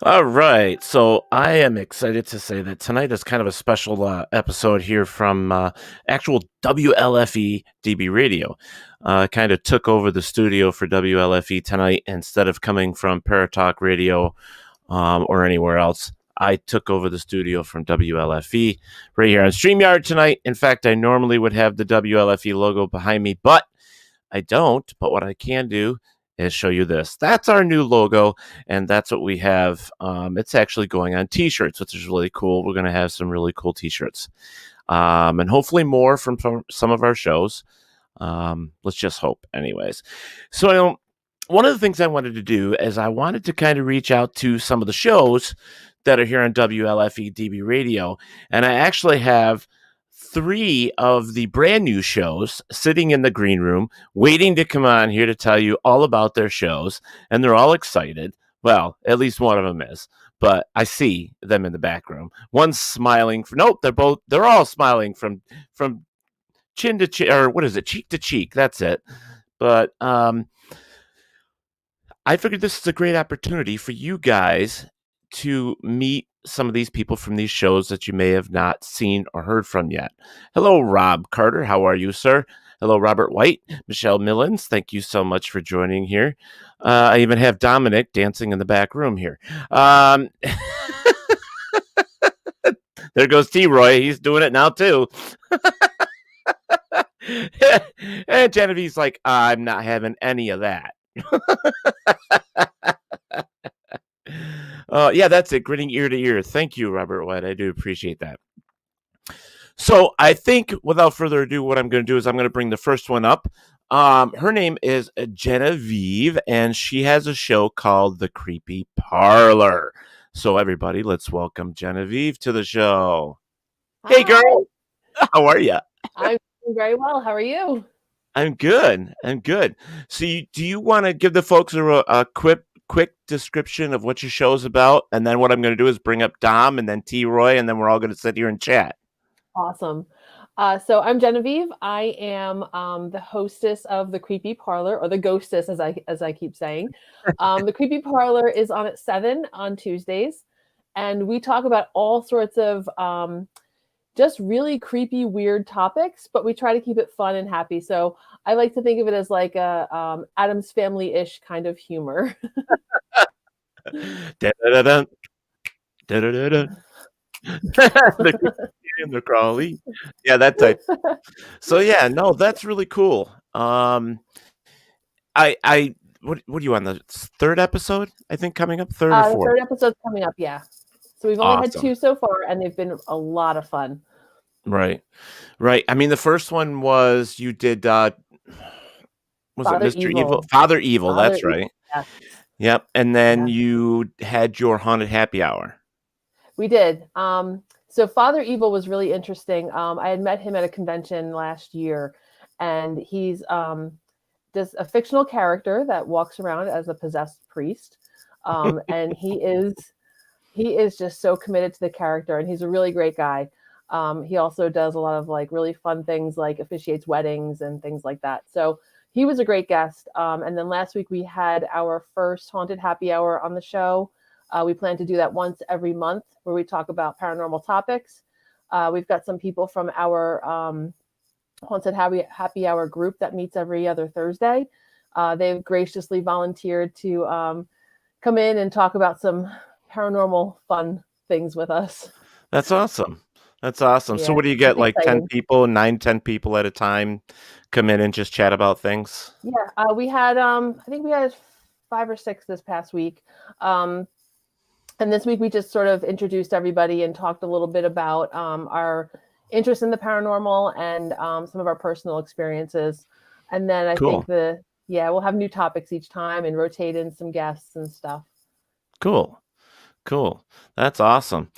All right. So I am excited to say that tonight is kind of a special episode here from actual WLFE Radio. Kind of took over the studio for WLFE tonight instead of coming from Paratalk Radio or anywhere else. I took over the studio from WLFE right here on StreamYard tonight. In fact, I normally would have the WLFE logo behind me, but I don't. But what I can do is show you this. That's our new logo, and that's what we have. It's actually going on T-shirts, which is really cool. We're going to have some really cool T-shirts, and hopefully more from some of our shows. Let's just hope, anyways. So one of the things I wanted to do is I wanted to kind of reach out to some of the shows that are here on WLFEDB Radio, and I actually have 3 of the brand new shows sitting in the green room waiting to come on here to tell you all about their shows, and they're all excited. Well, at least one of them is, but I see them in the back room. One's smiling. They're all smiling from chin to chin, or what is it, cheek to cheek. That's it. But I figured this is a great opportunity for you guys to meet some of these people from these shows that you may have not seen or heard from yet. Hello, Rob Carter. How are you, sir? Hello, Robert White, Michelle Millens. Thank you so much for joining here. I even have Dominic dancing in the back room here. There goes T-Roy. He's doing it now, too. And Genevieve's like, I'm not having any of that. Yeah, that's it. Grinning ear to ear. Thank you, Robert White. I do appreciate that. So I think without further ado, what I'm going to do is I'm going to bring the first one up. Her name is Genevieve, and she has a show called The Creepy Parlor. So everybody, let's welcome Genevieve to the show. Hi. Hey, girl. How are you? I'm doing very well. How are you? I'm good. So do you want to give the folks a quick description of what your show's about? And then what I'm going to do is bring up Dom and then T-Roy, and then we're all going to sit here and chat. Awesome. So I'm Genevieve. I am the hostess of The Creepy Parlor, or the ghostess, as I keep saying. The Creepy Parlor is on at 7 on Tuesdays, and we talk about all sorts of just really creepy, weird topics, but we try to keep it fun and happy. So I like to think of it as like a Addams Family-ish kind of humor. Da-da-da-da. Da-da-da-da. The crawly. Yeah, that type. So yeah, no, that's really cool. What are you on, the 3rd episode? I think coming up, 3rd or 4th? The 3rd episode's coming up, yeah. So we've only had 2 so far, and they've been a lot of fun. Right. I mean, the first one was you did. Was Father it Mr. Evil? Father Evil. That's Evil. Right. Yeah. Yep. And then you had your haunted happy hour. We did. So Father Evil was really interesting. I had met him at a convention last year, and he's just a fictional character that walks around as a possessed priest, and he is just so committed to the character, and he's a really great guy. He also does a lot of like really fun things, like officiates weddings and things like that. So he was a great guest. And then last week we had our first haunted happy hour on the show. We plan to do that once every month, where we talk about paranormal topics. We've got some people from our haunted happy hour group that meets every other Thursday. They've graciously volunteered to come in and talk about some paranormal fun things with us. That's awesome. Yeah, so what do you get, like exciting. 10 people at a time come in and just chat about things? Yeah, we had, I think we had 5 or 6 this past week. And this week we just sort of introduced everybody and talked a little bit about our interest in the paranormal and some of our personal experiences. And then I think we'll have new topics each time and rotate in some guests and stuff. Cool. That's awesome.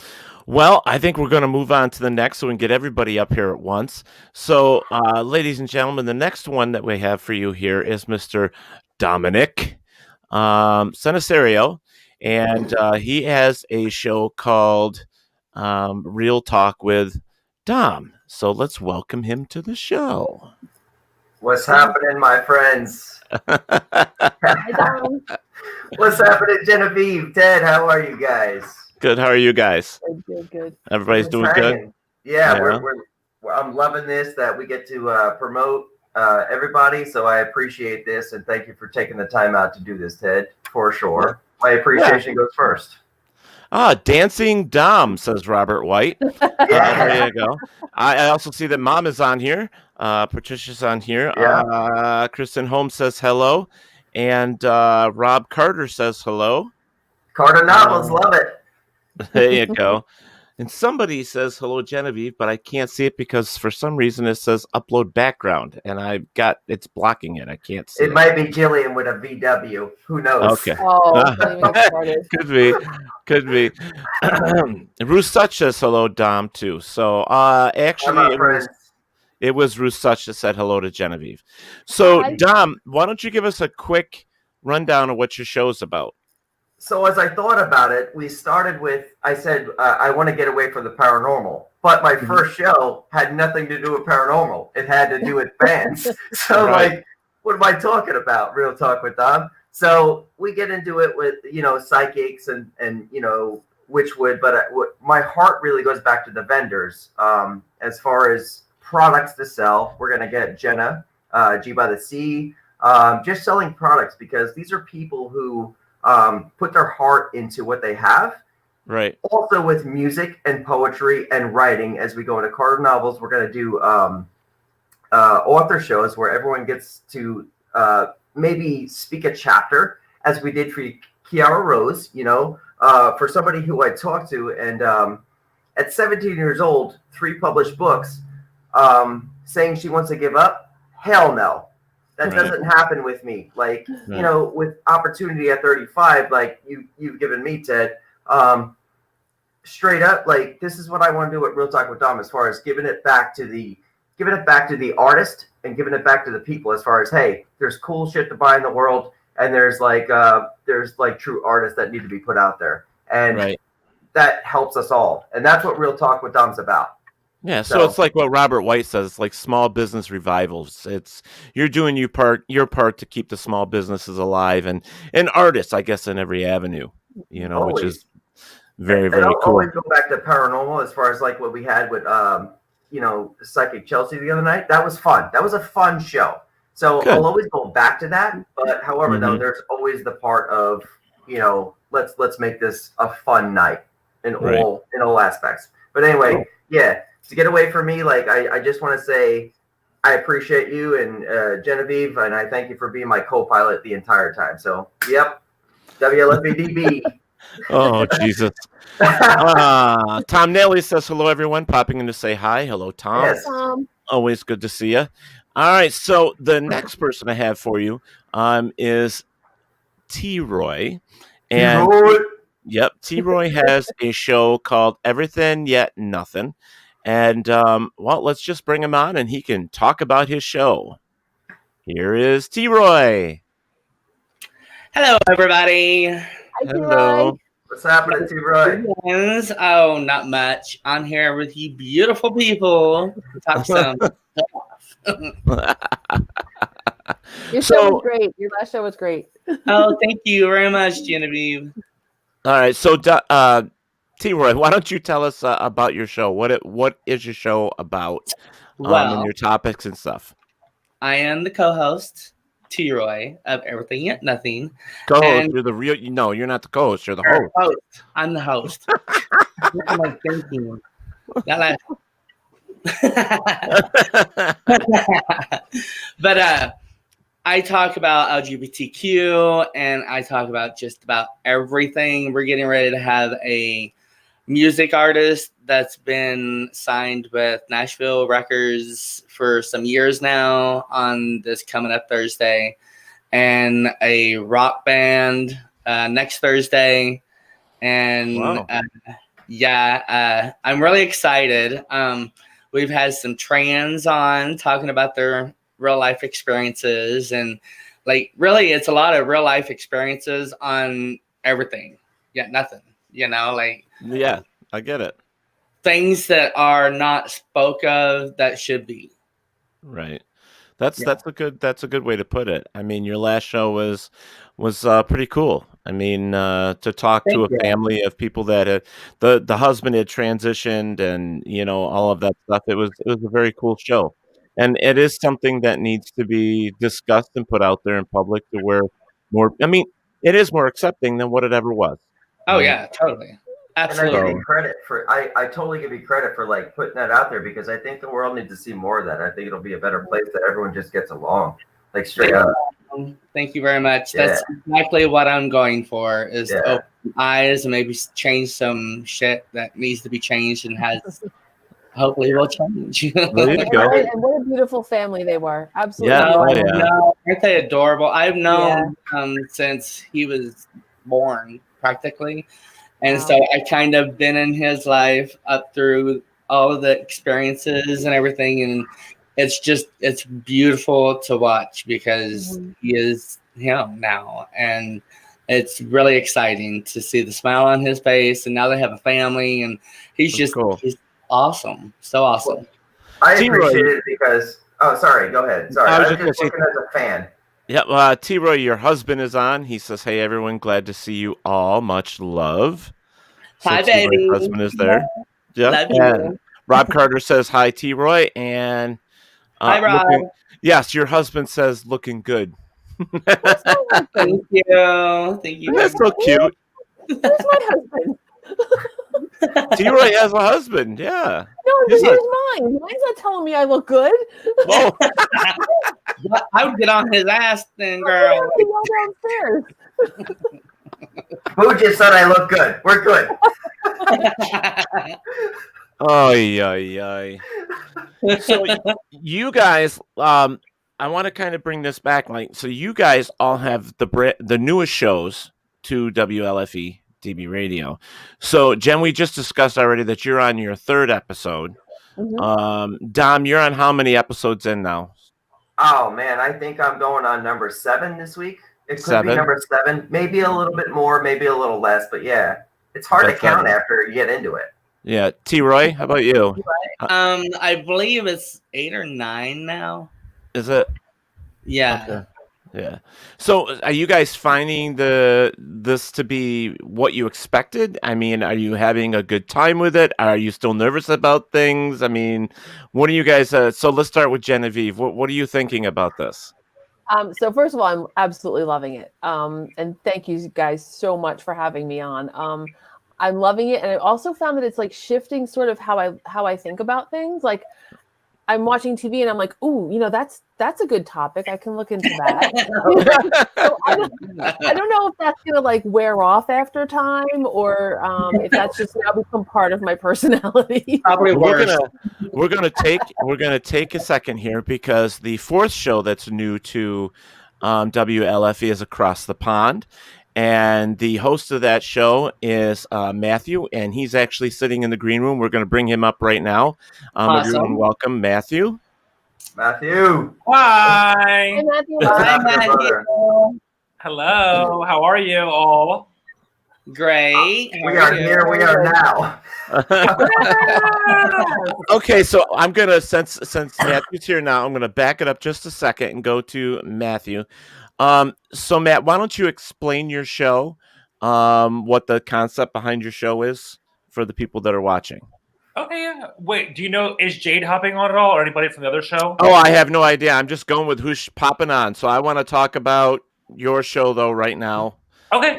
Well, I think we're going to move on to the next so we can get everybody up here at once. So, ladies and gentlemen, the next one that we have for you here is Mr. Dominic Senasario, and he has a show called Real Talk with Dom. So let's welcome him to the show. What's happening, my friends? Hi, Dom. What's happening, Genevieve? Ted, how are you guys? Good. How are you guys? Good. Everybody's doing good? Yeah, I'm loving this, that we get to promote everybody. So I appreciate this, and thank you for taking the time out to do this, Ted, for sure. My appreciation goes first. Dancing Dom, says Robert White. There you go. I also see that Mom is on here. Patricia's on here. Yeah. Kristen Holmes says hello. And Rob Carter says hello. Carter Novels, love it. There you go. And somebody says hello, Genevieve, but I can't see it because for some reason it says upload background, and it's blocking it. I can't see it. It might be Jillian with a VW. Who knows? Okay. Oh, Could be. Ruth Such says hello, Dom, too. So actually it was Ruth Such that said hello to Genevieve. So hi. Dom, why don't you give us a quick rundown of what your show's about? So as I thought about it, we started with, I said, I want to get away from the paranormal. But my first show had nothing to do with paranormal. It had to do with bands. So right. What am I talking about? Real Talk with Dom. So we get into it with, psychics and Witchwood. But my heart really goes back to the vendors. As far as products to sell, we're going to get Jenna, G by the Sea, just selling products because these are people who put their heart into what they have. Right. Also with music and poetry and writing, as we go into Carter Novels, we're going to do author shows where everyone gets to maybe speak a chapter, as we did for Kiara Rose, for somebody who I talked to. And at 17 years old, 3 published books, saying she wants to give up. Hell no. That doesn't happen with me. With opportunity at 35, like you've given me, Ted, straight up, this is what I want to do with Real Talk with Dom, as far as giving it back to the artist and giving it back to the people, as far as, hey, there's cool shit to buy in the world, and there's true artists that need to be put out there, and that helps us all, and that's what Real Talk with Dom's about. Yeah, so it's like what Robert White says. It's like small business revivals. It's you're doing your part to keep the small businesses alive, and artists, I guess, in every avenue. Always. Which is very, very cool. Always go back to paranormal, as far as like what we had with Psychic Chelsea the other night. That was fun. That was a fun show. So good. I'll always go back to that. But however, though, there's always the part of let's make this a fun night in all aspects. But anyway, to get away from me, I just want to say I appreciate you and Genevieve, and I thank you for being my co-pilot the entire time. So, WLFEDB. Oh, Jesus. Tom Nelly says hello, everyone. Popping in to say hi. Hello, Tom. Yes. Always good to see you. All right, so the next person I have for you is T-Roy. And T-Roy has a show called Everything Yet Nothing. And, let's just bring him on and he can talk about his show. Here is T-Roy. Hello, everybody. Hi, hello. T-Roy. What's happening, T-Roy? Oh, not much. I'm here with you beautiful people to talk some stuff. Your show was great. Your last show was great. Oh, thank you very much, Genevieve. All right, so T-Roy, why don't you tell us about your show? What is your show about? And your topics and stuff. I am the co-host, T-Roy, of Everything Yet Nothing. Co-host, you're the real. No, you're not the co-host. You're the host. I'm the host. What am I thinking? But I talk about LGBTQ, and I talk about just about everything. We're getting ready to have a music artist that's been signed with Nashville Records for some years now on this coming up Thursday, and a rock band next Thursday. And wow. I'm really excited. We've had some trans on talking about their real life experiences, and really it's a lot of real life experiences on everything yet nothing, yeah, I get it. Things that are not spoke of that should be. Right. That's a good way to put it. I mean, your last show was pretty cool. I mean, to talk to Thank a you. family of people that had the husband had transitioned, and all of that stuff. It was a very cool show, and it is something that needs to be discussed and put out there in public to where more. I mean, it is more accepting than what it ever was. Oh yeah, totally, And I absolutely. give you credit for I totally give you credit for like putting that out there, because I think the world needs to see more of that. I think it'll be a better place that everyone just gets along, like straight up. Thank you very much. Yeah. That's exactly what I'm going for, is to Yeah. open eyes and maybe change some shit that needs to be changed and has hopefully will change. There you go. And what a beautiful family they were. Absolutely. Yeah, oh, beautiful. yeah. No, aren't they adorable? I've known since he was born, practically. And Wow. so I kind of been in his life up through all of the experiences and everything. And it's beautiful to watch, because he is him now. And it's really exciting to see the smile on his face. And now they have a family, and he's Cool. he's awesome. So awesome. I T-Roy. appreciate it because sorry, go ahead. Sorry, I I was was just just gonna say- looking as a fan. Yeah, T-Roy, your husband is on. He says, "Hey, everyone, glad to see you all. Much love." So Hi, T-Roy's baby. husband is there. Yeah. Love you. And Rob Carter says, "Hi, T-Roy." And Hi, Rob. yes, your husband says, "Looking good." Thank you. Thank you. That's so cute. Where's my husband? T-Roy has a husband. Yeah. No, He's where's mine? Mine's not telling me I look good. Whoa. I would get on his ass then, I girl. have to go downstairs. Boo just said I look good. We're good. Oy, oy, oy. So you guys, I want to kind of bring this back. So you guys all have the newest shows to WLFEDB Radio. So Jen, we just discussed already that you're on your 3rd episode. Dom, you're on how many episodes in now? Oh man, I think I'm going on number 7 this week. It could 7? be number 7, maybe a little bit more, maybe a little less, but yeah, it's hard to count after you get into it. Yeah, T-Roy, how about you? I believe it's 8 or 9 now. Is it? Yeah. Okay. Yeah. So, are you guys finding this to be what you expected? I mean, are you having a good time with it? Are you still nervous about things? I mean, what are you guys? So, let's start with Genevieve. What are you thinking about this? So first of all, I'm absolutely loving it. And thank you guys so much for having me on. I'm loving it, and I also found that it's like shifting sort of how I think about things. Like, I'm watching TV and I'm like, ooh, that's a good topic. I can look into that. So I don't know if that's gonna like wear off after time, or if that's just now become part of my personality. Probably worse. We're gonna take a second here, because the 4th show that's new to WLFE is Across the Pond. And the host of that show is Matthew, and he's actually sitting in the green room. We're going to bring him up right now. Awesome. Everyone, welcome Matthew. Matthew. Hi. Hi, Matthew. Hi, Matthew. Matthew. Hello. How are you all? Great. We are here. We are now. Okay, so I'm gonna since Matthew's here now, I'm gonna back it up just a second and go to Matthew. So Matt, why don't you explain your show, what the concept behind your show is for the people that are watching? Okay. Yeah. Wait, do you know, is Jade hopping on at all, or anybody from the other show? Oh, I have no idea. I'm just going with who's popping on. So I want to talk about your show though right now. Okay.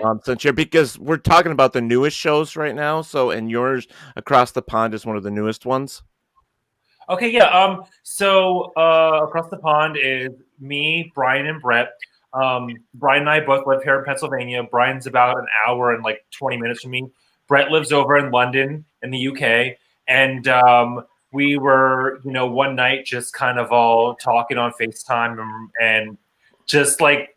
Because we're talking about the newest shows right now. So, and yours, Across the Pond, is one of the newest ones. Okay. Yeah. So Across the Pond is me, Brian, and Brett. Brian and I both live here in Pennsylvania. Brian's about an hour and like 20 minutes from me. Brett lives over in London in the UK. And we were, one night just kind of all talking on FaceTime and just like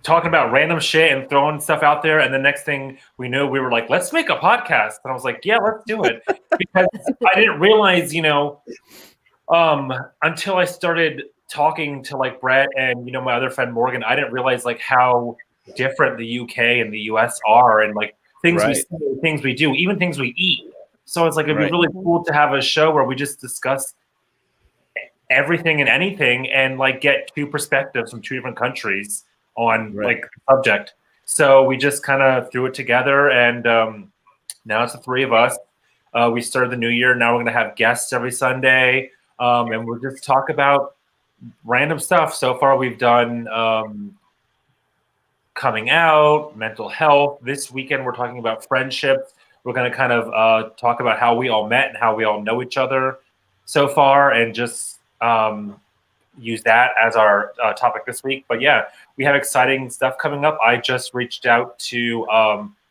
talking about random shit and throwing stuff out there. And the next thing we knew, we were like, let's make a podcast. And I was like, yeah, let's do it. Because I didn't realize, until I started talking to like Brett and my other friend Morgan, I didn't realize like how different the UK and the US are, and like things we see, things we do, even things we eat. So it's like it'd be really cool to have a show where we just discuss everything and anything, and like get two perspectives from two different countries on Right. like the subject. So we just kind of threw it together, and now it's the three of us. We started the new year. Now we're going to have guests every Sunday, and we'll just talk about random stuff. So far, we've done coming out, mental health. This weekend, we're talking about friendships. We're going to kind of talk about how we all met and how we all know each other so far, and just use that as our topic this week. But yeah, we have exciting stuff coming up. I just reached out to,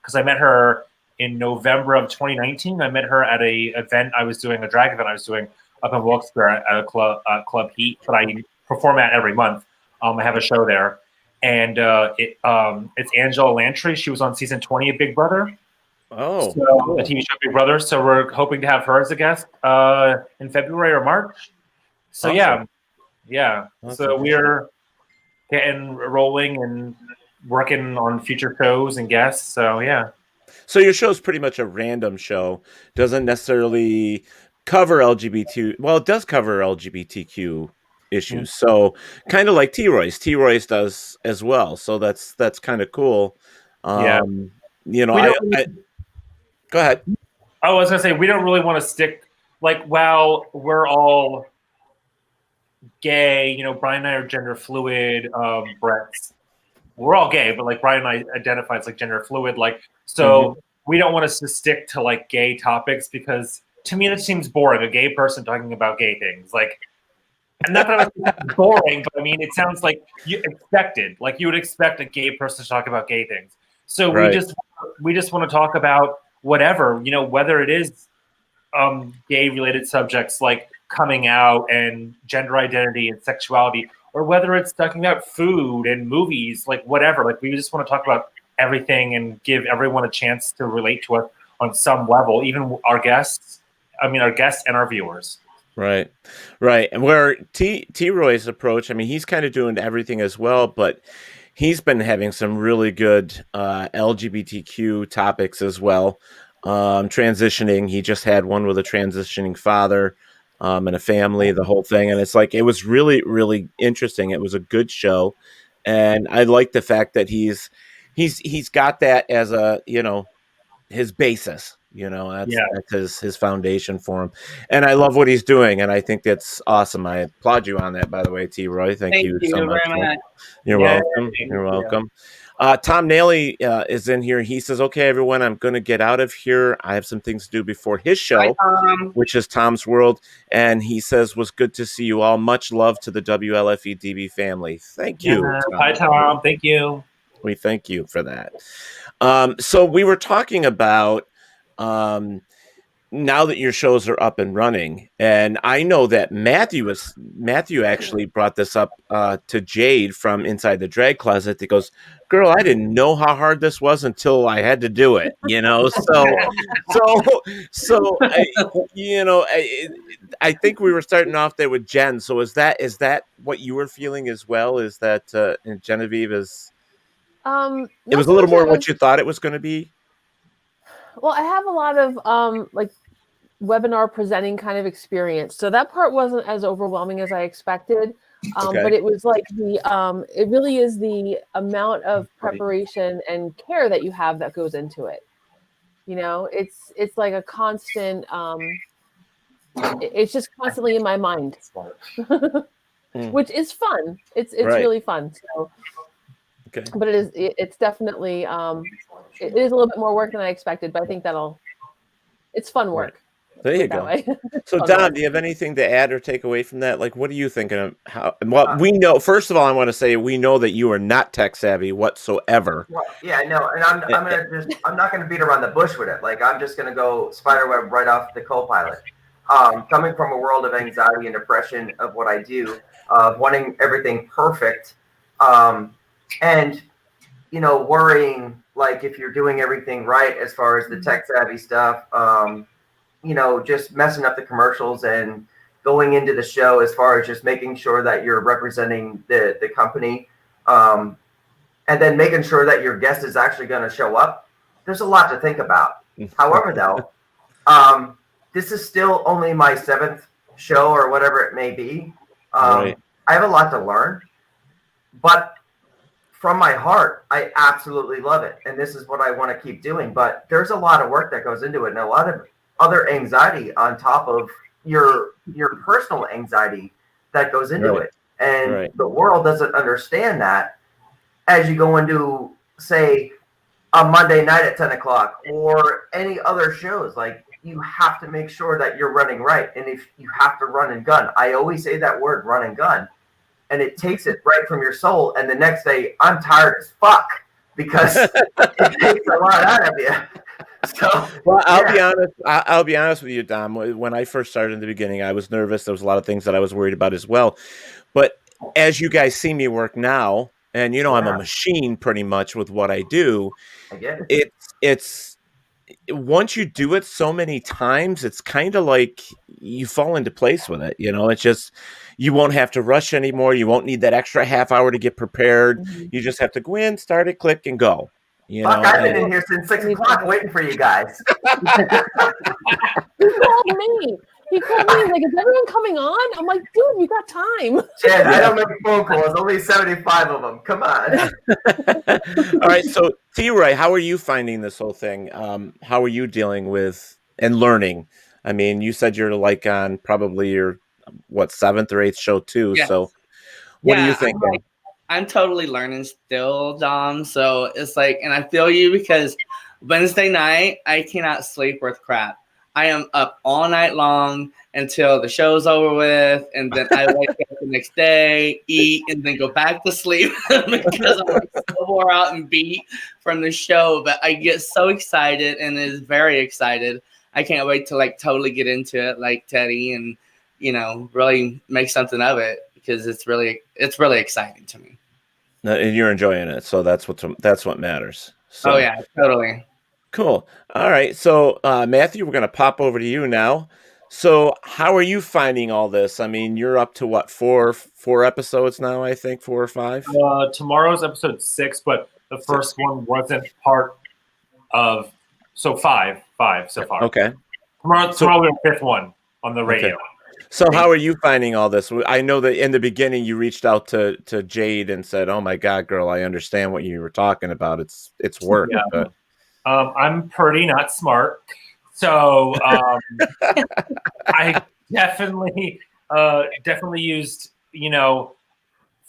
because I met her in November of 2019. I met her at a event I was doing, a drag event I was doing up in Wilkes-Barre at a Club Heat that I perform at every month. I have a show there. And it's Angela Lantry. She was on season 20 of Big Brother. Oh, So the TV show Big Brother. So we're hoping to have her as a guest in February or March. So awesome. yeah. Awesome. So we're getting rolling and working on future shows and guests. So yeah. So your show's pretty much a random show. Doesn't necessarily cover LGBT. Well, it does cover LGBTQ issues. So kind of like T-Royce. T-Royce does as well. So that's kind of cool. Yeah. You know, We go ahead. I was gonna say we don't really want to stick like, well, we're all gay. You know, Brian and I are gender fluid. We're all gay, but like Brian and I identify as like gender fluid. Like, so we don't want us to stick to like gay topics, because to me that seems boring. A gay person talking about gay things, like, and not that it's boring, but I mean it sounds like you would expect a gay person to talk about gay things. So Right. we just want to talk about whatever, you know, whether it is gay related subjects like coming out and gender identity and sexuality, or whether it's talking about food and movies, like whatever. Like we just want to talk about everything and give everyone a chance to relate to us on some level, even our guests and our viewers. Right. And where T-Roy's approach, I mean, he's kind of doing everything as well, but he's been having some really good LGBTQ topics as well. Transitioning, he just had one with a transitioning father and a family, the whole thing. And it's like, it was really, really interesting. It was a good show. And I like the fact that he's got that as a, you know, his basis, you know, that's his foundation for him. And I love what he's doing. And I think that's awesome. I applaud you on that, by the way, T-Roy. Thank you so much. Very much. You're welcome. You're welcome. Tom Naley is in here. He says, okay, everyone, I'm going to get out of here. I have some things to do before his show, which is Tom's World. And he says, was good to see you all. Much love to the WLFEDB family. Thank you. Yeah. Hi, Tom. Thank you. We thank you for that. So we were talking about now that your shows are up and running, and I know that Matthew actually brought this up to Jade from Inside the Drag Closet. He goes, "Girl, I didn't know how hard this was until I had to do it." You know, I think we were starting off there with Jen. So is that what you were feeling as well? Is that Genevieve is? It was a little more what you thought it was going to be. Well, I have a lot of like webinar presenting kind of experience, so that part wasn't as overwhelming as I expected. But it was like it really is the amount of preparation and care that you have that goes into it. You know, it's like a constant. It's just constantly in my mind, which is fun. It's Right. really fun. So. Okay. But it's definitely it is a little bit more work than I expected, but I think it's fun work. There you go. So Don, do you have anything to add or take away from that? Like, what are you thinking of we know, first of all, I want to say, we know that you are not tech savvy whatsoever. Well, yeah, no, and I'm not gonna beat around the bush with it. Like, I'm just gonna go spiderweb right off the co-pilot. Coming from a world of anxiety and depression of what I do, wanting everything perfect, and, you know, worrying, like, if you're doing everything right as far as the tech savvy stuff, you know, just messing up the commercials and going into the show as far as just making sure that you're representing the company, and then making sure that your guest is actually going to show up. There's a lot to think about. However, though, this is still only my 7th show or whatever it may be. Right. I have a lot to learn, but from my heart, I absolutely love it. And this is what I want to keep doing. But there's a lot of work that goes into it, and a lot of other anxiety on top of your personal anxiety that goes into it. And the world doesn't understand that as you go into, say, a Monday night at 10 o'clock or any other shows. Like, you have to make sure that you're running right. And if you have to run and gun, I always say that word, run and gun. And it takes it right from your soul. And the next day, I'm tired as fuck because it takes a lot out of you. So, well, I'll be honest. I'll be honest with you, Dom. When I first started in the beginning, I was nervous. There was a lot of things that I was worried about as well. But as you guys see me work now, and I'm a machine pretty much with what I do. I get it. It's once you do it so many times, it's kind of like you fall into place with it. It's just, you won't have to rush anymore. You won't need that extra half hour to get prepared. Mm-hmm. You just have to go in, start it, click, and go. I've been in here since 6 o'clock waiting for you guys. He called me. He called me, like, is everyone coming on? I'm like, dude, we got time. Jen, I don't make phone calls. Only 75 of them. Come on. All right. So, T-Ray, how are you finding this whole thing? How are you dealing with and learning? I mean, you said you're like on probably your, 7th or 8th show too. Yes. So what do you think? I'm totally learning still, Dom. So it's like, and I feel you because Wednesday night, I cannot sleep worth crap. I am up all night long until the show's over with, and then I wake up the next day, eat, and then go back to sleep because I'm like so wore out and beat from the show. But I get so excited and is very excited. I can't wait to like totally get into it, like Teddy, and really make something of it because it's really exciting to me. And you're enjoying it, so that's what matters. So. Oh yeah, totally. Cool. All right. So, Matthew, we're going to pop over to you now. So how are you finding all this? I mean, you're up to what, four episodes now, I think, 4 or 5? Tomorrow's episode 6, but the first one wasn't part of, so 5 so far. Okay. Tomorrow's the 5th one on the radio. Okay. So how are you finding all this? I know that in the beginning you reached out to Jade and said, "Oh my God, girl, I understand what you were talking about. It's work." Yeah. But... I'm pretty not smart, so I definitely used,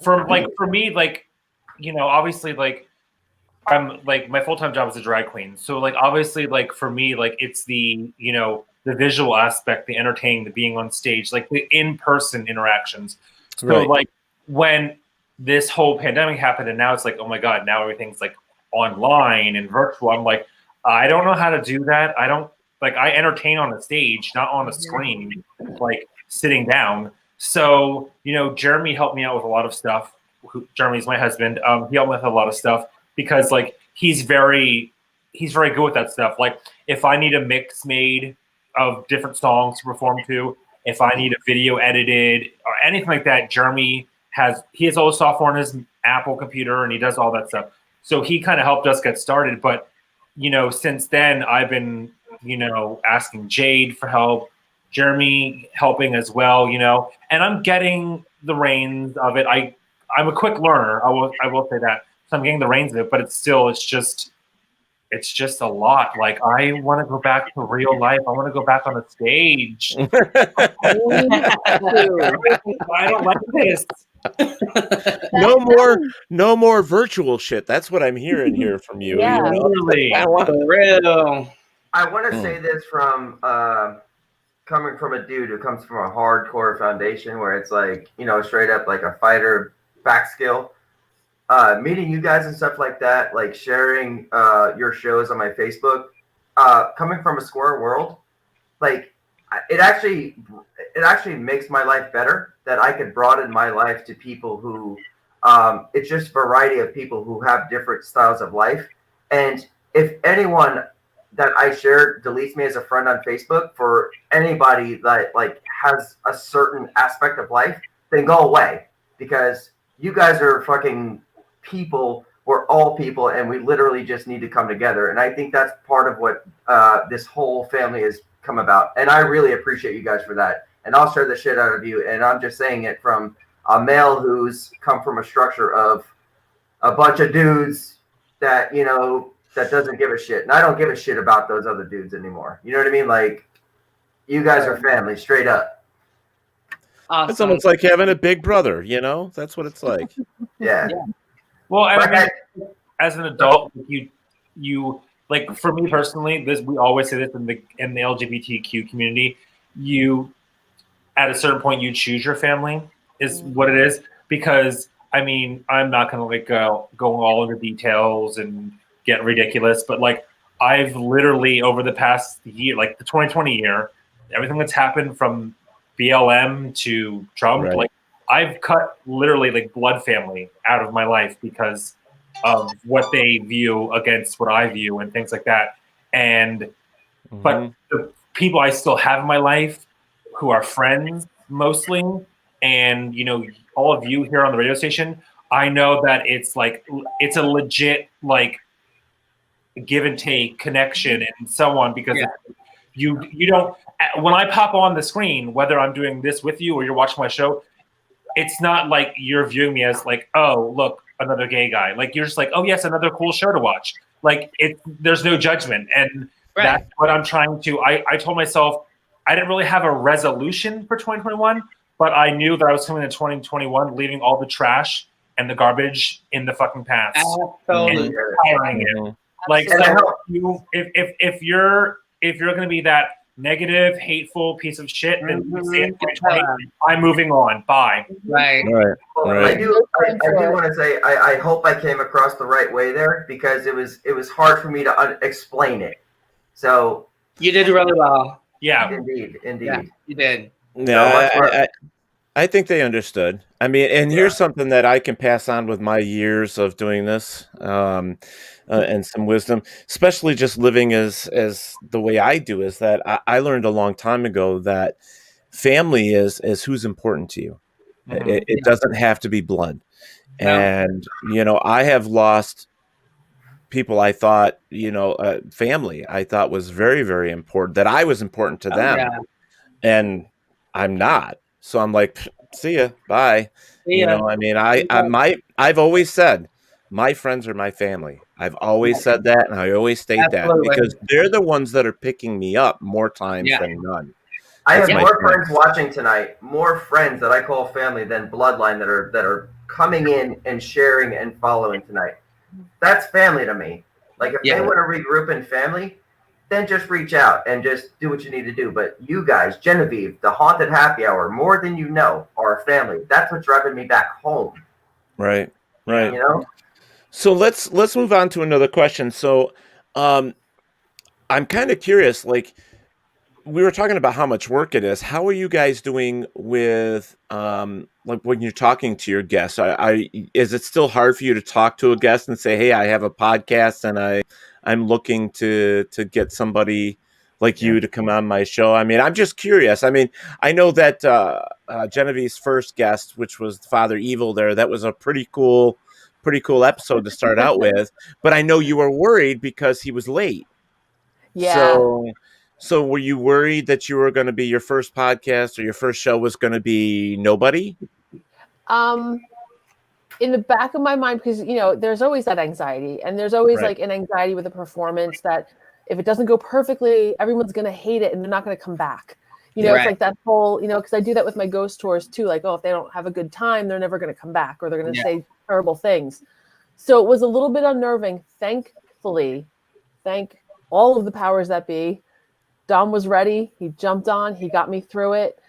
for me, obviously, I'm my full-time job is a drag queen, so obviously, for me, it's the the visual aspect, the entertaining, the being on stage, the in-person interactions. So right. When this whole pandemic happened, and now it's oh my God, now everything's online and virtual. I'm I don't know how to do that. I don't I entertain on a stage, not on a screen, sitting down. So, Jeremy helped me out with a lot of stuff. Jeremy's my husband. He helped me with a lot of stuff because he's very good with that stuff. If I need a mix made of different songs to perform to, if I need a video edited or anything like that, Jeremy has all the software on his Apple computer and he does all that stuff. So he kind of helped us get started. But, since then I've been, asking Jade for help, Jeremy helping as well, and I'm getting the reins of it. I'm a quick learner. I will say that. So I'm getting the reins of it, but it's just a lot. I want to go back to real life. I want to go back on a stage. I don't like this. No more virtual shit. That's what I'm hearing here from you. Yeah, really. I want to say this from coming from a dude who comes from a hardcore foundation where it's straight up a fighter back skill. Meeting you guys and stuff like that, sharing your shows on my Facebook, coming from a square world, it actually makes my life better that I could broaden my life to people who it's just variety of people who have different styles of life. And if anyone that I share deletes me as a friend on Facebook, for anybody that has a certain aspect of life, then go away, because you guys are fucking people. We're all people, and we literally just need to come together. And I think that's part of what this whole family has come about. And I really appreciate you guys for that. and I'll share the shit out of you. And I'm just saying it from a male who's come from a structure of a bunch of dudes that, you know, that doesn't give a shit. And I don't give a shit about those other dudes anymore. You know what I mean? Like, you guys are family, straight up. Awesome. It's almost like having a big brother, you know? That's what it's like. Yeah. Well, I Like mean, as an adult, you like, for me personally, we always say this in the LGBTQ community. You, at a certain point, you choose your family is what it is, because I mean, I'm not gonna like go all into details and get ridiculous, but like, I've literally over the past year, like the 2020 year, everything that's happened from BLM to Trump, Right. like, I've cut literally like blood family out of my life because of what they view against what I view and things like that. And but the people I still have in my life who are friends mostly, and you know, all of you here on the radio station, I know that it's like, it's a legit like give and take connection and so on, because you don't, when I pop on the screen, whether I'm doing this with you or you're watching my show, it's not like you're viewing me as like, oh, look, another gay guy. Like, you're just like, oh yes, another cool show to watch. Like, there's no judgment. And that's what I'm trying to, I told myself, I didn't really have a resolution for 2021, but I knew that I was coming in 2021, leaving all the trash and the garbage in the fucking past. Absolutely. And firing it. Like, so if you're going to be that negative, hateful piece of shit, then I'm moving on. Bye. Right. Well, I do want to say I hope I came across the right way there, because it was hard for me to explain it. So you did really well. Yeah. Indeed. Yeah, you did. Yeah, I think they understood. I mean, and here's something that I can pass on with my years of doing this, and some wisdom, especially just living as the way I do, is that I learned a long time ago that family is who's important to you. It doesn't have to be blood. No. And, you know, I have lost people I thought, you know, family I thought was very, very important, that I was important to them. And I'm not. So I'm like, see ya, bye. You know, I mean, I've always said my friends are my family. I've always said that, and I always state that, because they're the ones that are picking me up more times than none. I have more friends watching tonight, more friends that I call family than bloodline that are coming in and sharing and following tonight. That's family to me. Like, if they want to regroup in family, then just reach out and just do what you need to do. But you guys, Genevieve, the Haunted Happy Hour, more than you know, are a family. That's what's driving me back home. Right. You know? So let's move on to another question. So I'm kind of curious, like, we were talking about how much work it is. How are you guys doing with like when you're talking to your guests? Is it still hard for you to talk to a guest and say, hey, I have a podcast and I'm looking to get somebody like you to come on my show? I mean, I'm just curious. I mean, I know that Genevieve's first guest, which was Father Evil there, that was a pretty cool episode to start out with, but I know you were worried because he was late. Yeah. So were you worried that you were going to be, your first podcast or your first show was going to be nobody? In the back of my mind, because, you know, there's always that anxiety, and there's always like an anxiety with a performance that if it doesn't go perfectly, everyone's going to hate it and they're not going to come back. You know, it's like that whole, you know, because I do that with my ghost tours too. Like, oh, if they don't have a good time, they're never going to come back, or they're going to say terrible things. So it was a little bit unnerving. Thankfully, thank all of the powers that be, Dom was ready. He jumped on. He got me through it.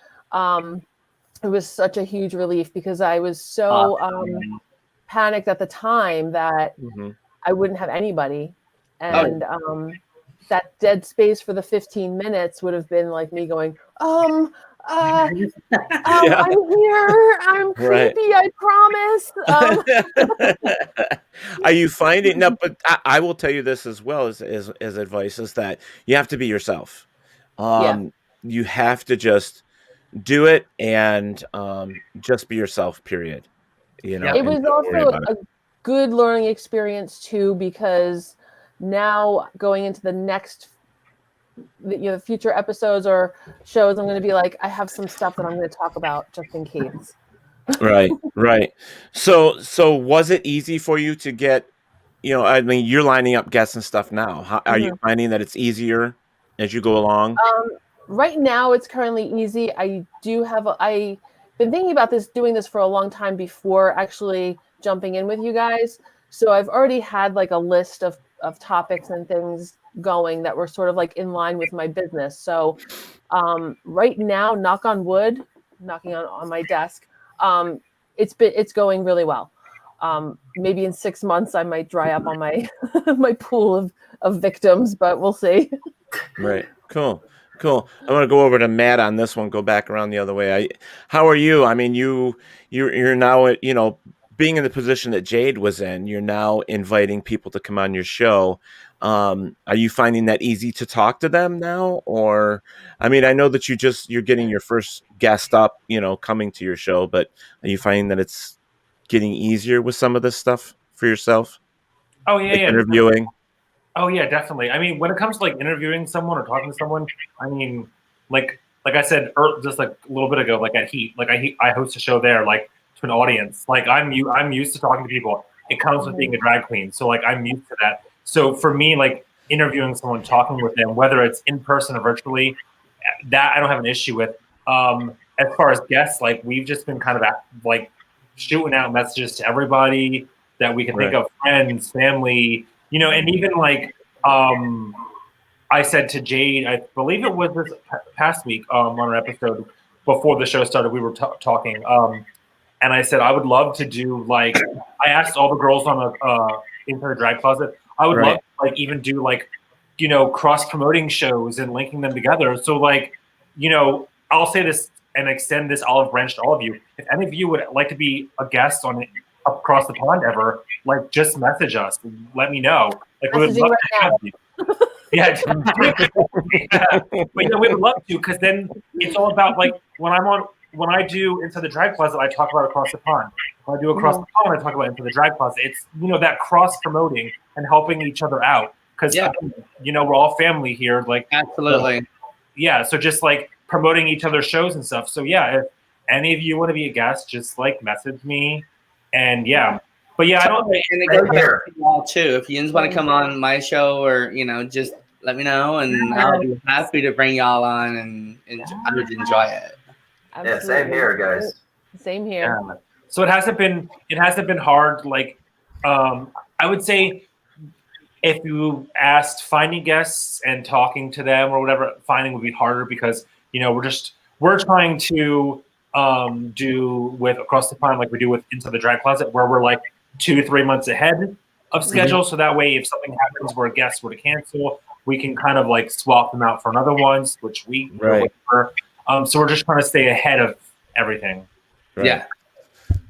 It was such a huge relief, because I was so panicked at the time that I wouldn't have anybody. And that dead space for the 15 minutes would have been like me going, I'm here. I'm creepy. I promise. Are you finding no? But I will tell you this as well as advice, is that you have to be yourself. You have to just do it and just be yourself. Period. You know, it was also a good learning experience too, because now going into the next the future episodes or shows, I'm going to be like, I have some stuff that I'm going to talk about just in case. Right. So was it easy for you to get, I mean, you're lining up guests and stuff now. How, are you finding that it's easier as you go along? Right now, it's currently easy. I've been thinking about doing this for a long time before actually jumping in with you guys. So I've already had like a list of topics and things going that were sort of like in line with my business. So right now, knock on wood, knocking on my desk, it's going really well. Maybe in 6 months I might dry up on my my pool of victims, but we'll see. Right. Cool. I want to go over to Matt on this one. Go back around the other way. How are you? I mean, you're now being in the position that Jade was in. You're now inviting people to come on your show. Are you finding that easy to talk to them now? Or, I mean, I know that you're getting your first guest up, coming to your show, but are you finding that it's getting easier with some of this stuff for yourself? Oh yeah, like yeah. Interviewing. Oh yeah, definitely. I mean, when it comes to like interviewing someone or talking to someone, I mean, like I said just like a little bit ago, like at Heat, like I host a show there, like to an audience. Like I'm used to talking to people. It comes with being a drag queen, so like I'm used to that. So for me, like interviewing someone, talking with them, whether it's in person or virtually, that I don't have an issue with. As far as guests, like we've just been kind of like shooting out messages to everybody that we can think of, friends, family, and even like I said to Jade, I believe it was this past week on our episode before the show started, we were talking, and I said I would love to do like I asked all the girls on the Inside the Drag Closet, I would love to like even do like cross promoting shows and linking them together. So like I'll say this and extend this olive branch to all of you. If any of you would like to be a guest on Across the Pond ever, like just message us. Let me know. Like we would love to have you. Yeah. But we would love to, because then it's all about like when I do Into the Drag Closet, I talk about Across the Pond. When I do Across the Pond, I talk about Into the Drag Closet. It's that cross promoting and helping each other out, because we're all family here. Like absolutely. So just like promoting each other's shows and stuff. So yeah, if any of you want to be a guest, just like message me. And but I don't. And it goes back to y'all too. If you guys want to come on my show, or just let me know, and I'll be happy to bring y'all on, and I would enjoy it. Absolutely. Yeah, same here, guys. Same here. Yeah. So it hasn't been hard. Like I would say, if you asked finding guests and talking to them or whatever, finding would be harder, because we're trying to do with Across the Pond like we do with Into the Drag Closet, where we're like 2 to 3 months ahead of schedule. So that way, if something happens where a guest were to cancel, we can kind of like swap them out for another ones, which we whatever. So we're just trying to stay ahead of everything. Right. Yeah.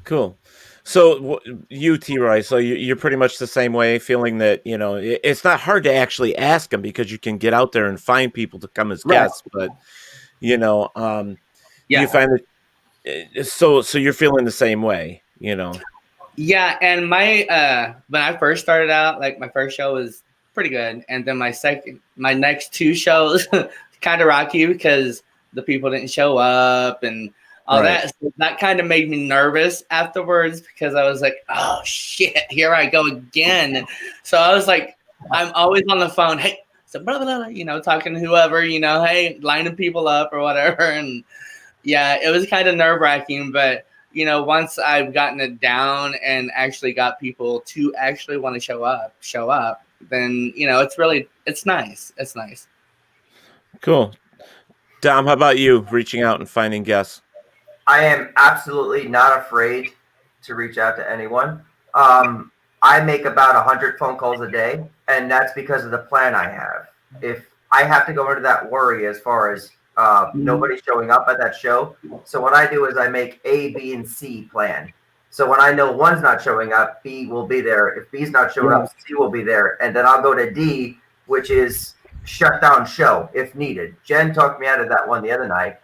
Cool. So you, T-Roy, so you're pretty much the same way, feeling that, it's not hard to actually ask them, because you can get out there and find people to come as guests, but, you find that, so you're feeling the same way, Yeah, and my when I first started out, like my first show was pretty good, and then my next 2 shows kind of rocky, because the people didn't show up and all that. So that kind of made me nervous afterwards, because I was like, oh shit, here I go again. So I was like, I'm always on the phone, hey, so blah, blah, blah, talking to whoever, hey, lining people up or whatever. And yeah, it was kind of nerve wracking, but once I've gotten it down and actually got people to actually want to show up, then it's nice. It's nice. Cool. Dom, how about you reaching out and finding guests? I am absolutely not afraid to reach out to anyone. I make about 100 phone calls a day, and that's because of the plan I have. If I have to go into that worry as far as nobody showing up at that show. So what I do is I make A, B, and C plan. So when I know one's not showing up, B will be there. If B's not showing up, C will be there. And then I'll go to D, which is shut down show if needed. Jen talked me out of that one the other night,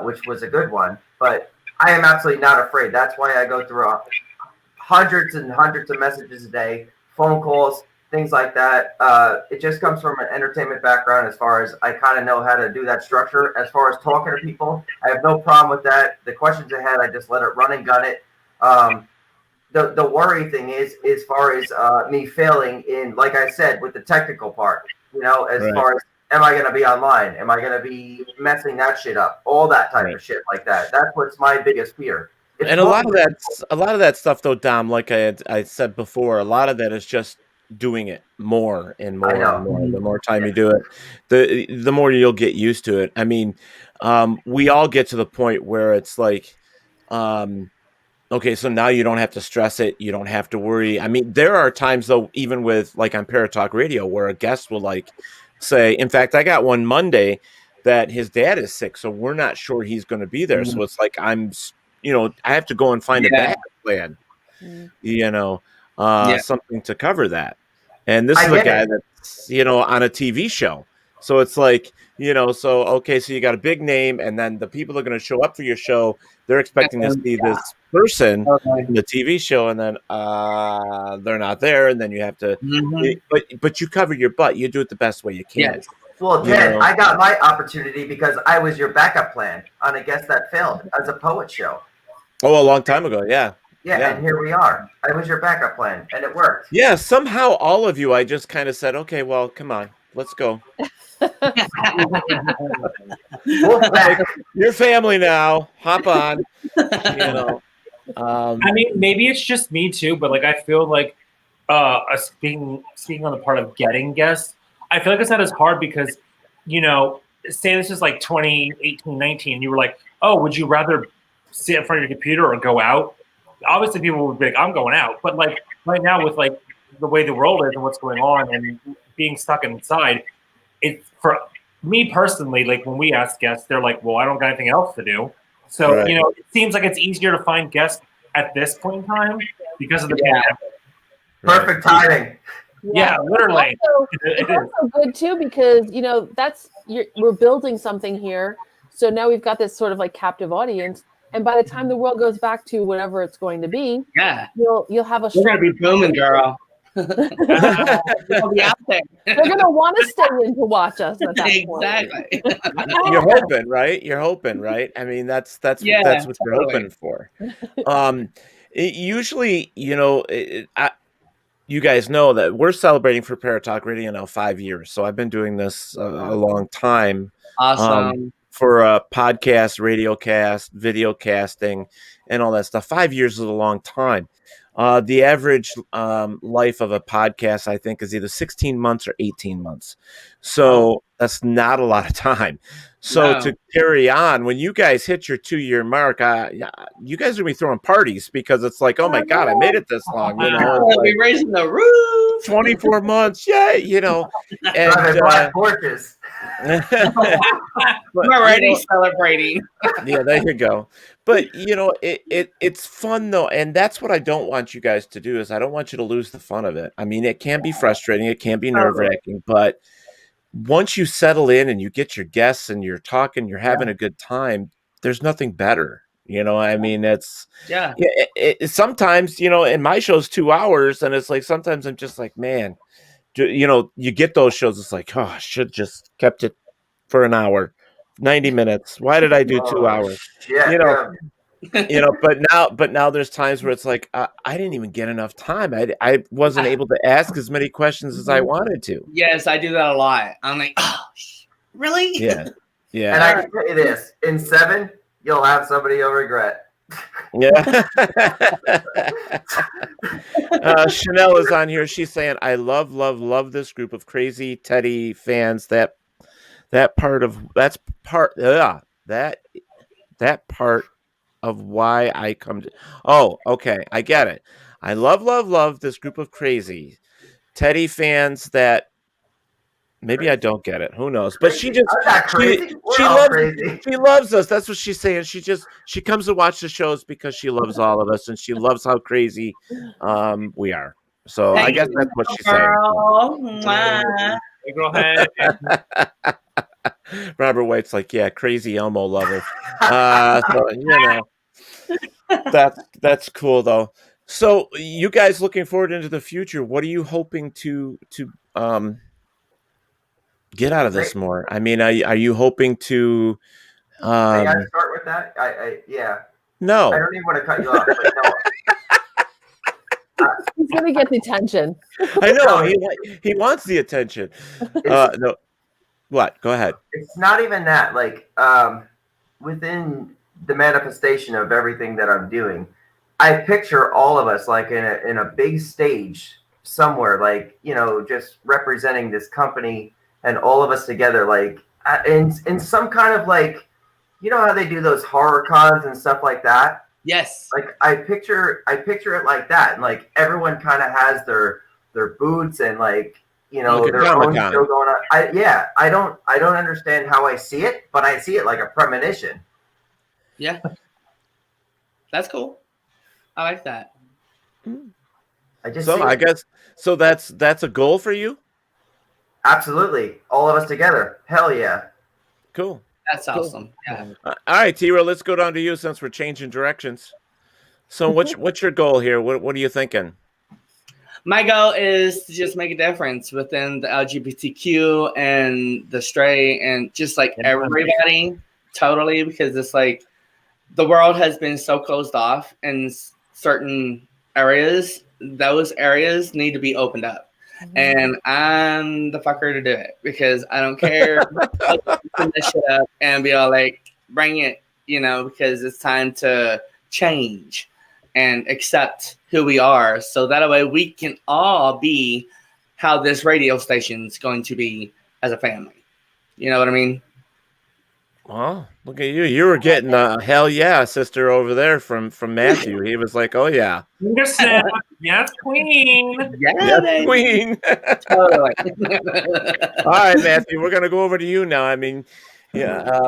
which was a good one. But I am absolutely not afraid. That's why I go through hundreds and hundreds of messages a day, phone calls, things like that. It just comes from an entertainment background as far as I kind of know how to do that structure. As far as talking to people, I have no problem with that. The questions I had, I just let it run and gun it. The worry thing is as far as me failing in, like I said, with the technical part, as far as am I going to be online? Am I going to be messing that shit up? All that type of shit like that. That's what's my biggest fear. And a lot of that stuff, though, Dom, like I said before, a lot of that is just doing it more and more and more. The more time you do it, the more you'll get used to it. I mean, we all get to the point where it's like, okay, so now you don't have to stress it. You don't have to worry. I mean, there are times, though, even with like on Paratalk Radio, where a guest will like say, in fact, I got one Monday that his dad is sick, so we're not sure he's going to be there. So it's like I have to go and find a backup plan, something to cover that. And this is a guy that's, on a TV show. So it's like, so you got a big name, and then the people that are going to show up for your show, they're expecting to see this person in the TV show, and then they're not there, and then you have to, but you cover your butt. You do it the best way you can. Yes. Well, Ted, I got my opportunity because I was your backup plan on a guest that failed as a poet show. Oh, a long time ago, yeah. Yeah, and here we are. I was your backup plan, and it worked. Yeah, somehow all of you, I just kind of said, okay, well, come on, let's go. Your family now. Hop on. I mean, maybe it's just me too, but like I feel like speaking on the part of getting guests, I feel like it's not as hard because, say this is like 2018, 19, you were like, oh, would you rather sit in front of your computer or go out? Obviously, people would be like, I'm going out. But like right now, with like the way the world is and what's going on and being stuck inside, it's for me personally, like when we ask guests, they're like, well, I don't got anything else to do. So, it seems like it's easier to find guests at this point in time because of the pandemic. Perfect timing. Yeah, literally. It's also good too because we're building something here. So now we've got this sort of like captive audience, and by the time the world goes back to whatever it's going to be, you'll have a. We're gonna be booming, girl. We'll be out there. They're gonna want to stay in to watch us. At that exactly. You're hoping, right? I mean, that's what you're hoping for. Usually, you guys know that we're celebrating for Paratalk Radio now 5 years. So I've been doing this a long time. Awesome. For a podcast, radio cast, video casting, and all that stuff. 5 years is a long time. The average life of a podcast, I think, is either 16 months or 18 months. So that's not a lot of time. So to carry on, when you guys hit your 2-year mark, you guys are going to be throwing parties because it's like, oh my God, I made it this long. We'll be raising the roof. 24 months. Yeah, And gorgeous. We're already celebrating. Yeah, there you go. But it's fun though, and that's what I don't want you guys to do. Is I don't want you to lose the fun of it. I mean, it can be frustrating, it can be nerve-wracking, but once you settle in and you get your guests and you're talking, you're having a good time. There's nothing better. I mean, it's sometimes in my show's 2 hours, and it's like sometimes I'm just like, man, you get those shows. It's like, oh, I should just kept it for an hour. 90 minutes. Why did I do 2 hours? But now there's times where it's like I didn't even get enough time. I wasn't able to ask as many questions as I wanted to. Yes, I do that a lot. I'm like, oh, really? Yeah. And I can tell you this: in 7, you'll have somebody you'll regret. Yeah. Chanel is on here. She's saying, I love this group of crazy Teddy fans. That part of why I come to. Oh, okay, I get it. I love this group of crazy Teddy fans that maybe I don't get it. Who knows? But she just she loves us. That's what she's saying. She comes to watch the shows because she loves all of us and she loves how crazy we are. So I guess that's what she's saying. Go ahead. Robert White's like, yeah, crazy Elmo lover. So, that's cool though. So you guys looking forward into the future, what are you hoping to get out of this more? I mean, are you hoping to May I start with that? Yeah. No. I don't even want to cut you off, but no. He's gonna get detention. I know he wants the attention. No. What? Go ahead. It's not even that. Like within the manifestation of everything that I'm doing, I picture all of us like in a big stage somewhere, like, you know, just representing this company and all of us together, like in some kind of, like, you know how they do those horror cons and stuff like that. Yes. Like I picture it like that, and like everyone kind of has their boots and, like, you know, their own show going on. I don't understand how I see it, but I see it like a premonition. Yeah. That's cool. I like that. I guess that's a goal for you? Absolutely. All of us together. Hell yeah. Cool. That's awesome. Yeah. All right, T-Ro, let's go down to you since we're changing directions. So what's your goal here? What are you thinking? My goal is to just make a difference within the LGBTQ and the straight and just like everybody, totally, because it's like the world has been so closed off in certain areas. Those areas need to be opened up. And I'm the fucker to do it, because I don't care. I'll put this shit up and be all like, bring it, you know, because it's time to change and accept who we are. So that way we can all be how this radio station's going to be as a family. You know what I mean? Well, look at you. You were getting a hell yeah, sister, over there from Matthew. He was like, oh, yeah. Yes, queen. Yes, queen. Totally. All right, Matthew, we're going to go over to you now. I mean, yeah,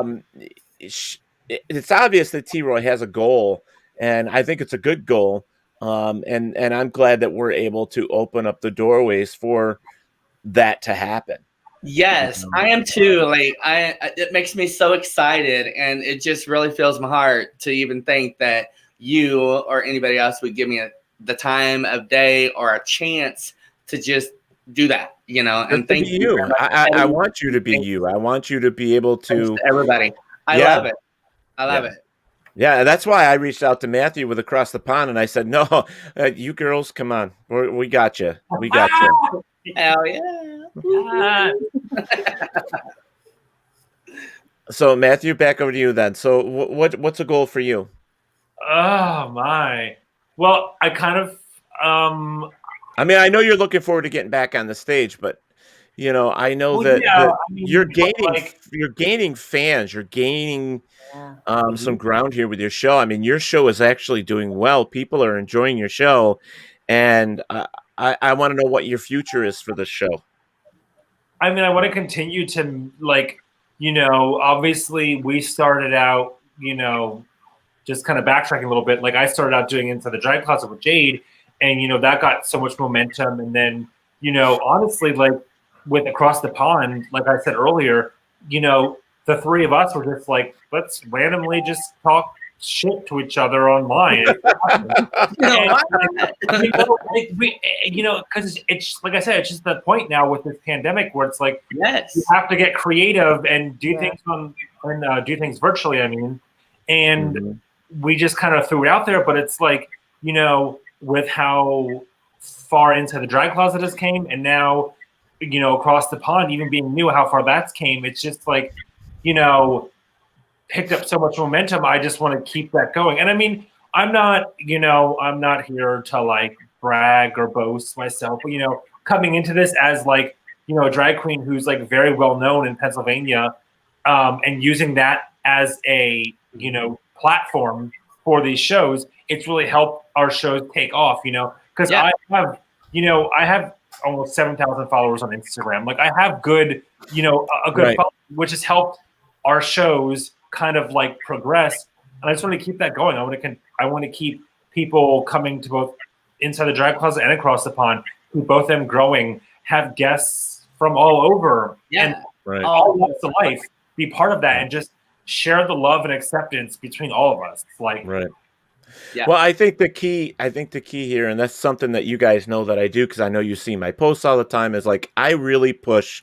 it's obvious that T-Roy has a goal, and I think it's a good goal. And I'm glad that we're able to open up the doorways for that to happen. Yes, I am too. Like it makes me so excited, and it just really fills my heart to even think that you or anybody else would give me the time of day or a chance to just do that, you know. And thank you. I want you to be you. I want you to be able to everybody. I love it. I love it. Yeah, that's why I reached out to Matthew with Across the Pond, and I said, "No, you girls, come on, we got you. We got you." Hell yeah. So Matthew, back over to you then. So what's a goal for you? Oh my. Well, I kind of I mean, I know you're looking forward to getting back on the stage, but you know, I know that you're gaining fans, you're gaining some ground here with your show. I mean, your show is actually doing well. People are enjoying your show, and I want to know what your future is for the show. I mean, I want to continue to, like, you know, obviously we started out, you know, just kind of backtracking a little bit. Like I started out doing Inside the Drag Closet with Jade, and, you know, that got so much momentum. And then, you know, honestly, like with Across the Pond, like I said earlier, you know, the three of us were just like, let's randomly just talk shit to each other online. You know, because it's like I said, it's just the point now with this pandemic where it's like, yes, you have to get creative and do things do things virtually. I mean, and we just kind of threw it out there, but it's like, you know, with how far into the Drag Closet has came, and now, you know, Across the Pond, even being new, how far that's came, it's just like, you know, picked up so much momentum. I just want to keep that going. And I mean, I'm not here to like brag or boast myself, but, you know, coming into this as like, you know, a drag queen who's like very well known in Pennsylvania, and using that as a, you know, platform for these shows, it's really helped our shows take off, you know, because I have almost 7,000 followers on Instagram. Like I have good, you know, a good following, which has helped our shows kind of like progress, and I just want to keep that going. I want to keep people coming to both Inside the Drag Closet and Across the Pond, who both them growing, have guests from all over, and all walks of life, be part of that, and just share the love and acceptance between all of us. Like, Yeah. Well, I think the key here, and that's something that you guys know that I do, because I know you see my posts all the time, is like, I really push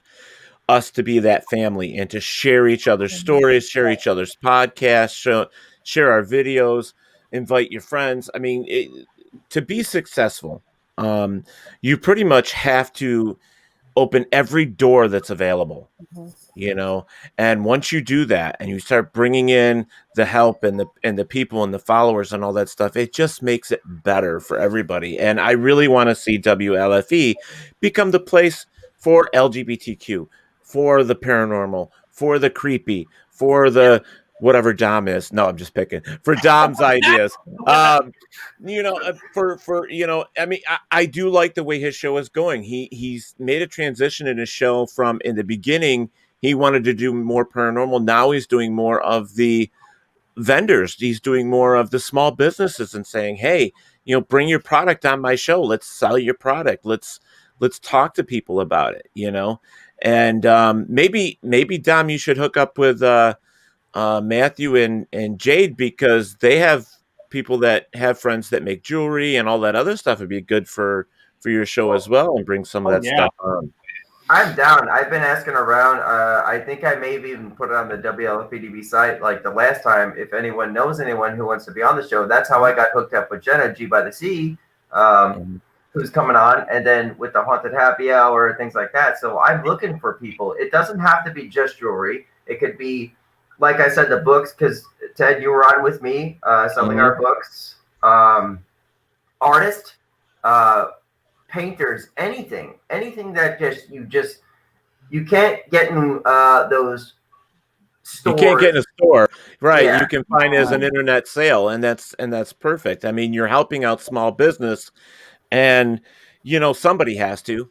us to be that family and to share each other's stories, share each other's podcasts, share our videos, invite your friends. I mean, to be successful, you pretty much have to open every door that's available. And once you do that and you start bringing in the help and the people and the followers and all that stuff, it just makes it better for everybody. And I really want to see WLFE become the place for LGBTQ, for the paranormal, for the creepy, for the whatever Dom is. No, I'm just picking for Dom's ideas. I mean, I do like the way his show is going. He's made a transition in his show from, in the beginning, he wanted to do more paranormal. Now he's doing more of the vendors. He's doing more of the small businesses and saying, hey, bring your product on my show. Let's sell your product. Let's talk to people about it, And maybe Dom, you should hook up with Matthew and Jade, because they have people that have friends that make jewelry and all that other stuff. Would be good for your show as well, and bring some of that stuff on. I'm down. I've been asking around. I think I may have even put it on the WLFEDB site like the last time. If anyone knows anyone who wants to be on the show, that's how I got hooked up with Jenna G by the Sea, who's coming on, and then with the Haunted Happy Hour, things like that. So I'm looking for people. It doesn't have to be just jewelry. It could be, like I said, the books, because Ted, you were on with me selling our books. Artists, painters, anything that you can't get in those stores. You can't get in a store, right? Yeah. You can find it as an internet sale, and that's perfect. I mean, you're helping out small business, and somebody has to.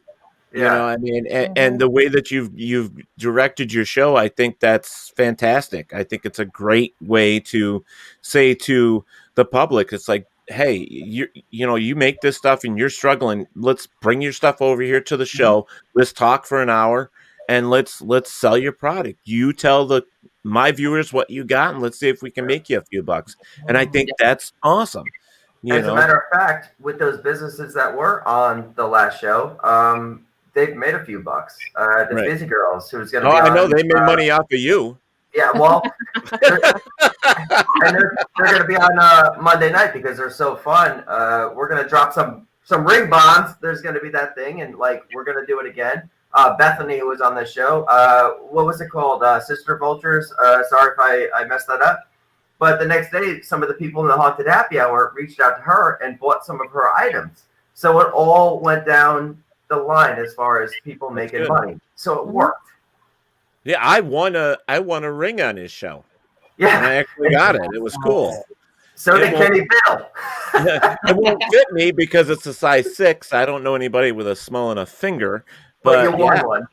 I mean, and the way that you've directed your show, I think that's fantastic. I think it's a great way to say to the public, it's like, hey, you make this stuff and you're struggling. Let's bring your stuff over here to the show. Let's talk for an hour and let's sell your product. You tell my viewers what you got, and let's see if we can make you a few bucks. And I think that's awesome. As a matter of fact, with those businesses that were on the last show, they've made a few bucks. The Busy Girls, who's going to be on, I know they made money off of you. Yeah, well, they're going to be on Monday night because they're so fun. We're going to drop some ring bombs. There's going to be that thing, and we're going to do it again. Bethany was on the show. What was it called? Sister Vultures. Sorry if I messed that up. But the next day, some of the people in the Haunted Happy Hour reached out to her and bought some of her items. So it all went down the line as far as people making money. So it worked. Yeah, I won a ring on his show. Yeah, and I actually got it. It was cool. So did Kenny Bill. It won't fit me because it's a size 6. I don't know anybody with a small enough finger. But you won one.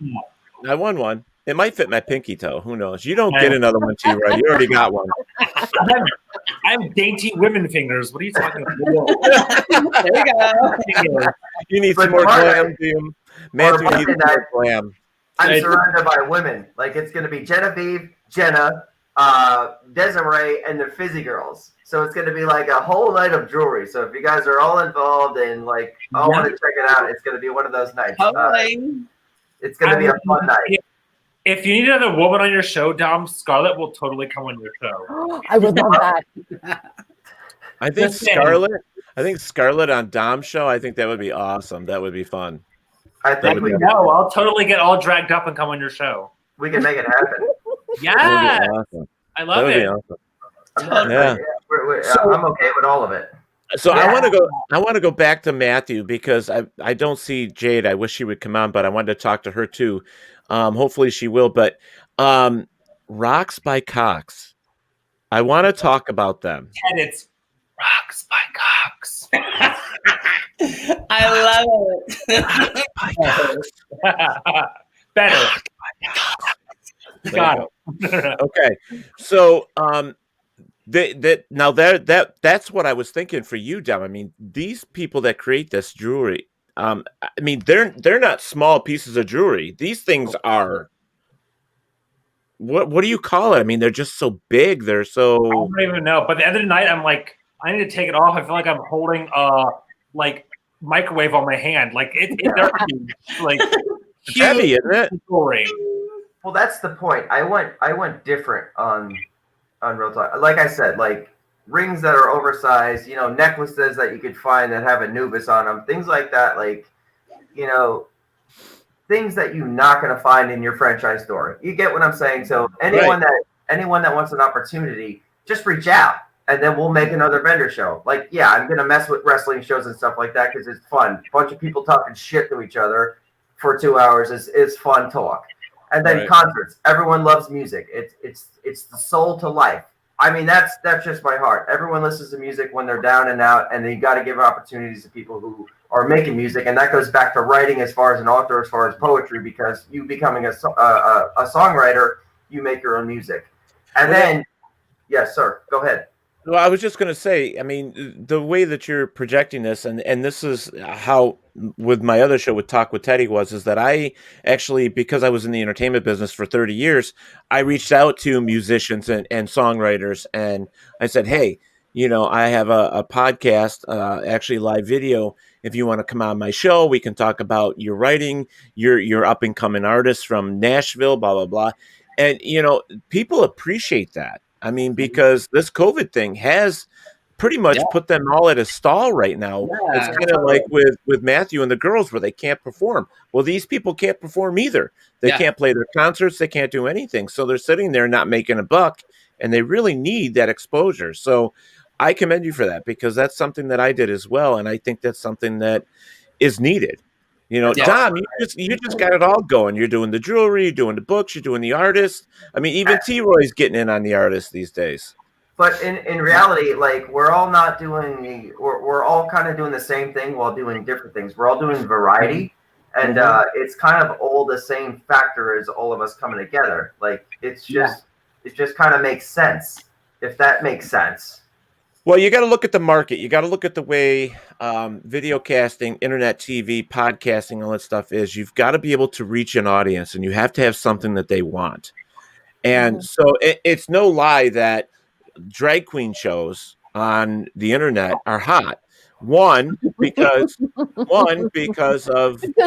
I won one. It might fit my pinky toe. Who knows? You don't get another one, T-Rod. You already got one. I have dainty women fingers. What are you talking about? There you go. You need some more glam, Jim. Matthew needs more glam. I'm surrounded by women. It's going to be Genevieve, Jenna, Desiree, and the Fizzy Girls. So it's going to be like a whole night of jewelry. So if you guys are all involved and all want to check it out, it's going to be one of those nights. It's going to be a fun night. If you need another woman on your show, Dom, Scarlett will totally come on your show. I would love that. I think Scarlett on Dom's show, I think that would be awesome. That would be fun. I think I'll totally get all dragged up and come on your show. We can make it happen. Yeah. Awesome. I love it. Awesome. I'm okay with all of it. So I want to go back to Matthew because I don't see Jade. I wish she would come on, but I wanted to talk to her too. Hopefully she will. But Rocks by Cox, I want to talk about them. And it's Rocks by Cox. I love it. Better. Got it. Okay, so that's what I was thinking for you, Dom. I mean, these people that create this jewelry, I mean, they're not small pieces of jewelry. These things are what do you call it? I mean, they're just so big. They're so. I don't even know. But the end of the night, I'm like, I need to take it off. I feel like I'm holding like microwave on my hand. Like it's like It's heavy, isn't it? Story. Well, that's the point. I went different on Real Talk. Like I said, like rings that are oversized, necklaces that you could find that have Anubis on them, things like that. Like, things that you're not going to find in your franchise store. You get what I'm saying? So anyone that wants an opportunity, just reach out, and then we'll make another vendor show. Like, yeah, I'm going to mess with wrestling shows and stuff like that because it's fun. A bunch of people talking shit to each other for 2 hours is fun talk. And then concerts. Everyone loves music. It's the soul to life. I mean, that's just my heart. Everyone listens to music when they're down and out, and you got to give opportunities to people who are making music, and that goes back to writing as far as an author, as far as poetry, because you becoming a songwriter, you make your own music. And then, yes, sir, go ahead. Well, I was just going to say, I mean, the way that you're projecting this, and this is how, with my other show with Talk with Teddy is that I actually, because I was in the entertainment business for 30 years, I reached out to musicians and songwriters, and I said, hey, I have a podcast, actually live video. If you want to come on my show, we can talk about your writing, your up and coming artists from Nashville, blah, blah, blah. And, people appreciate that. I mean, because this COVID thing has pretty much put them all at a stall right now. Yeah, it's kind of like with Matthew and the girls where they can't perform. Well, these people can't perform either. They can't play their concerts. They can't do anything. So they're sitting there not making a buck, and they really need that exposure. So I commend you for that, because that's something that I did as well. And I think that's something that is needed. Dom, you just got it all going. You're doing the jewelry, you're doing the books, you're doing the artists. I mean, even T-Roy's getting in on the artists these days. But in reality, like, we're all not doing we're all kind of doing the same thing while doing different things. We're all doing variety, and it's kind of all the same factor as all of us coming together. Like, it just kind of makes sense, if that makes sense. Well, you got to look at the market. You got to look at the way video casting, internet TV, podcasting, all that stuff is. You've got to be able to reach an audience, and you have to have something that they want. And so it's no lie that drag queen shows on the internet are hot. One because of I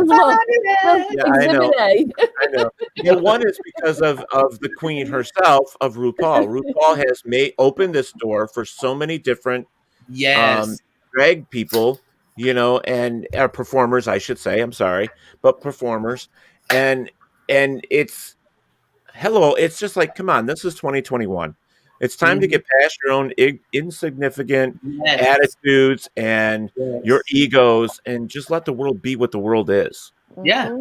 know. Well, one is because of the queen herself, of RuPaul. RuPaul has opened this door for so many different drag people, and performers, I should say. I'm sorry, but performers, and it's just like, come on, this is 2021. It's time to get past your own insignificant attitudes and your egos, and just let the world be what the world is. Yeah,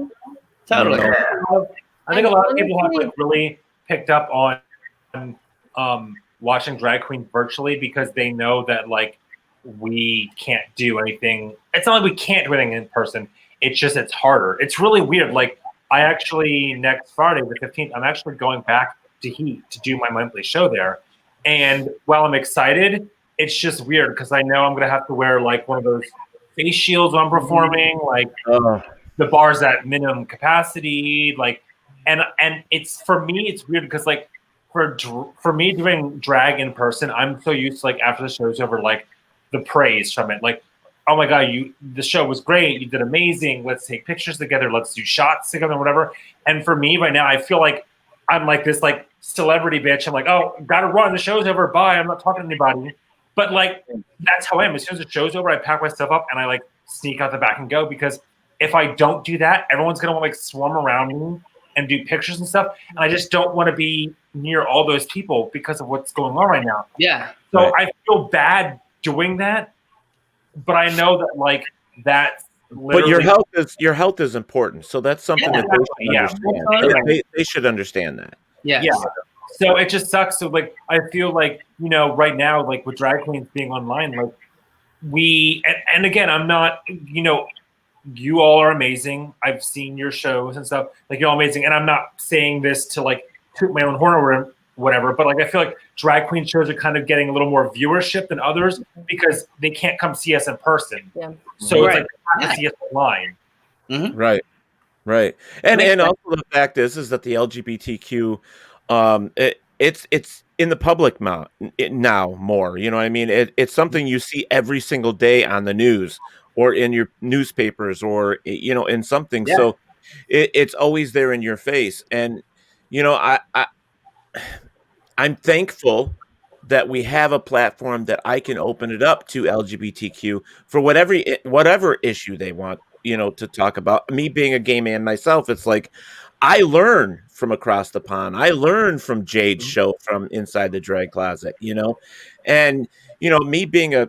totally. I think a lot of people have really picked up on watching drag queens virtually, because they know that we can't do anything. It's not like we can't do anything in person. It's just it's harder. It's really weird. Like, I actually, next Friday, the 15th, I'm actually going back to Heat to do my monthly show there. And while I'm excited, it's just weird because I know I'm going to have to wear one of those face shields when I'm performing, the bar's at minimum capacity, and it's, for me, it's weird because for me doing drag in person, I'm so used to after the show's over, the praise from it, oh my God, the show was great, you did amazing, let's take pictures together, let's do shots together, whatever. And for me right now, I feel like I'm this celebrity bitch. I'm oh, gotta run, the show's over, bye, I'm not talking to anybody. But that's how I am. As soon as the show's over, I pack my stuff up and I sneak out the back and go, because if I don't do that, everyone's gonna want to swarm around me and do pictures and stuff, and I just don't want to be near all those people because of what's going on right now. Yeah. So I feel bad doing that, but I know that that's but your health is important. So that's something that they should understand. They should understand that. Yeah. So it just sucks. So I feel right now, with drag queens being online, and again, I'm not, you all are amazing. I've seen your shows and stuff. You're all amazing. And I'm not saying this to toot my own horn or whatever, but I feel like drag queen shows are kind of getting a little more viewership than others because they can't come see us in person. Yeah. So it's they have to see us online. Mm-hmm. Right. And also the fact is that the LGBTQ, in the public now more. You know what I mean? It's something you see every single day on the news or in your newspapers or, you know, in something. Yeah. So it's always there in your face. And, you know, I'm thankful that we have a platform that I can open it up to LGBTQ for whatever issue they want, you know, to talk about. Me being a gay man myself, it's like I learn from across the pond. I learn from Jade's show from Inside the Drag Closet, you know, and you know, me being a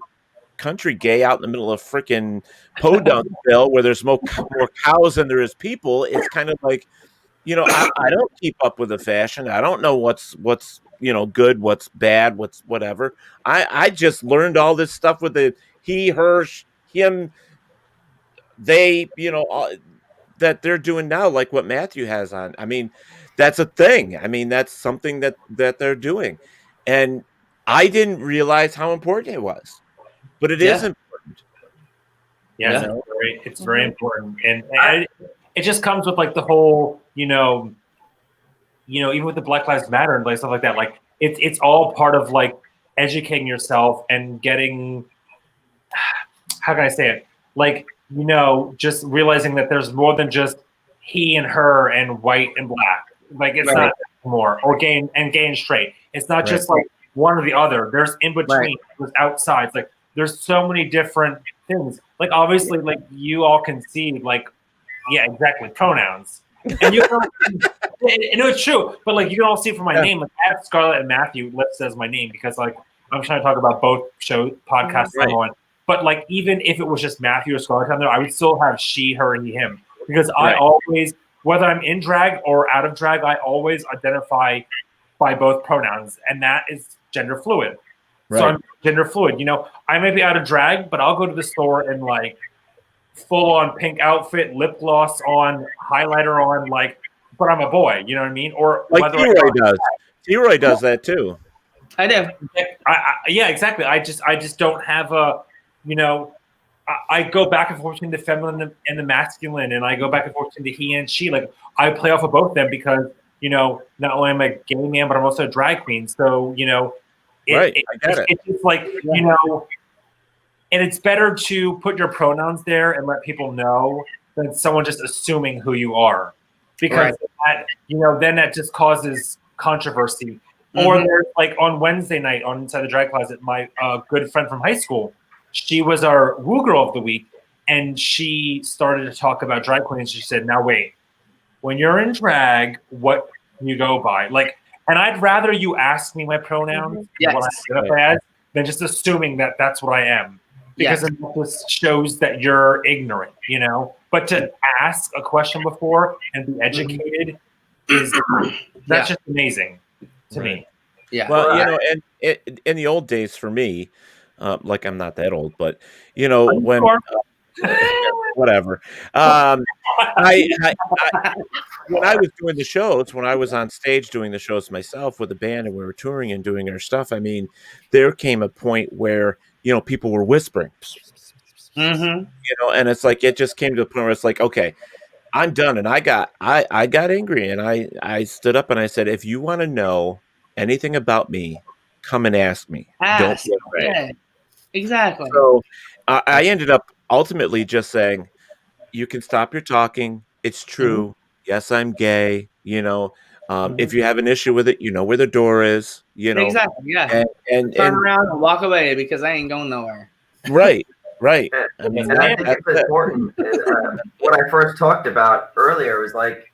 country gay out in the middle of freaking Podunksville where there's more cows than there is people. It's kind of like, you know, I don't keep up with the fashion. I don't know what's you know, good, what's bad, what's whatever. I just learned all this stuff with the he, her, him, they, you know, that they're doing now, like what Matthew has on. I mean, that's a thing. I mean, that's something that they're doing. And I didn't realize how important it was. But it is important. Yeah, it's very important. And it just comes with like the whole, you know, even with the Black Lives Matter and like stuff like that, like it's all part of like educating yourself and getting, how can I say it? Like, you know, just realizing that there's more than just he and her and white and black. Like it's not more, or gay and straight. It's not just like one or the other. There's in between, there's outside. It's like there's so many different things. Like obviously, like you all can see, like, yeah, exactly, pronouns. And you know, it's true. But like you can all see from my name, like I have Scarlett and Matthew listed as my name because like I'm trying to talk about both podcasts I'm on. But like even if it was just Matthew or Scarlett on there, I would still have she, her, and him. Because I always, whether I'm in drag or out of drag, I always identify by both pronouns, and that is gender fluid. Right. So I'm gender fluid. You know, I may be out of drag, but I'll go to the store and like full on pink outfit, lip gloss on, highlighter on, like, but I'm a boy. You know what I mean? Or like T-Roy does. T-Roy does that too. I do. Yeah, exactly. I just don't have a, you know, I go back and forth between the feminine and the masculine, and I go back and forth between the he and she. Like I play off of both of them because, you know, not only am I a gay man, but I'm also a drag queen. So, you know, it's just like, you know, and it's better to put your pronouns there and let people know than someone just assuming who you are, because that, you know, then that just causes controversy. Or there's like on Wednesday night on Inside the Drag Closet, my good friend from high school, she was our Woo Girl of the Week, and she started to talk about drag queens. She said, now wait, when you're in drag, what you go by? Like, and I'd rather you ask me my pronouns and what I set up as than just assuming that that's what I am. Because it just shows that you're ignorant, you know? But to ask a question before and be educated that's just amazing to me. Yeah. Well, you know, and in the old days for me, like I'm not that old, but you know, when whatever. When I was doing the shows, when I was on stage doing the shows myself with the band and we were touring and doing our stuff, I mean, there came a point where, you know, people were whispering, you know, and it's like, it just came to a point where it's like, okay, I'm done. And I got angry, and I stood up and I said, if you want to know anything about me, come and ask me. Don't be afraid. Yeah, exactly. So I ended up ultimately just saying, you can stop your talking. It's true. Yes, I'm gay. You know, if you have an issue with it, you know where the door is. You know, exactly. Yeah. And turn around and walk away because I ain't going nowhere. Right. I mean, and I think it's important. What I first talked about earlier was like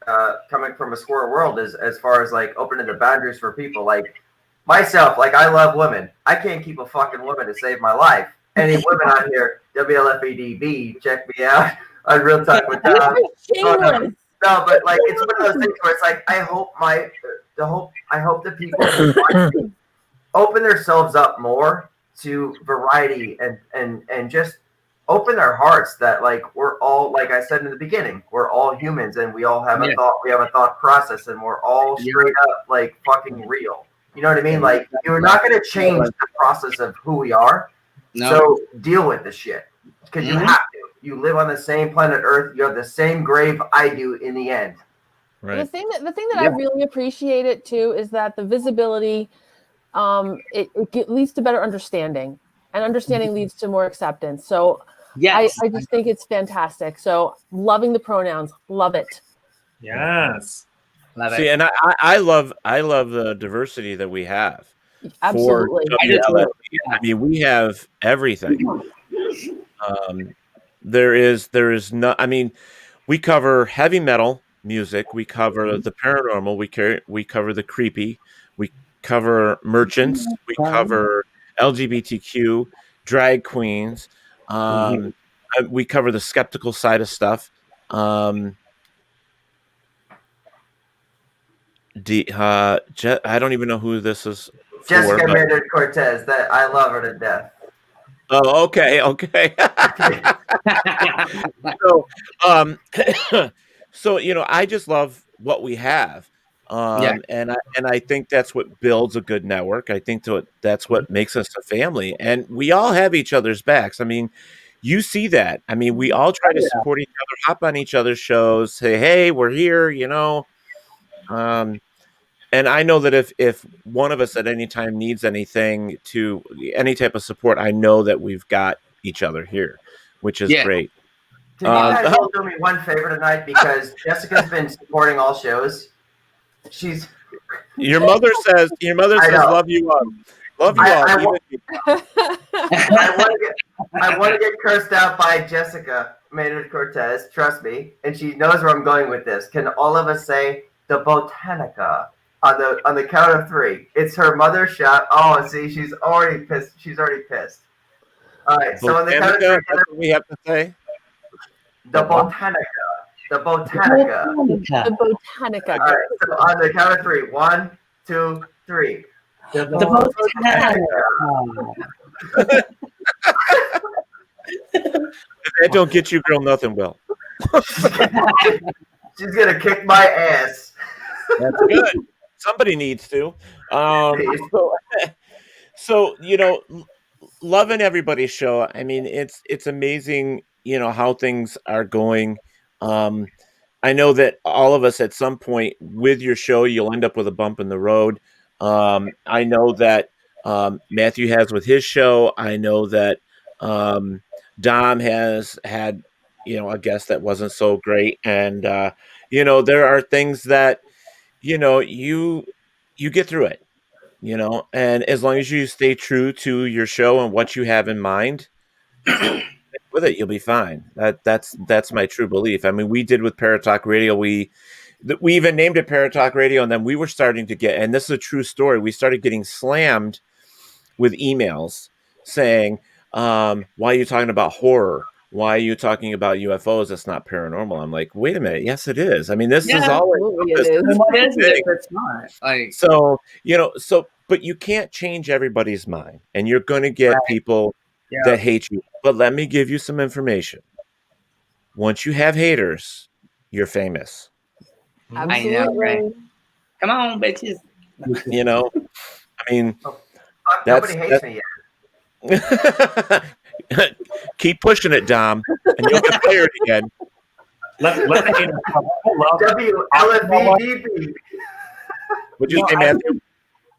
coming from a squirrel world is as far as like opening the boundaries for people. Like myself, like I love women. I can't keep a fucking woman to save my life. Any women out here, WLFEDB, check me out on Real Talk with Tom. No, but like it's one of those things where it's like I hope the people open themselves up more to variety and just open their hearts that like we're all, like I said in the beginning, we're all humans and we all have a thought, we have a thought process, and we're all straight up like fucking real. You know what I mean? Like you're not going to change the process of who we are. No. So deal with the shit because you have to. You live on the same planet Earth. You have the same grave I do in the end. Right. The thing that I really appreciate it too is that the visibility it leads to better understanding, and understanding leads to more acceptance. So Yes. I just think it's fantastic. So loving the pronouns, love it. Yes. Love See, it. and I love the diversity that we have. Absolutely. For I do too. WLFE. I mean, we have everything. There is no. I mean, we cover heavy metal music. We cover the paranormal. We cover the creepy. We cover merchants. We cover LGBTQ, drag queens. We cover the skeptical side of stuff. I don't even know who this is for. Jessica but- Maynard Cortez. That I love her to death. Oh, okay. So, I just love what we have. And I think that's what builds a good network. I think that's what makes us a family, and we all have each other's backs. I mean, you see that. I mean, we all try to support each other, hop on each other's shows, say, "Hey, we're here," And I know that if one of us at any time needs any type of support, I know that we've got each other here, which is great. Can you guys all do me one favor tonight? Because Jessica's been supporting all shows. Your mother says, love you all. Love you all. I want to get cursed out by Jessica Maynard Cortez. Trust me. And she knows where I'm going with this. Can all of us say the Botanica on the count of 3? It's her mother's shout. Oh, see, she's already pissed. All right, so on the count of 3, that's what we have to say. The Botanica. The Botanica. The Botanica. All right, so on the count of 3. 1, 2, 3. The Botanica. If that don't get you, girl, nothing will. She's gonna kick my ass. That's good. Somebody needs to. So loving everybody's show. I mean, it's amazing, how things are going. I know that all of us at some point with your show, you'll end up with a bump in the road. I know that Matthew has with his show. I know that Dom has had, a guest that wasn't so great. And, there are things that, you get through it, and as long as you stay true to your show and what you have in mind with it, you'll be fine. That's my true belief. I mean, we did with Paratalk Radio. We even named it Paratalk Radio, and then we were starting to get, and this is a true story, we started getting slammed with emails saying, why are you talking about horror? Why are you talking about UFOs? That's not paranormal. I'm like, wait a minute. Yes, it is. I mean, this is always. It's not. So, but you can't change everybody's mind, and you're going to get people that hate you. But let me give you some information. Once you have haters, you're famous. Absolutely. I know, right? Come on, bitches. I mean, nobody hates me yet. Keep pushing it, Dom, and you'll get fired again. Let the haters talk. WLFEDB. Would you say, Matthew?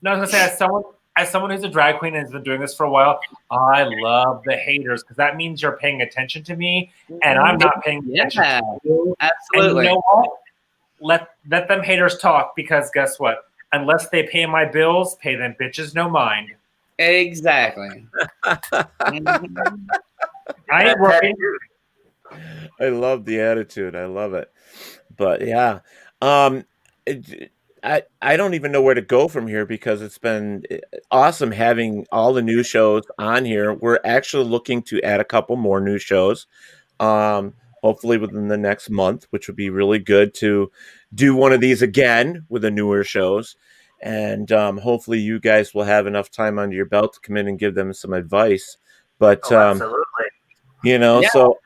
No, I was gonna say, as someone who's a drag queen and has been doing this for a while, I love the haters because that means you're paying attention to me, and I'm not paying attention to you. Absolutely. And you know what? Let them haters talk, because guess what? Unless they pay my bills, pay them bitches no mind. Exactly. I ain't working. I love the attitude. I love it. But yeah, I don't even know where to go from here, because it's been awesome having all the new shows on here. We're actually looking to add a couple more new shows, hopefully within the next month, which would be really good to do one of these again with the newer shows. And hopefully you guys will have enough time under your belt to come in and give them some advice. But, absolutely. So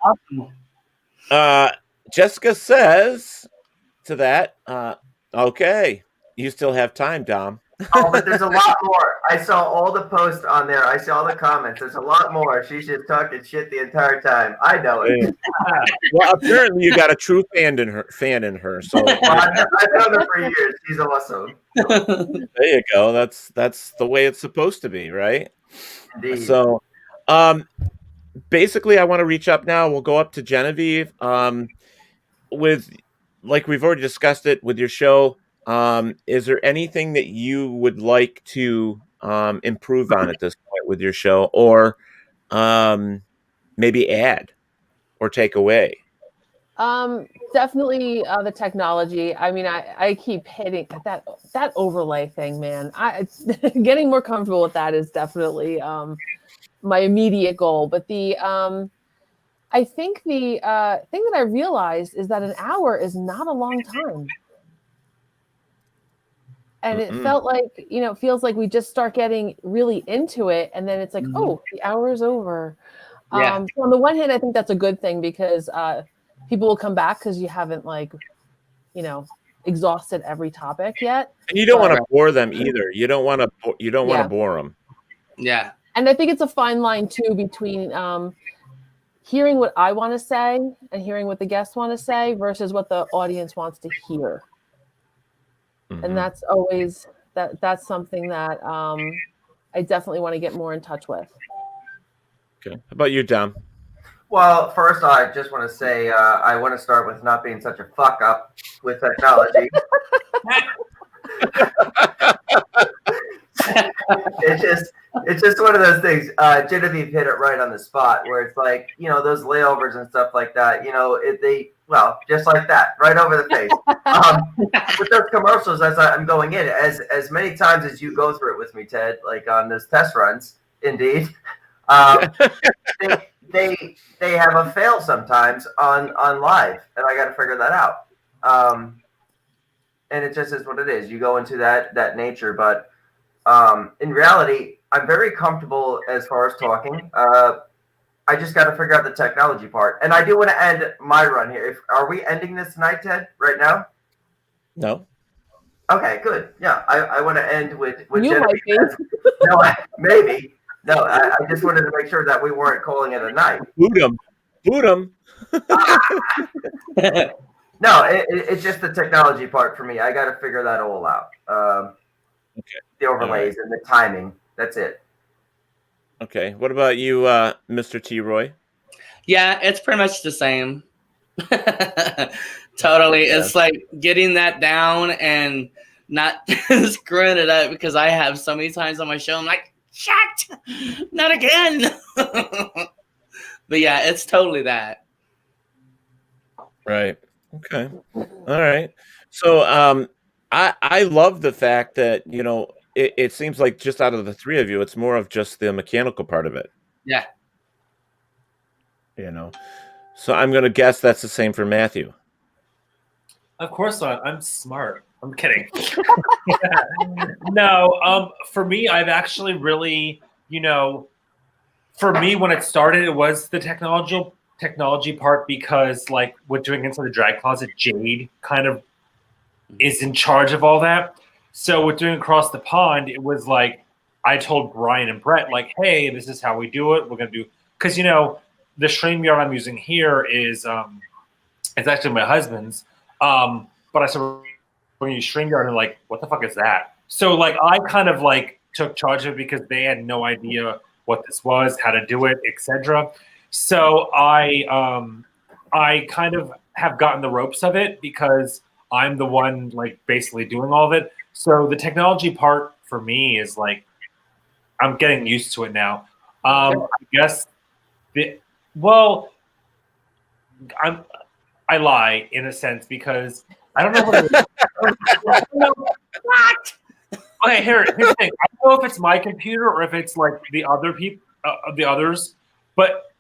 Jessica says to that, okay, you still have time, Dom. Oh, but there's a lot more. I saw all the posts on there. I saw the comments. There's a lot more. She's just talking shit the entire time. I know it. Yeah. Well, apparently you got a true fan in her. So Well, I've known her for years. She's awesome. there you go. That's the way it's supposed to be, right? Indeed. So, basically, I want to reach up now. We'll go up to Genevieve. With, like we've already discussed it with your show. Is there anything that you would like to improve on at this point with your show, or maybe add or take away? Definitely the technology. I mean, I keep hitting that overlay thing, man. Getting more comfortable with that is definitely my immediate goal. But I think the thing that I realized is that an hour is not a long time. And it felt like, it feels like we just start getting really into it. And then it's like, oh, the hour is over. Yeah. So on the one hand, I think that's a good thing because people will come back because you haven't exhausted every topic yet. And you don't want to bore them either. You don't want to bore them. Yeah. And I think it's a fine line too between hearing what I want to say and hearing what the guests want to say versus what the audience wants to hear. Mm-hmm. And that's always that's something that I definitely want to get more in touch with. Okay. How about you, Dom? Well, first, I just want to say I want to start with not being such a fuck up with technology. It's just one of those things. Genevieve hit it right on the spot, where it's like, those layovers and stuff like that. Just like that, right over the face. With those commercials, as I'm going in, as many times as you go through it with me, Ted, like on those test runs, indeed. They have a fail sometimes on live, and I got to figure that out. And it just is what it is. You go into that nature, but in reality, I'm very comfortable as far as talking. I just got to figure out the technology part, and I do want to end my run here. Are we ending this tonight, Ted? Right now? No. Okay, good. Yeah, I want to end with You might be. No, maybe. No, I just wanted to make sure that we weren't calling it a night. Boot 'em. No, it's just the technology part for me. I got to figure that all out. Okay. The overlays and the timing. That's it. Okay. What about you, Mr. T. Roy? Yeah, it's pretty much the same. Totally. Yeah. It's like getting that down and not screwing it up, because I have so many times on my show, I'm like, shit, not again. But yeah, it's totally that. Right. Okay. All right. So I love the fact that, it seems like just out of the three of you, it's more of just the mechanical part of it. Yeah. So I'm going to guess that's the same for Matthew. Of course not. I'm smart. I'm kidding. No, for me, I've actually really, for me, when it started, it was the technology part, because like we're doing Inside the Drag Closet, Jade kind of is in charge of all that. So with doing Across the Pond, it was like I told Brian and Brett, like, hey, this is how we do it. We're going to do, because, the StreamYard I'm using here is it's actually my husband's. But I said, we're going to use StreamYard, and like, what the fuck is that? So like I kind of like took charge of it because they had no idea what this was, how to do it, etc. So I kind of have gotten the ropes of it because I'm the one like basically doing all of it. So the technology part for me is like I'm getting used to it now. I guess I lie in a sense because I don't know what it is. What? Okay, here's the thing. I don't know if it's my computer or if it's like the other people, the others. But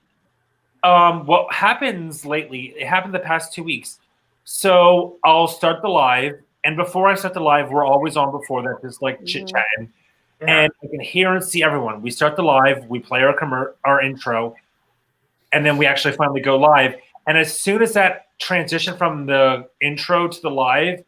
what happens lately? It happened the past 2 weeks. So I'll start the live, and before I start the live, we're always on before that, just like chit chatting, and I can hear and see everyone. We start the live, we play our intro, and then we actually finally go live. And as soon as that transition from the intro to the live,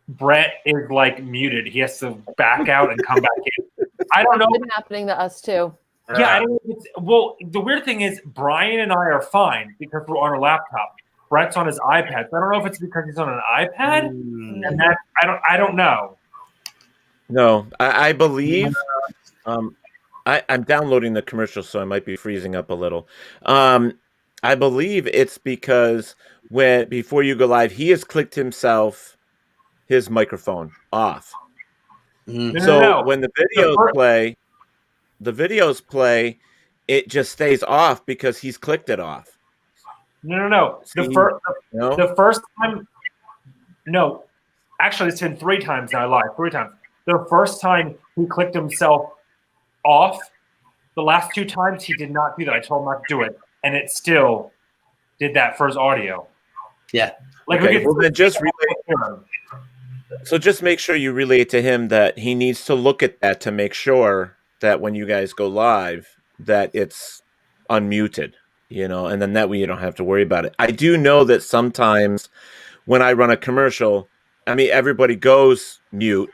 Brett is like muted. He has to back out and come back in. I don't know. It's been happening to us too. Yeah, I don't know. Well, the weird thing is Brian and I are fine because we're on our laptop. Brett's on his iPad. So I don't know if it's because he's on an iPad, and that I don't know. No, I believe. I'm downloading the commercial, so I might be freezing up a little. I believe it's because before you go live, he has clicked his microphone off. So when the videos play, it just stays off because he's clicked it off. No. The first time. No, actually, it's been 3 times now. I lied. 3 times. The first time he clicked himself off. The last 2 times he did not do that. I told him not to do it, and it still did that for his audio. Yeah. Like okay, well, then just relay. So just make sure you relay to him that he needs to look at that to make sure that when you guys go live, that it's unmuted, and then that way you don't have to worry about it. I do know that sometimes when I run a commercial, everybody goes mute,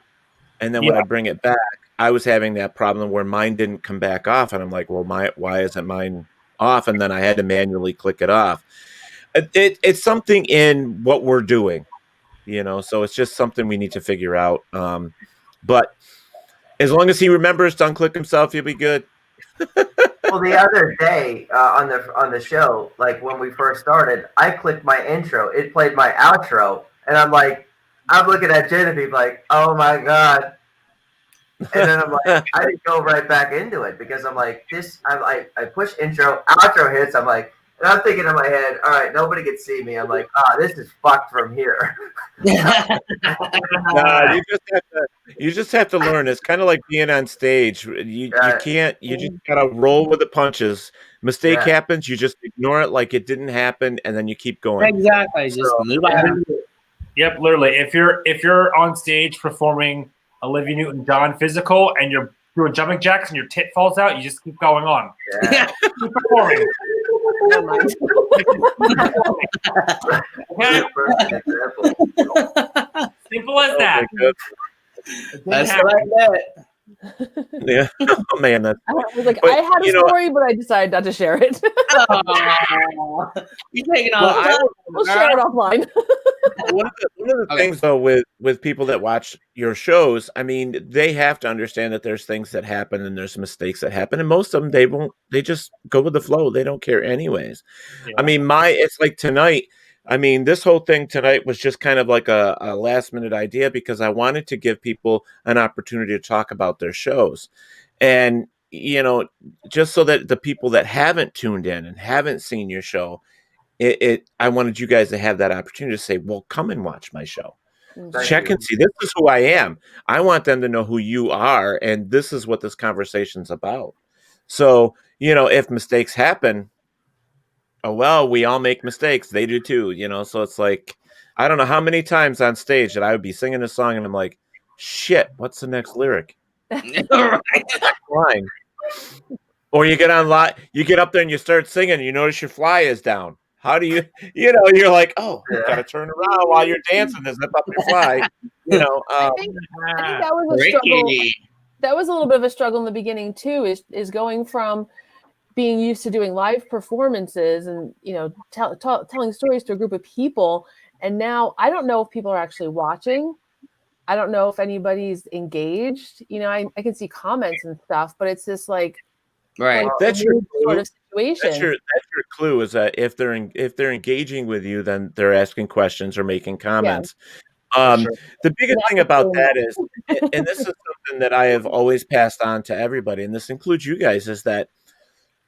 and then when I bring it back, I was having that problem where mine didn't come back off, and I'm like, well, why isn't mine off? And then I had to manually click it off. It's something in what we're doing, so it's just something we need to figure out. But as long as he remembers to unclick himself, he'll be good. Well, the other day on the show, like when we first started, I clicked my intro. It played my outro, and I'm looking at Genevieve like, oh my God. And then I'm like, I didn't go right back into it because I'm like, I push intro, outro hits. I'm like, and I'm thinking in my head, all right, nobody can see me. I'm like, this is fucked from here. You just have to learn. It's kind of like being on stage. You just gotta roll with the punches. Mistake happens, you just ignore it like it didn't happen, and then you keep going. Exactly. Just move on. Yep, literally. If you're on stage performing Olivia Newton-John physical and you're doing jumping jacks and your tit falls out, you just keep going on. Yeah. Keep performing. Okay? Simple as that. That's right. Yeah. Oh man, that's. I was like, I had a story, but I decided not to share it. You're taking off. We'll share it offline. One of the things though with people that watch your shows, they have to understand that there's things that happen and there's mistakes that happen, and most of them they just go with the flow. They don't care anyways. Yeah. It's like tonight. This whole thing tonight was just kind of like a last minute idea because I wanted to give people an opportunity to talk about their shows. And, just so that the people that haven't tuned in and haven't seen your show, I wanted you guys to have that opportunity to say, well, come and watch my show. Check and see. This is who I am. I want them to know who you are. And this is what this conversation's about. So, if mistakes happen, oh, well, we all make mistakes. They do too, So it's like, I don't know how many times on stage that I would be singing a song and I'm like, shit, what's the next lyric? Line. Or you get on live, you get up there and you start singing, and you notice your fly is down. How do you, you're like, oh, you got to turn around while you're dancing to zip up your fly. I think that was a struggle. That was a little bit of a struggle in the beginning too. Is going from being used to doing live performances and telling stories to a group of people, and now I don't know if people are actually watching. I don't know if anybody's engaged. I can see comments and stuff, but it's just like right. That's your sort of situation. That's your clue is that if they're engaging with you, then they're asking questions or making comments. Yeah. Sure. The biggest thing about that is, and this is something that I have always passed on to everybody, and this includes you guys, is that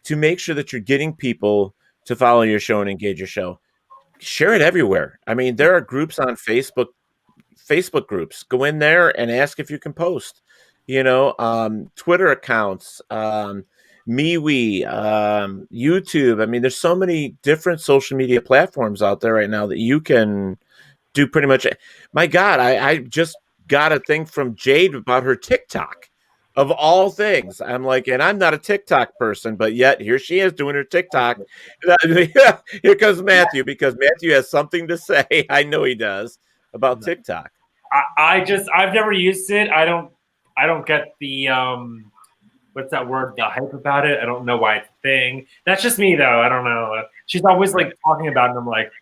to make sure that you're getting people to follow your show and engage your show, share it everywhere. There are groups on Facebook groups. Go in there and ask if you can post. Twitter accounts, MeWe, YouTube. There's so many different social media platforms out there right now that you can do pretty much. My God, I just got a thing from Jade about her TikTok. Of all things, I'm like, and I'm not a TikTok person, but yet here she is doing her TikTok. Here comes Matthew, because Matthew has something to say. I know he does about TikTok. I've never used it. I don't get the what's that word? The hype about it. I don't know why it's a thing. That's just me though. I don't know. She's always like talking about it, and I'm like,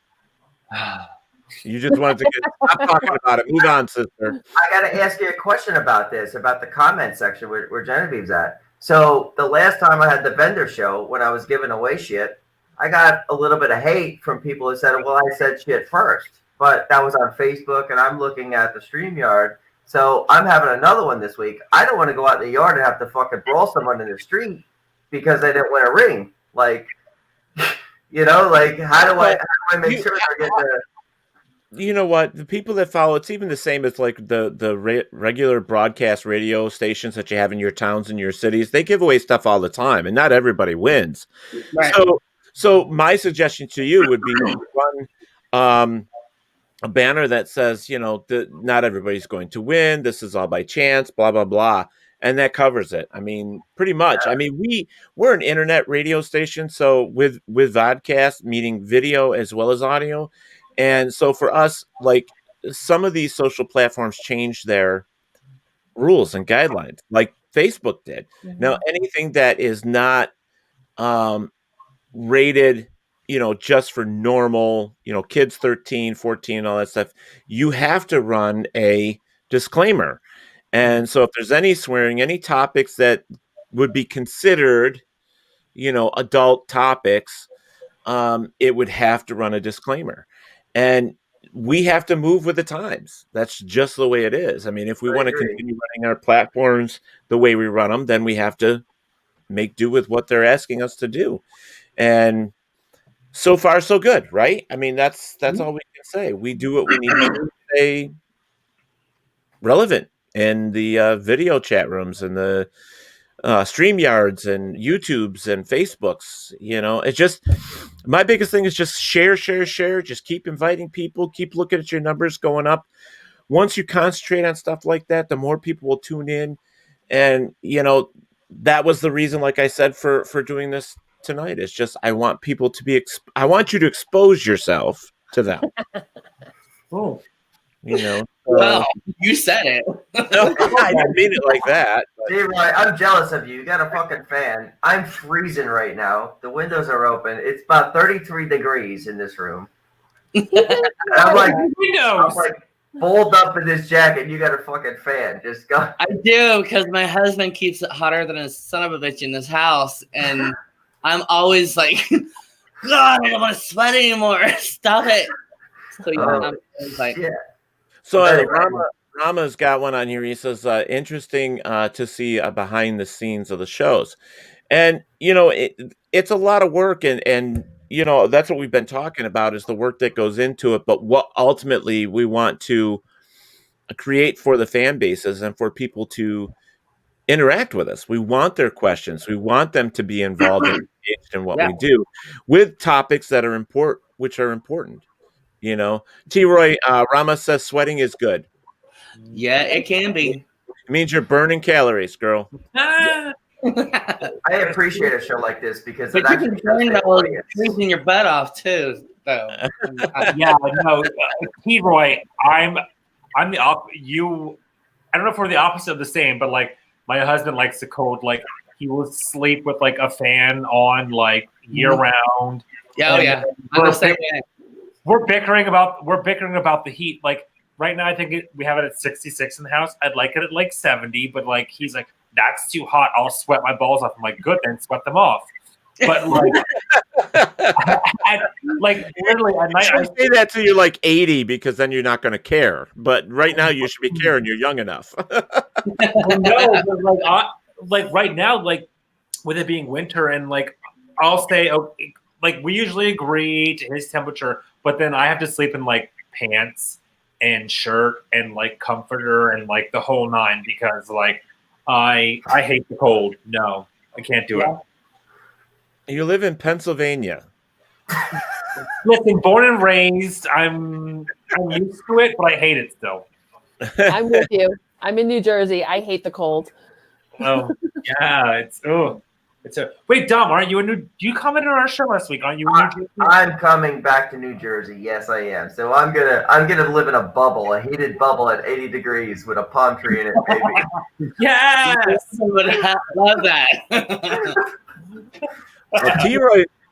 You just wanted to stop talking about it. Move on, sister. I got to ask you a question about this, about the comment section where Genevieve's at. So the last time I had the vendor show, when I was giving away shit, I got a little bit of hate from people who said, well, I said shit first. But that was on Facebook, and I'm looking at the StreamYard. So I'm having another one this week. I don't want to go out in the yard and have to fucking brawl someone in the street because they didn't win a ring. Like, you know, like how do I make sure they're getting the... You know what? The people that follow, it's even the same as like the regular broadcast radio stations that you have in your towns and your cities. They give away stuff all the time, and not everybody wins. Right. So my suggestion to you would be to run a banner that says, you know, not everybody's going to win. This is all by chance, blah, blah, blah. And that covers it. I mean, pretty much. I mean, we're an internet radio station. So with vodcast, meaning video as well as audio. And so for us, like some of these social platforms change their rules and guidelines, like Facebook did. Mm-hmm. Now, anything that is not rated, you know, just for normal, you know, kids 13, 14, all that stuff, you have to run a disclaimer. And so if there's any swearing, any topics that would be considered, you know, adult topics, it would have to run a disclaimer. And we have to move with the times. That's just the way it is. I mean, if we want to continue running our platforms the way we run them, then we have to make do with what they're asking us to do. And so far, so good, right? I mean, that's all we can say. We do what we need to stay relevant in the video chat rooms and the StreamYards and YouTubes and Facebooks. You know, it's just my biggest thing is just share. Just keep inviting people, keep looking at your numbers going up. Once you concentrate on stuff like that, the more people will tune in. And, you know, that was the reason, like I said, for doing this tonight. It's just I want people to be I want you to expose yourself to them. Oh, you know. Well, you said it. No, I didn't mean it like that. Hey, Roy, I'm jealous of you. You got a fucking fan. I'm freezing right now. The windows are open. It's about 33 degrees in this room. I'm like fold up in this jacket. You got a fucking fan. Just go. I do, because my husband keeps it hotter than a son of a bitch in this house, and I'm always like, God, I don't want to sweat anymore. Stop it. So I'm like, yeah. So Rama's got one on here. He says, interesting to see behind the scenes of the shows. And, you know, it's a lot of work. And, you know, that's what we've been talking about is the work that goes into it. But what ultimately we want to create for the fan bases and for people to interact with us. We want their questions. We want them to be involved and engaged in what we do with topics that are important. You know, T-Roy, Rama says sweating is good. Yeah, it can be. It means you're burning calories, girl. I appreciate a show like this because but you can burn those freezing your butt off too, though. Yeah, no, T-Roy, I'm the you. I don't know if we're the opposite of the same, but like my husband likes the cold. Like he will sleep with like a fan on like year round. Yeah, yeah. We're bickering about the heat. Like right now, I think we have it at 66 in the house. I'd like it at like 70, but like he's like, that's too hot. I'll sweat my balls off. I'm like, good, then sweat them off. But like, literally at night, I say that till you're like 80 because then you're not going to care. But right now, you should be caring. You're young enough. No, but like right now, like with it being winter and like I'll say, okay, like we usually agree to his temperature, but then I have to sleep in like pants and shirt and like comforter and like the whole nine because like I hate the cold. No, I can't do it. You live in Pennsylvania. Listen, born and raised, I'm used to it, but I hate it still. I'm with you. I'm in New Jersey. I hate the cold. Oh, yeah, it's Wait, Dom, aren't you you commented on our show last week? Aren't you in New Jersey? I'm coming back to New Jersey. Yes, I am. So I'm gonna live in a bubble, a heated bubble at 80 degrees with a palm tree in it, baby. Yes. I would love that.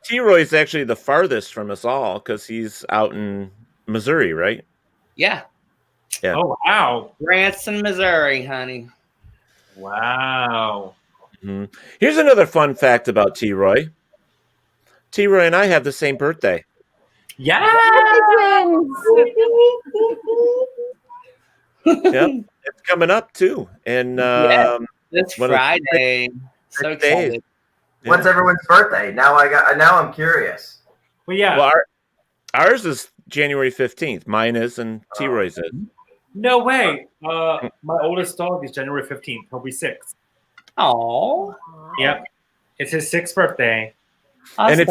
T-Roy is actually the farthest from us all because he's out in Missouri, right? Yeah. Yeah. Oh, wow. Branson, Missouri, honey. Wow. Mm-hmm. Here's another fun fact about T-Roy. T-Roy and I have the same birthday. Yeah. Yep, it's coming up too, and This Friday. So excited. When's everyone's birthday? Now I'm curious. Well, yeah. Well, ours is January 15th. Mine is, and T-Roy's is. No way. My oldest dog is January 15th. He'll be 6. Oh. Yep. It's his 6th birthday. And if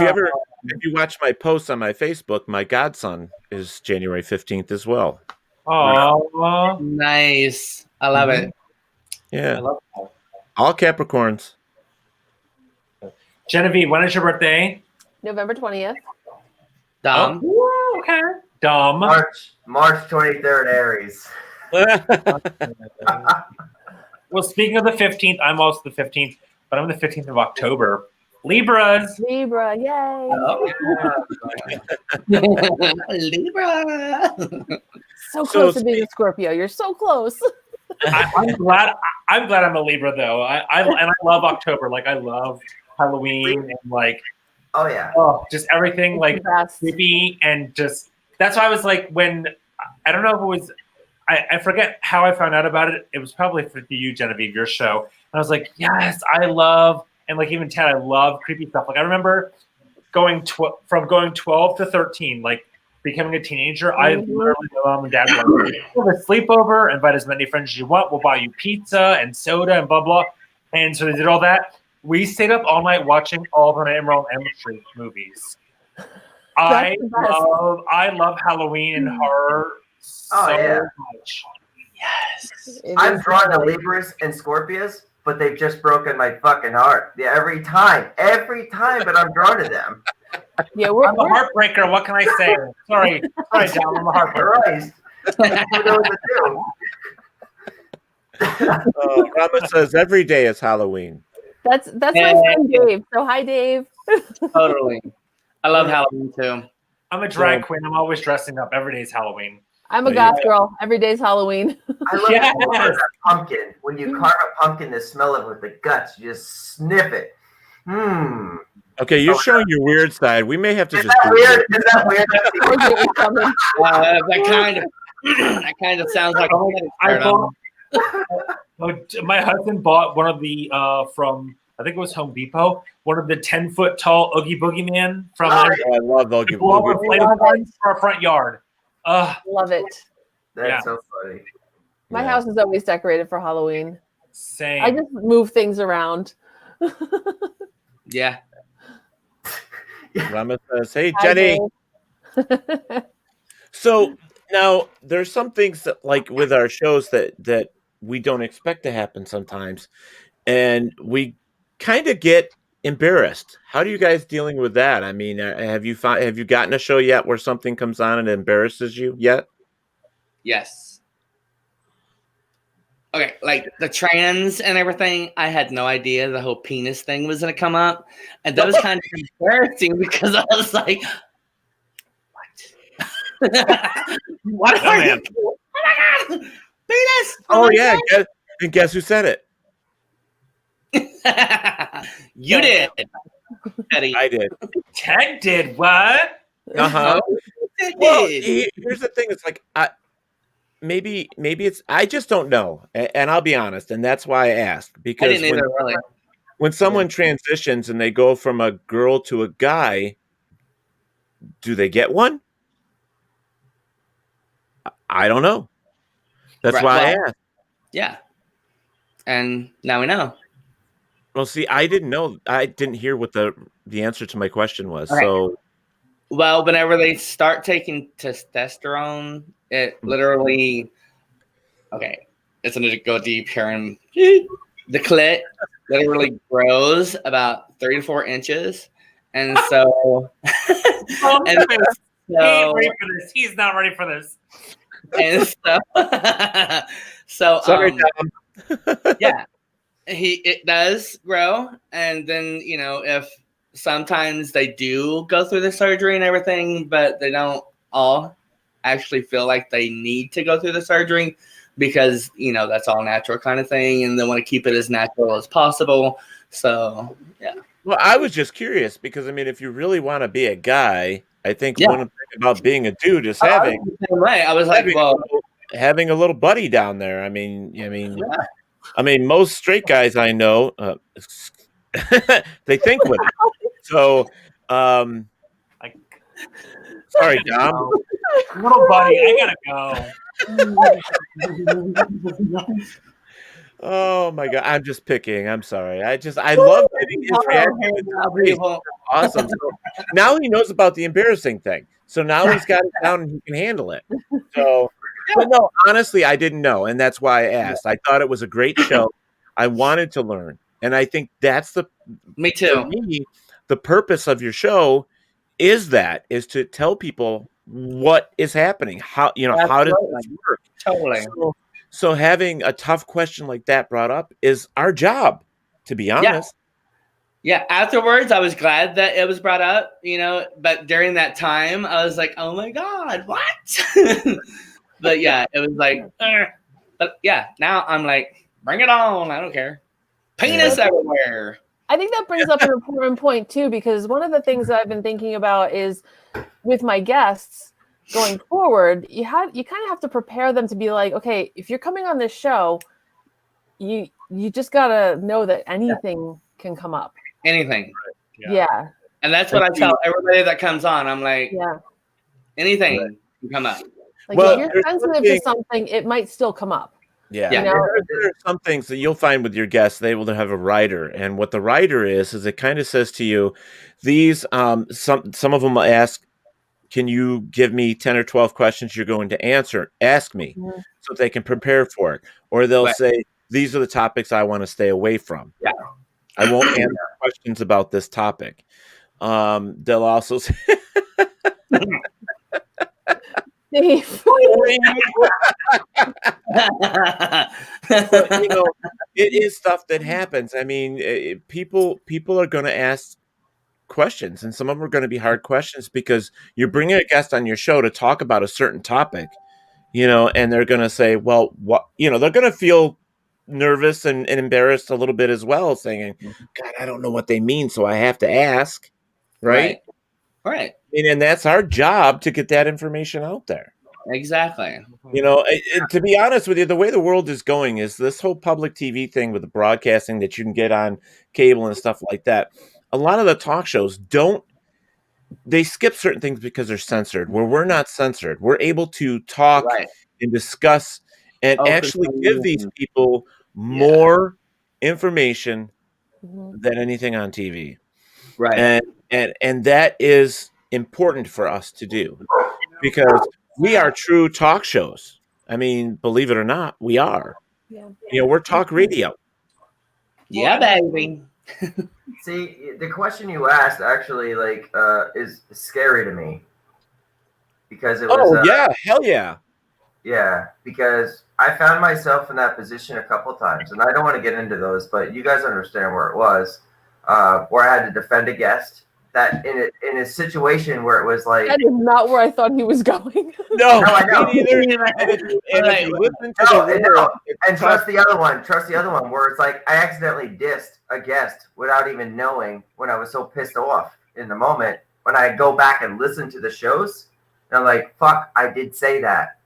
you watch my posts on my Facebook, my godson is January 15th as well. Oh, nice. I love it. Yeah. I love that. All Capricorns. Genevieve, when is your birthday? November 20th. Dom. Oh, okay. Dom. March 23rd, Aries. Well, speaking of the 15th, I'm also the 15th, but I'm the 15th of October. Libras. Libra, yay. Oh. Libra. So close to being a Scorpio. You're so close. I'm glad I'm a Libra though. I love October. Like I love Halloween and like Oh yeah. just everything like creepy and just that's why I was like when I don't know if it was I forget how I found out about it. It was probably for you, Genevieve, your show. And I was like, yes, I love and like even Ted, I love creepy stuff. Like I remember going from going 12 to 13, like becoming a teenager. I literally my mom and dad were like, we'll have a sleepover, invite as many friends as you want. We'll buy you pizza and soda and blah blah. And so they did all that. We stayed up all night watching all the Nightmare on Elm Street movies. I love Halloween and horror so much. Yes. I'm drawn to Libras and Scorpios, but they've just broken my fucking heart. Yeah, every time, but I'm drawn to them. Yeah, I'm a heartbreaker. What can I say? Sorry, John. I'm a heartbreaker. Christ. I don't know what to do. Rama says every day is Halloween. That's my friend Dave. So hi, Dave. Totally. I love Halloween too. I'm a drag queen. I'm always dressing up. Every day's Halloween. I'm a goth girl. Every day's Halloween. I love that pumpkin. When you carve a pumpkin, the smell of it with the guts, you just sniff it. Okay, you're showing your weird side. We may have to Is that weird? That kind of sounds like my husband bought one of the from I think it was Home Depot, one of the 10-foot tall Oogie Boogie Man from I love Oogie Boogie for our front yard. Love it. That's so funny. My house is always decorated for Halloween. Same. I just move things around. Yeah. Rama says, "Hey, Jenny." So now there's some things that, like with our shows, that we don't expect to happen sometimes, and we kind of get embarrassed. How are you guys dealing with that? I mean, have you gotten a show yet where something comes on and embarrasses you yet? Yes. Okay, like the trans and everything, I had no idea the whole penis thing was going to come up. And that was kind of embarrassing because I was like, what? What are you? Oh my God! Penis! Oh, yeah. Guess who said it? You did. Eddie. I did. Ted did what? Uh-huh. Well, here's the thing. It's like, maybe it's, I just don't know. And I'll be honest. And that's why I asked. Because I didn't either, really. When someone transitions and they go from a girl to a guy, do they get one? I don't know. That's why I asked. Yeah. And now we know. Well, see, I didn't know. I didn't hear what the answer to my question was. Okay. So, well, whenever they start taking testosterone, it literally, okay, it's going to go deep here and the clit literally grows about 3 to 4 inches. And so, and He ain't ready for this. He's not ready for this. And so, Sorry, Tom. yeah, it does grow. And then, you know, if sometimes they do go through the surgery and everything, but they don't all actually feel like they need to go through the surgery because, you know, that's all natural kind of thing. And they want to keep it as natural as possible. So, yeah. Well, I was just curious because, I mean, if you really want to be a guy, I think one thing about being a dude is I was like, having a little buddy down there. I mean, most straight guys I know, they think with it. So, sorry, Dom. Little buddy, I gotta go. Oh my God, I'm just picking. I'm sorry. I love getting his reaction. Awesome. So now he knows about the embarrassing thing. So now he's got it down and he can handle it. So, but no, honestly, I didn't know, and that's why I asked. I thought it was a great show. I wanted to learn, and I think that's me too. For me, the purpose of your show is to tell people what is happening. How how does this work? Totally. So having a tough question like that brought up is our job, to be honest. Yeah. Afterwards, I was glad that it was brought up, you know, but during that time, I was like, oh my God, what? But yeah, it was like, but yeah, now I'm like, bring it on. I don't care. Penis everywhere. I think that brings up an important point too, because one of the things that I've been thinking about is with my guests going forward, you kind of have to prepare them to be like, okay, if you're coming on this show, you just gotta know that anything can come up. Anything. Yeah. And that's what I tell everybody that comes on. I'm like, anything can come up. Like if you're sensitive to something, it might still come up. Yeah. You know? There are some things that you'll find with your guests, they will have a writer. And what the writer is it kind of says to you, these some of them will ask, can you give me 10 or 12 questions you're going to answer? Ask me so they can prepare for it. Or they'll say, these are the topics I want to stay away from. Yeah. I won't answer questions about this topic. They'll also say, but, you know, it is stuff that happens. I mean, people are going to ask questions, and some of them are going to be hard questions because you're bringing a guest on your show to talk about a certain topic, you know, and they're going to say, well, what, you know, they're going to feel nervous and embarrassed a little bit as well, saying, God, I don't know what they mean, so I have to ask, right? And that's our job to get that information out there. Exactly. You know, to be honest with you, the way the world is going is this whole public TV thing with the broadcasting that you can get on cable and stuff like that. A lot of the talk shows they skip certain things because they're censored, where we're not censored. We're able to talk and discuss and actually give these people more information than anything on TV. Right. And that is important for us to do because we are true talk shows. I mean, believe it or not, we are. Yeah. You know, we're talk radio. Yeah, baby. See, the question you asked actually is scary to me because it was. Hell yeah. Yeah, because I found myself in that position a couple times, and I don't want to get into those, but you guys understand where it was, where I had to defend a guest. That in a situation where it was like that is not where I thought he was going. No, I know. Me neither. If you listen to the word, and trust the other one, where it's like I accidentally dissed a guest without even knowing when I was so pissed off in the moment. When I go back and listen to the shows, and I'm like, "Fuck, I did say that."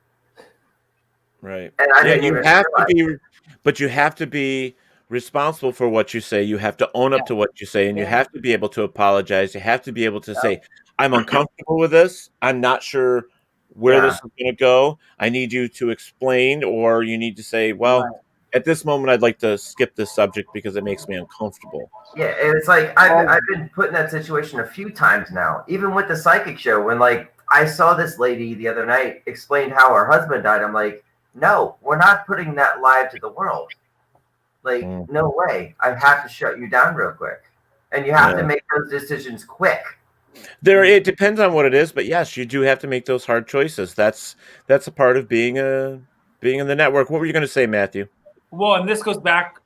Right. And I didn't even realize it. But you have to be responsible for what you say. You have to own up to what you say, and you have to be able to apologize. You have to be able to say, I'm uncomfortable with this. I'm not sure where this is going to go. I need you to explain, or you need to say, well, at this moment, I'd like to skip this subject because it makes me uncomfortable. Yeah, and it's like I've been put in that situation a few times now, even with the psychic show. When I saw this lady the other night explain how her husband died. I'm like, no, we're not putting that live to the world. Like, no way. I have to shut you down real quick. And you have to make those decisions quick. It depends on what it is, but yes, you do have to make those hard choices. That's a part of being in the network. What were you going to say, Matthew? Well, and this goes back,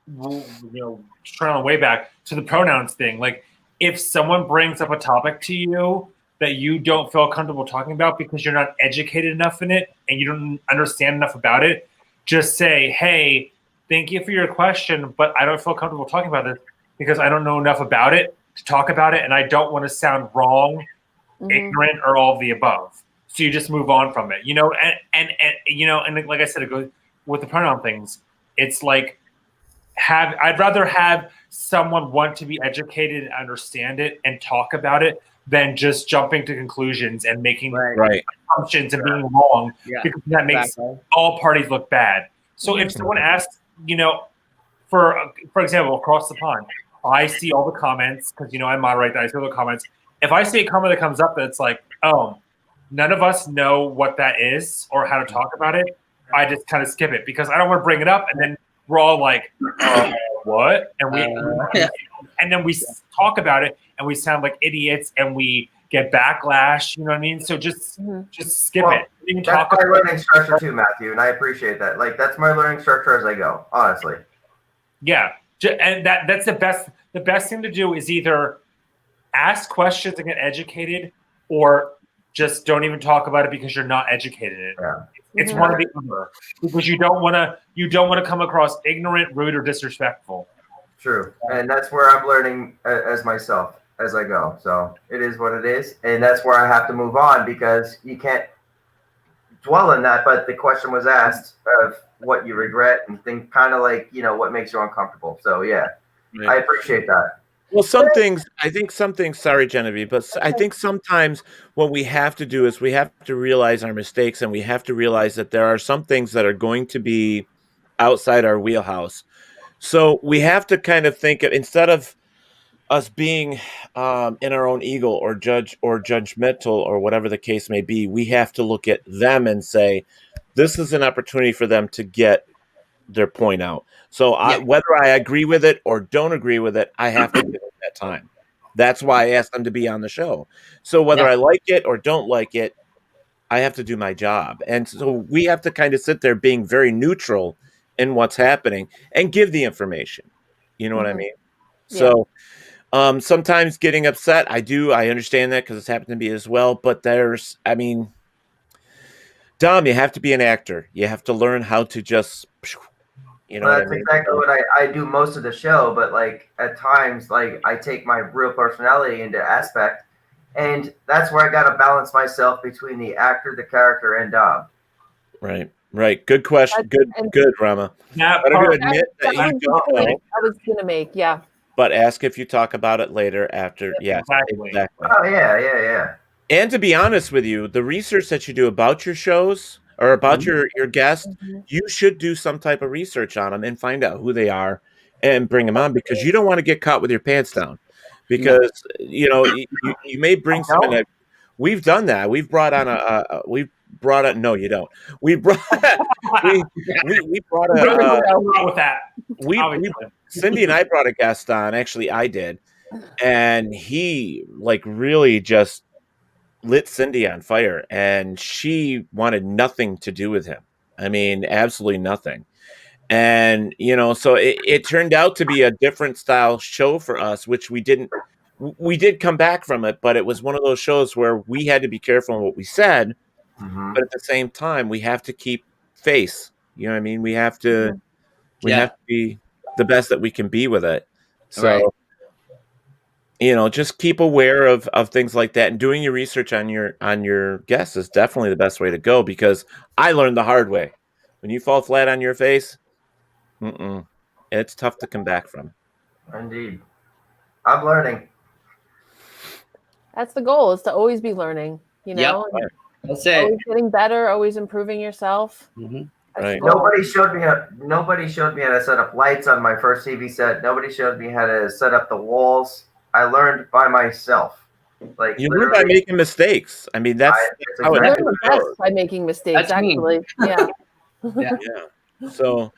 trying way back to the pronouns thing. Like, if someone brings up a topic to you that you don't feel comfortable talking about because you're not educated enough in it and you don't understand enough about it, just say, hey, thank you for your question, but I don't feel comfortable talking about this because I don't know enough about it to talk about it, and I don't want to sound wrong, ignorant, or all of the above. So you just move on from it, and like I said, it goes with the pronoun things. It's like I'd rather have someone want to be educated and understand it and talk about it than just jumping to conclusions and making assumptions and being wrong, because that makes all parties look bad. So if someone asks, for example, across the pond, I see all the comments because I moderate that. I see all the comments. If I see a comment that comes up that's like, "Oh, none of us know what that is or how to talk about it," I just kind of skip it because I don't want to bring it up, and then we're all like, "What?" And then we talk about it, and we sound like idiots, and we get backlash. You know what I mean? So just skip it. You can that's my learning structure too, Matthew, and I appreciate that. Like, that's my learning structure as I go, honestly. Yeah, and that's the best. The best thing to do is either ask questions and get educated, or just don't even talk about it because you're not educated in it. Yeah. It's one or the other, because you don't want to come across ignorant, rude, or disrespectful. True, and that's where I'm learning as myself as I go. So it is what it is, and that's where I have to move on because you can't dwell in that. But the question was asked of what you regret and think, kind of like what makes you uncomfortable. So yeah, I appreciate that. Well, sorry, Genevieve, but I think sometimes what we have to do is we have to realize our mistakes, and we have to realize that there are some things that are going to be outside our wheelhouse. So we have to kind of think of, instead of us being in our own ego or judgmental or whatever the case may be, we have to look at them and say, this is an opportunity for them to get their point out. So whether I agree with it or don't agree with it, I have to give it that time. That's why I asked them to be on the show. So whether I like it or don't like it, I have to do my job. And so we have to kind of sit there being very neutral in what's happening and give the information. You know what I mean? Yeah. So sometimes getting upset, I understand that because it's happened to me as well. But Dom, you have to be an actor. You have to learn how to just, that's exactly what I do most of the show. But like at times, like I take my real personality into aspect, and that's where I got to balance myself between the actor, the character, and Dom. Right. Good question. Good, Rama. Yeah, better to admit that you don't know. I was gonna make, But ask if you talk about it later after. Yeah, exactly. Oh yeah. And to be honest with you, the research that you do about your shows or about your guests, you should do some type of research on them and find out who they are and bring them on, because you don't want to get caught with your pants down. Because you may bring someone that we've done that. We've brought on no, you don't. We brought Cindy and I brought a guest on. Actually, I did, and he really just lit Cindy on fire, and she wanted nothing to do with him. I mean, absolutely nothing. And so it turned out to be a different style show for us, which we did come back from it, but it was one of those shows where we had to be careful in what we said. But at the same time, we have to keep face. You know what I mean? We have to have to be the best that we can be with it. So, just keep aware of things like that, and doing your research on your guests is definitely the best way to go, because I learned the hard way. When you fall flat on your face, it's tough to come back from. Indeed. I'm learning. That's the goal, is to always be learning, Yep. That's it. Always getting better, always improving yourself. Right. Nobody showed me how to set up lights on my first TV set. Nobody showed me how to set up the walls. I learned by myself. Like, you learn by making mistakes. I mean, that's how it happens. By making mistakes, actually. Yeah. So,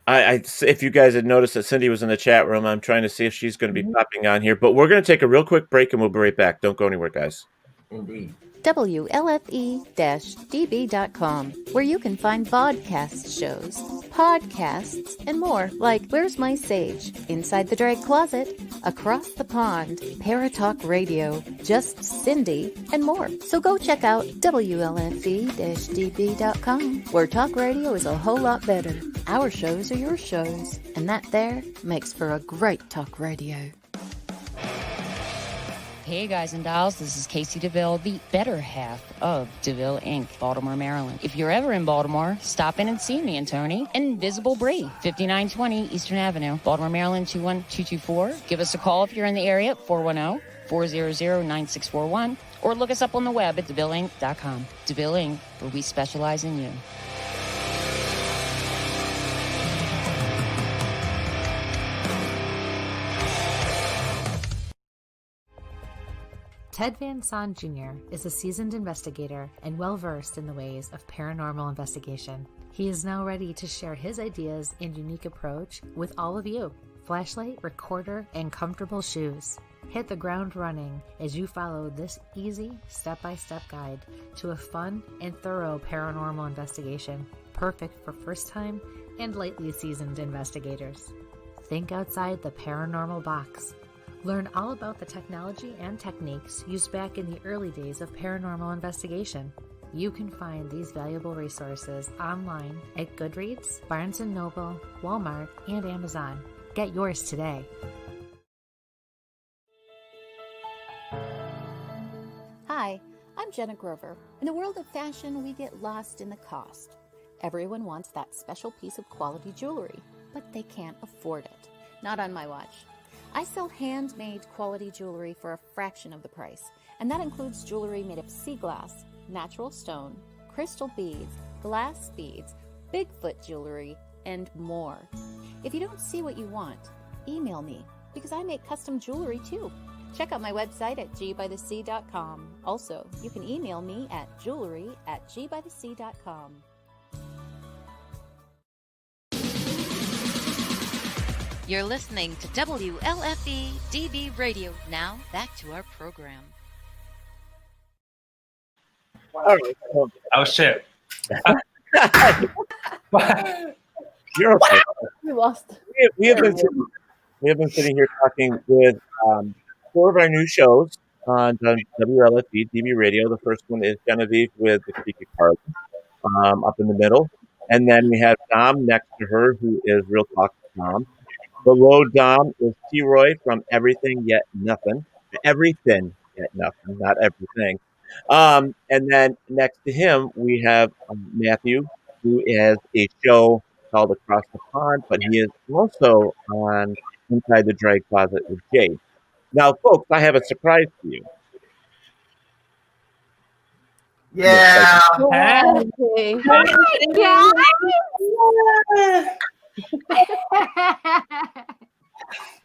if you guys had noticed that Cindy was in the chat room, I'm trying to see if she's going to be popping on here. But we're going to take a real quick break, and we'll be right back. Don't go anywhere, guys. Indeed. WLFEDB.com, where you can find vodcast shows, podcasts, and more, like Where's My Sage, Inside the Drag Closet, Across the Pond, Paratalk Radio, Just Cindy, and more. So go check out WLFE-DB.com, where talk radio is a whole lot better. Our shows are your shows, and that there makes for a great talk radio. Hey guys and dolls, this is Casey DeVille, the better half of DeVille Inc., Baltimore, Maryland. If you're ever in Baltimore, stop in and see me and Tony. Invisible Bree, 5920 Eastern Avenue, Baltimore, Maryland, 21224. Give us a call if you're in the area at 410-400-9641, or look us up on the web at DeVilleInc.com. DeVille Inc., where we specialize in you. Ted Van Son Jr. is a seasoned investigator and well-versed in the ways of paranormal investigation. He is now ready to share his ideas and unique approach with all of you. Flashlight, recorder, and comfortable shoes. Hit the ground running as you follow this easy step-by-step guide to a fun and thorough paranormal investigation, perfect for first-time and lightly seasoned investigators. Think outside the paranormal box. Learn all about the technology and techniques used back in the early days of paranormal investigation. You can find these valuable resources online at Goodreads, Barnes & Noble, Walmart, and Amazon. Get yours today. Hi, I'm Jenna Grover. In the world of fashion, we get lost in the cost. Everyone wants that special piece of quality jewelry, but they can't afford it. Not on my watch. I sell handmade quality jewelry for a fraction of the price, and that includes jewelry made of sea glass, natural stone, crystal beads, glass beads, Bigfoot jewelry, and more. If you don't see what you want, email me, because I make custom jewelry too. Check out my website at gbythesea.com. Also, you can email me at jewelry@gbythesea.com. You're listening to WLFEDB Radio. Now, back to our program. All right. Oh, shit. You're okay. We lost. We have been sitting here talking with 4 of our new shows on WLFEDB Radio. The first one is Genevieve with the Creek Card up in the middle. And then we have Dom next to her, who is Real Talk Dom. Below Dom is T-Roy from Everything Yet Nothing. Everything Yet Nothing, not everything. And then next to him, we have Matthew, who has a show called Across the Pond, but he is also on Inside the Drag Closet with Jade. Now, folks, I have a surprise for you. Yeah. Okay.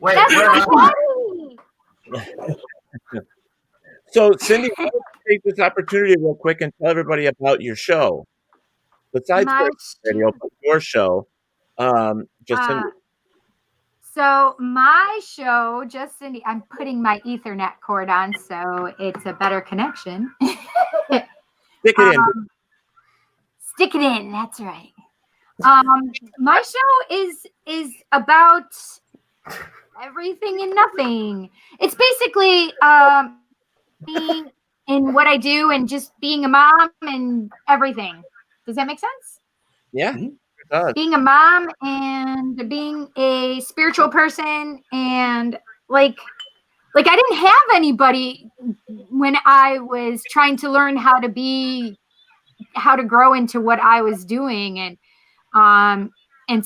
Wait. So, Cindy, why don't you take this opportunity real quick and tell everybody about your show. Besides radio, but your show, just Cindy. So my show, Just Cindy, I'm putting my Ethernet cord on, so it's a better connection. Stick it in. Stick it in. That's right. My show is about everything and nothing. It's basically me and what I do, and just being a mom and everything. Does that make sense? Yeah. Being a mom and being a spiritual person, and like I didn't have anybody when I was trying to learn how to grow into what I was doing, and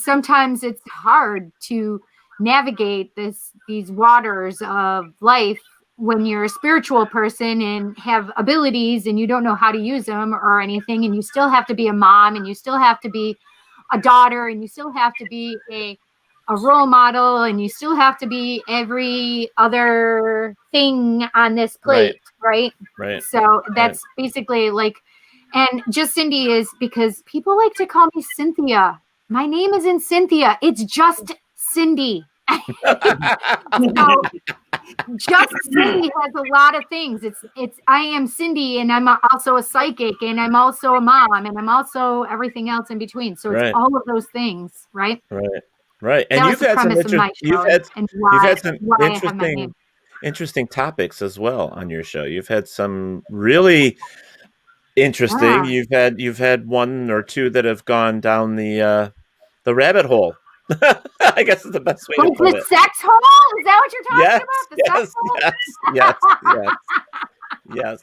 sometimes it's hard to navigate these waters of life when you're a spiritual person and have abilities and you don't know how to use them or anything, and you still have to be a mom, and you still have to be a daughter, and you still have to be a role model, and you still have to be every other thing on this plate, right? So that's basically like, and Just Cindy is because people like to call me Cynthia, my name isn't Cynthia. It's just Cindy. So just Cindy has a lot of things. It's I am Cindy, and I'm also a psychic, and I'm also a mom, and I'm also everything else in between. So it's all of those things, right? Right. And you've had some interesting topics as well on your show. You've had some really interesting. You've had one or two that have gone down the rabbit hole. I guess is the best way to put it. The sex hole? Is that what you're talking about? The sex hole? Yes.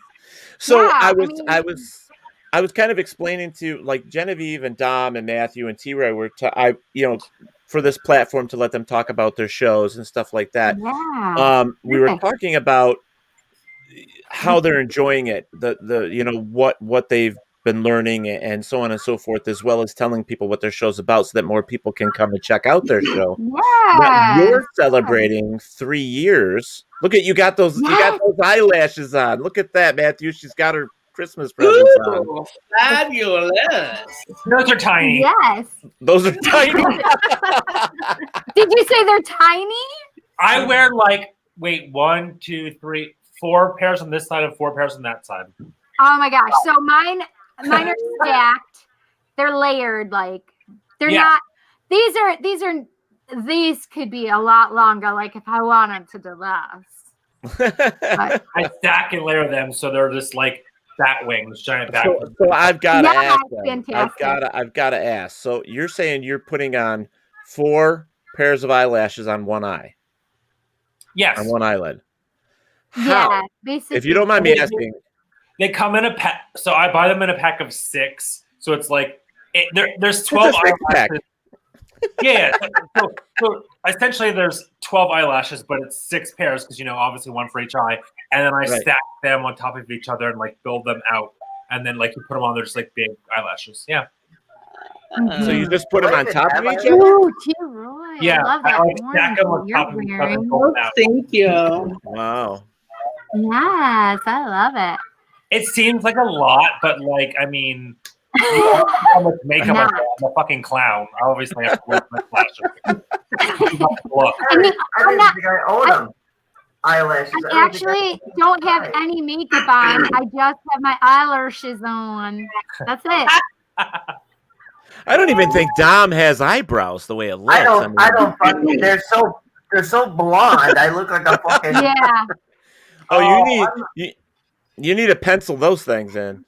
So I was kind of explaining to like Genevieve and Dom and Matthew and T-Ray for this platform to let them talk about their shows and stuff like that. Yeah. We were talking about how they're enjoying it, what they've been learning and so on and so forth, as well as telling people what their show's about so that more people can come and check out their show. Yeah. You're celebrating 3 years. Look at you got those eyelashes on. Look at that, Matthew. She's got her Christmas presents on. Fabulous. Those are tiny. Yes. Those are tiny. Did you say they're tiny? I wear 1, 2, 3, 4 pairs on this side and 4 pairs on that side. Oh my gosh. So mine are stacked. They're layered. They're not. These could be a lot longer. Like if I wanted to last. I stack and layer them so they're just like bat wings, giant bat wings. So I've got to ask. Fantastic. I've got to ask. So you're saying you're putting on 4 pairs of eyelashes on one eye? Yes. On one eyelid. Yeah. Basically. If you don't mind me asking. They come in a pack, so I buy them in a pack of 6. So it's there's 12 eyelashes. Yeah. So essentially, there's 12 eyelashes, but it's 6 pairs because obviously 1 for each eye, and then I stack them on top of each other and build them out, and then you put them on. They're just big eyelashes. Yeah. Mm-hmm. So you just put them on top of each other? Ooh, Roy. Yeah. I love that. I stack them on top of each other and build them out. Thank you. Wow. Yes, I love it. It seems like a lot, but I mean, how much makeup I have. I'm a fucking clown. I obviously have to wear my flashes. I didn't think I own them. Eyelashes. I actually don't have any makeup on. I just have my eyelashes on. That's it. I don't even think Dom has eyebrows the way it looks. I don't fucking. They're so blonde. I look like a fucking. Yeah. Oh, you need to pencil those things in.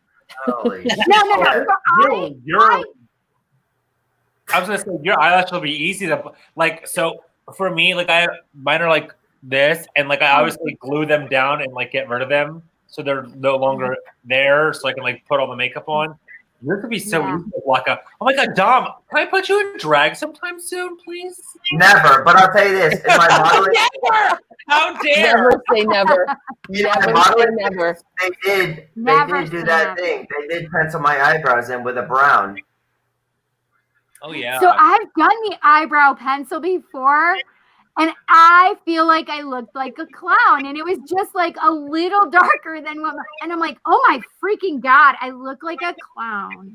Holy shit. No. I was gonna say your eyelash will be easy to So for me, mine are this, and I obviously glue them down and get rid of them so they're no longer there, so I can put all the makeup on. Yours could be so easy to block out. Oh my god, Dom, can I put you in drag sometime soon, please? Never, but I'll tell you this: in my modeling, never. How dare? Never say never. Never. They did do that thing. They did pencil my eyebrows in with a brown. Oh yeah. So I've done the eyebrow pencil before, and I feel like I looked like a clown, and it was just a little darker than and I'm like, oh my freaking god, I look like a clown.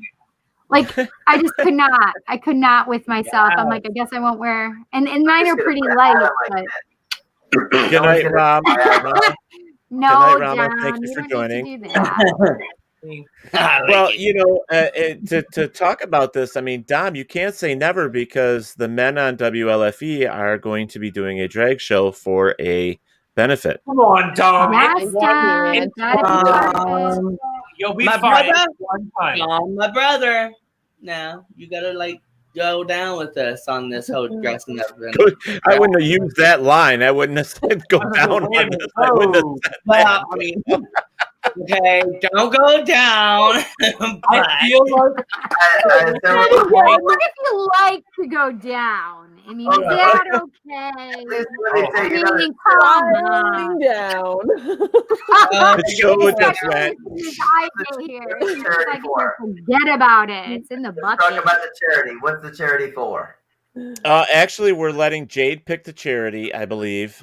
I just could not. I could not with myself. I'm I guess I won't wear. And mine are pretty light. But... Good night, Rob. No, good night, Rob. John, Thank you for joining. Well, to talk about this, I mean, Dom, you can't say never because the men on WLFE are going to be doing a drag show for a benefit. Come on, Dom. Yes, Dom. You'll be my fine. Brother. My brother. Now you gotta go down with us on this whole dressing up. I wouldn't have used that line. I wouldn't have said go down on this. I wouldn't have said that. I mean, okay, don't go down. I feel what if you like to go down? I mean, is that okay? Calm down. The show just went. Forget about it. It's in the bucket. Talk about the charity. What's the charity for? Actually, we're letting Jade pick the charity, I believe.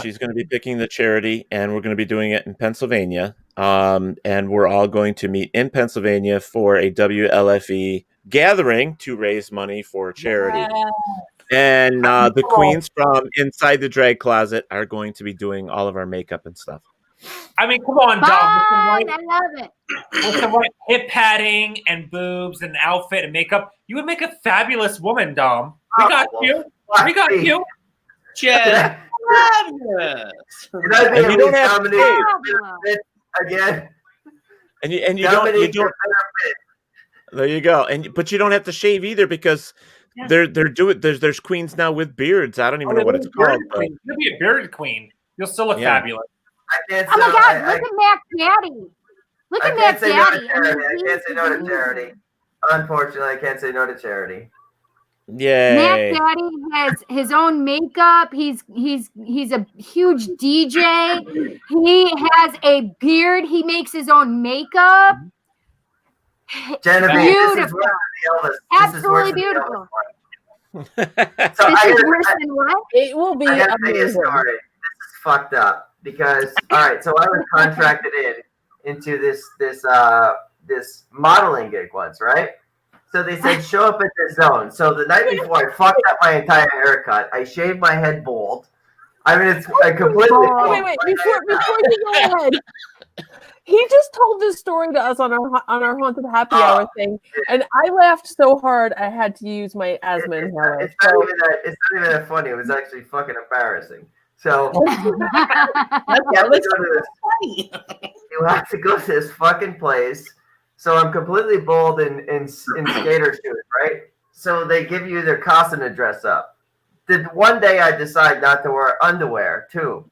She's going to be picking the charity, and we're going to be doing it in Pennsylvania. And we're all going to meet in Pennsylvania for a WLFE gathering to raise money for charity. Yeah. And the queens from inside the drag closet are going to be doing all of our makeup and stuff. I mean, come on, Dom. I love it. With the right hip padding and boobs and outfit and makeup, you would make a fabulous woman, Dom. We got you. We got you. Jen. And you don't have to shave. Again. And you don't. There you go. But you don't have to shave either because they're doing. There's queens now with beards. I don't even know what it's called. You'll be a bearded queen. You'll still look fabulous. Oh my God! Look at Mac Daddy. Look at Mac Daddy. I can't say no to charity. Unfortunately, I can't say no to charity. Yay. Mac Daddy has his own makeup. He's a huge DJ. He has a beard. He makes his own makeup. Genevieve, beautiful. This is worse than the Elvis. Absolutely beautiful. So this is worse than what? It will be I gotta tell you a amazing. story. This is fucked up because all right, so I was contracted into this modeling gig once, right? So they said show up at this zone. So the night before, I fucked up my entire haircut. I shaved my head bald. I mean, it's completely. Wait! Before you go ahead, he just told this story to us on our haunted happy hour thing, and I laughed so hard I had to use my asthma inhaler. It's not even that funny. It was actually fucking embarrassing. So you have to go to this fucking place. So I'm completely bald in skater shoes, right? So they give you their costume to dress up. One day I decide not to wear underwear too.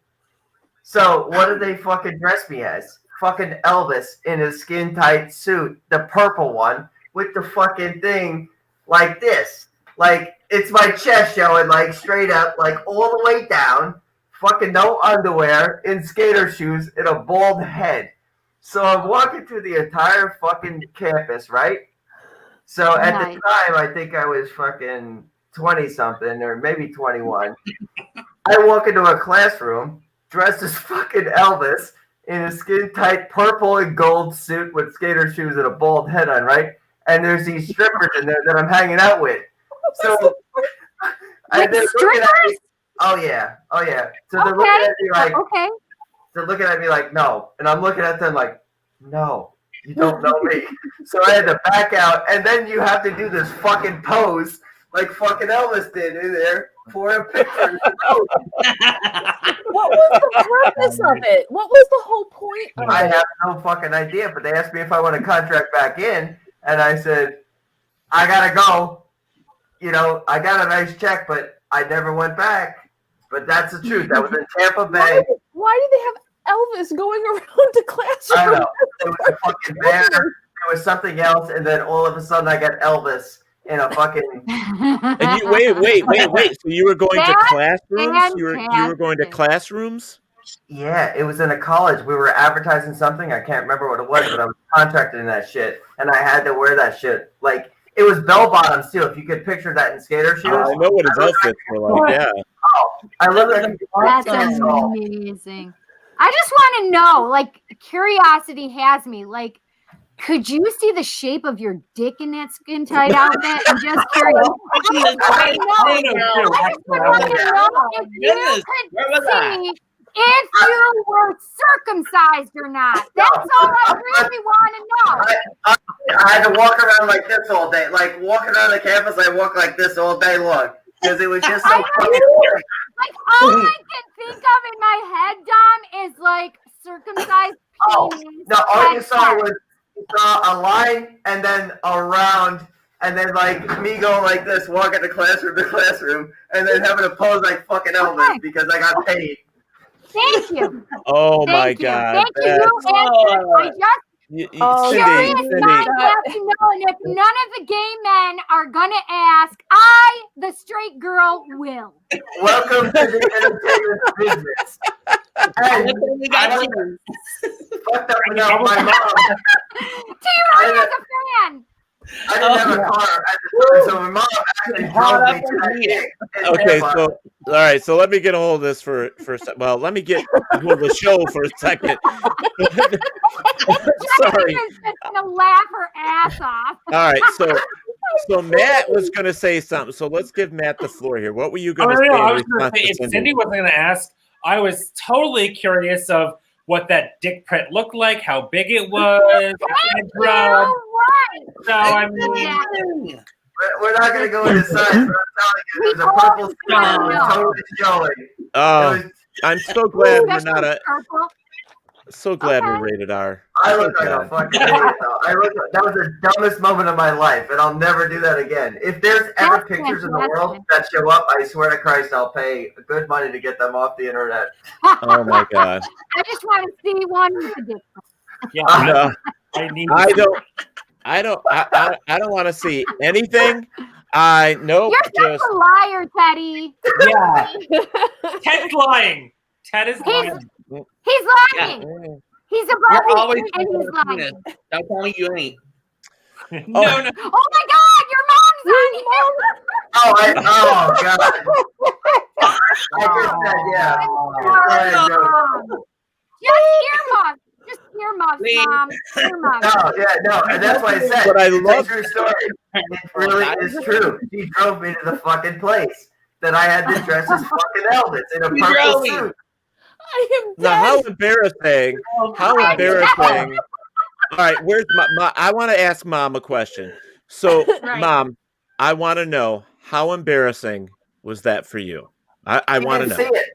So what do they fucking dress me as? Fucking Elvis in his skin tight suit, the purple one with the fucking thing like this. Like it's my chest showing like straight up, like all the way down. Fucking no underwear in skater shoes and a bald head. So I'm walking through the entire fucking campus, right? So at the time, I think I was fucking 20-something or maybe 21. I walk into a classroom dressed as fucking Elvis in a skin-tight purple and gold suit with skater shoes and a bald head on, right? And there's these strippers in there that I'm hanging out with. So they're looking at me. Oh yeah. So they're looking at me like, they're looking at me like, no. And I'm looking at them like, no, you don't know me. So I had to back out. And then you have to do this fucking pose like fucking Elvis did in there for a picture. What was the purpose of it? What was the whole point of I it? have no fucking idea. But they asked me if I want to contract back in. And I said, I got to go. You know, I got a nice check, but I never went back. But that's the truth. That was in Tampa Bay. Why did they have Elvis going around to classrooms? I know. It was a fucking banner. There was something else, and then all of a sudden I got Elvis in a fucking. And you wait. So you were going to classrooms? You were going to classrooms? Yeah, it was in a college. We were advertising something. I can't remember what it was, but I was contracted in that shit, and I had to wear that shit. Like it was bell bottoms too. If you could picture that in skater shoes. I know what his outfits were like. Yeah. I love that. That's amazing. I just want to know, like, curiosity has me. Like, could you see the shape of your dick in that skin tight outfit? I'm just curious. If you were circumcised or not. That's all I really want to know. I had to walk around like this all day. Like walking around the campus, I walk like this all day long because it was just so fucking weird. Like all I can think of in my head, Dom, is like circumcised penis. No, all you saw was a line and then a round and then like me going like this, walking to classroom, and then having to pose like fucking Elvis because I got paid. Thank you. Oh my God. Thank you. I just curious Cindy. minds have to know, and if none of the gay men are gonna ask, I, the straight girl, will. Welcome to the entertainment business. And I fucked up enough my mom. T-Roy is a fan. I didn't have a car at the time, so my mom actually drove me to that gig. Okay, so all right, so let me get a hold of this for a second. Well, let me get a hold of the show for a second. Sorry. She's just gonna laugh her ass off. All right, so So Matt was going to say something. So let's give Matt the floor here. What were you going to say? I was going to say, if Cindy wasn't going to ask, I was totally curious of what that dick print looked like, how big it was. So I mean, we're not going to go into size. But I'm telling you, there's a purple star totally showing. Oh, I'm so glad we're not purple. So glad we're rated R. I look like a fucking idiot, though. That was the dumbest moment of my life, and I'll never do that again. If there's ever pictures in the world that show up, I swear to Christ, I'll pay good money to get them off the internet. Oh my God! I just want to see one with a dick. Yeah, I don't want to see anything. Nope. You're just a liar, Teddy. Yeah. Ted's lying. Ted is lying. He's lying. Yeah. He's above You're always me and he's lying. Don't tell me you ain't. No. Oh my God, your mom's on here. Oh God. I just said, yeah. Just earmuffs, Mom. Earmuffs. No, and that's why I said. But I love your story. It really is true. She drove me to the fucking place that I had to dress as fucking Elvis in a purple suit. I am dead. Now, how embarrassing! How embarrassing! All right, where's my? I want to ask Mom a question. So, Right. Mom, I want to know how embarrassing was that for you? I want to know. See it.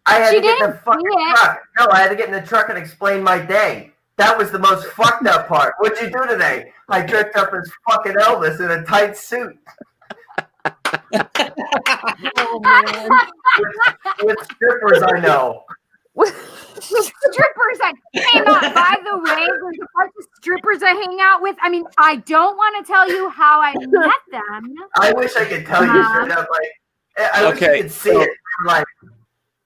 I had She to get in the didn't fucking see it. truck. No, I had to get in the truck and explain my day. That was the most fucked up part. What'd you do today? I dressed up as fucking Elvis in a tight suit. Oh, man. With strippers I know. Strippers that came out. By the way, there's a bunch of strippers I hang out with. I mean, I don't want to tell you how I met them. I wish I could tell you straight up. Like, I wish you could see it. Like,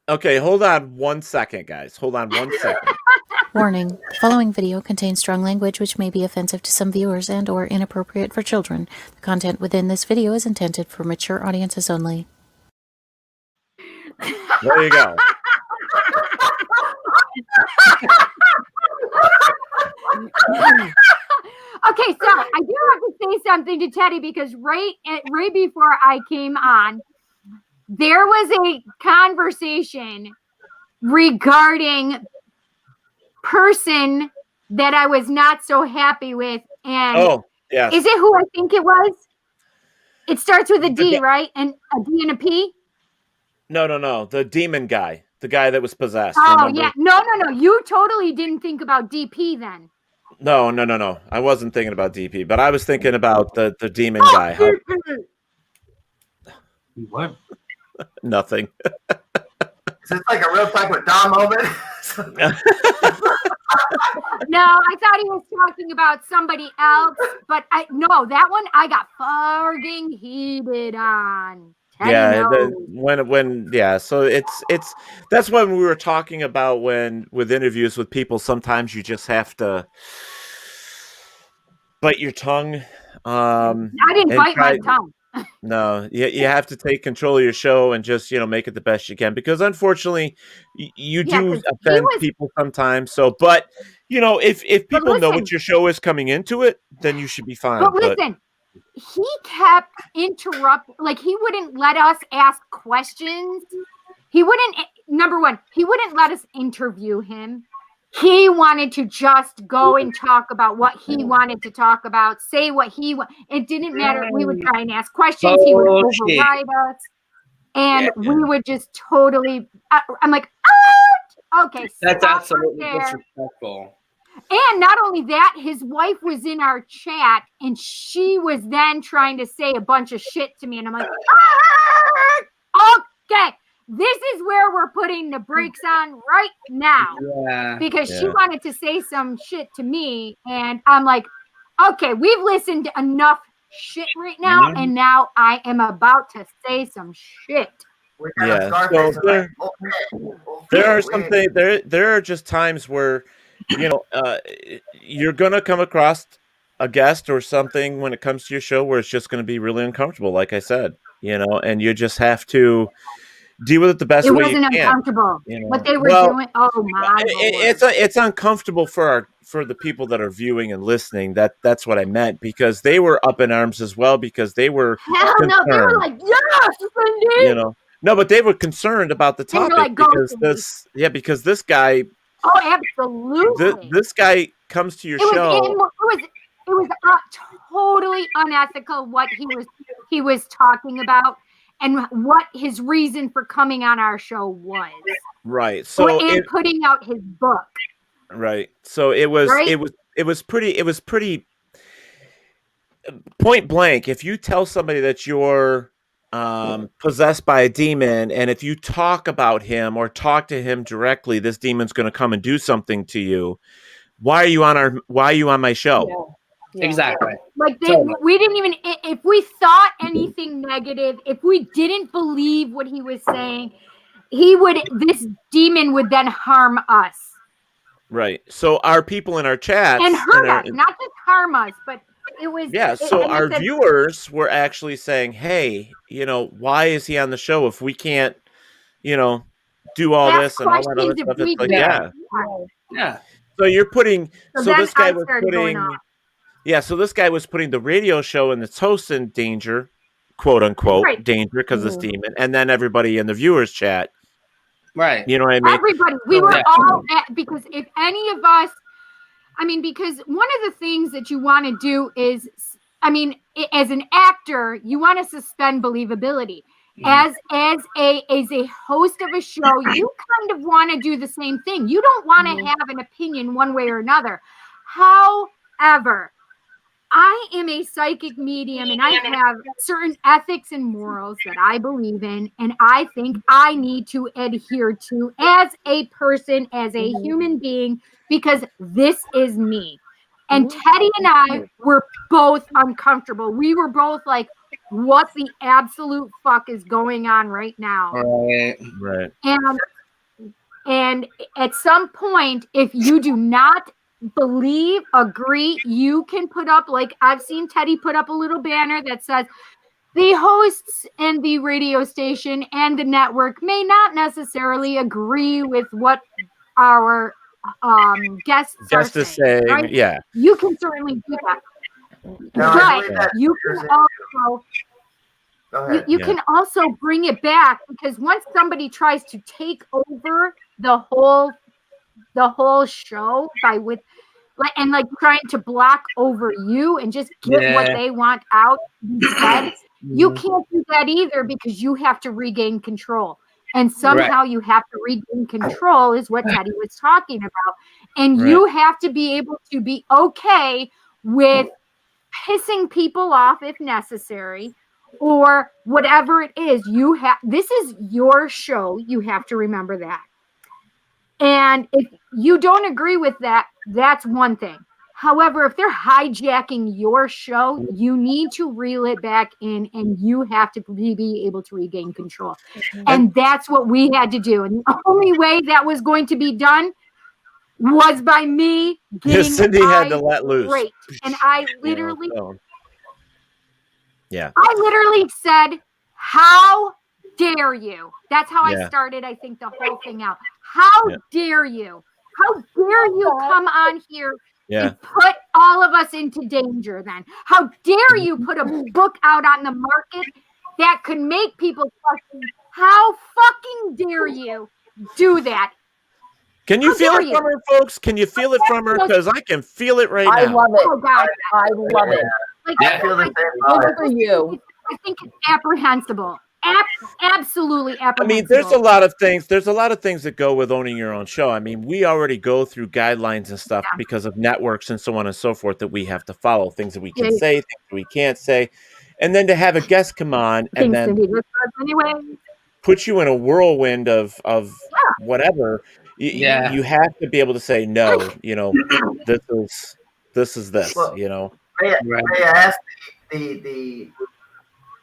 Okay, hold on 1 second, guys. Hold on 1 second. Warning, following video contains strong language which may be offensive to some viewers and or inappropriate for children. The content within this video is intended for mature audiences only. There you go. Okay, so I do have to say something to Teddy because right before I came on, there was a conversation regarding person that I was not so happy with, and yes. Is it who I think it was? It starts with a D, right? And a D and a P? No. The demon guy. The guy that was possessed. Oh, remember? yeah. No. You totally didn't think about DP then. No. I wasn't thinking about DP, but I was thinking about the demon guy. What? Nothing. is this like a real talk with Dom moment? No, I thought he was talking about somebody else, but that one I got fucking heated on. So it's that's when we were talking about with interviews with people, sometimes you just have to bite your tongue. I didn't bite my tongue. No, you have to take control of your show and just, make it the best you can, because unfortunately you do offend people sometimes. So, but if people know what your show is coming into it, then you should be fine. But listen, he kept interrupting, like he wouldn't let us ask questions. He wouldn't, number one, he wouldn't let us interview him. He wanted to just go and talk about what he wanted to talk about, say what it didn't matter. We would try and ask questions. He would override us. And we would just totally, I'm like, okay. That's absolutely disrespectful. And not only that, his wife was in our chat and she was then trying to say a bunch of shit to me. And I'm like, okay. This is where we're putting the brakes on right now. Because she wanted to say some shit to me. And I'm like, okay, we've listened to enough shit right now. And now I am about to say some shit. Yeah. So there are just times where, you're going to come across a guest or something when it comes to your show where it's just going to be really uncomfortable, like I said, and you just have to, deal with it the best It way you wasn't can. uncomfortable. You know? What they were Well, doing. Oh my Lord. it's uncomfortable for the people that are viewing and listening. That's what I meant, because they were up in arms as well, because they were Hell no, they were concerned, like, yes, Cindy. you know. No, but they were concerned about the They were topic like, "Go, because Cindy." because this guy Oh, absolutely. this guy comes to your It show. was totally unethical what he was talking about and what his reason for coming on our show was. Right. So and putting out his book. Right. So it was pretty point blank. If you tell somebody that you're possessed by a demon, and if you talk about him or talk to him directly, this demon's going to come and do something to you. Why are you on my show? Yeah. Exactly. Like we didn't even, if we thought anything negative, if we didn't believe what he was saying, this demon would then harm us. Right. So our people in our chats and hurt us, not just harm us, but it was. Yeah. So our viewers were actually saying, "Hey, why is he on the show if we can't, do all this and all that other stuff?" It's like, yeah. So you're putting. So this guy was putting. Yeah. So this guy was putting the radio show and its host in danger, quote unquote, danger because of this demon, and then everybody in the viewers chat. Right. You know what I mean? Everybody. We were all because if any of us, because one of the things that you want to do is, as an actor, you want to suspend believability. As a host of a show, you kind of want to do the same thing. You don't want to have an opinion one way or another. However, I am a psychic medium and I have certain ethics and morals that I believe in, and I think I need to adhere to as a person, as a human being, because this is me. And Teddy and I were both uncomfortable. We were both like, what the absolute fuck is going on right now? Right. And at some point, if you do not believe, agree, you can put up, like I've seen Teddy put up a little banner that says the hosts and the radio station and the network may not necessarily agree with what our guests are saying, right? Yeah, you can certainly do that. But you can also can also bring it back, because once somebody tries to take over the whole show by trying to block over you and just get what they want out instead, you can't do that either, because you have to regain control. And somehow you have to regain control is what Teddy was talking about. And you have to be able to be okay with pissing people off if necessary, or whatever it is. This is your show. You have to remember that. And if you don't agree with that, that's one thing. However, if they're hijacking your show, you need to reel it back in, and you have to be able to regain control. And that's what we had to do. And the only way that was going to be done was by me getting Cindy had to let loose. Great. And I literally, I literally said, "How dare you?" That's how I started, I think, the whole thing out. How dare you? How dare you come on here and put all of us into danger then? How dare you put a book out on the market that could make people question? How fucking dare you do that? Can you feel it from her, folks? Can you feel it from her? Because I can feel it right now. I love it. Oh, God. I love it. I feel the same. Good for you. I think it's apprehensible. Absolutely apprehensible. I mean, there's a lot of things. There's a lot of things that go with owning your own show. I mean, we already go through guidelines and stuff because of networks and so on and so forth that we have to follow. Things that we can say, things that we can't say, and then to have a guest come on and then put you in a whirlwind of whatever. You have to be able to say no. This is this. Well,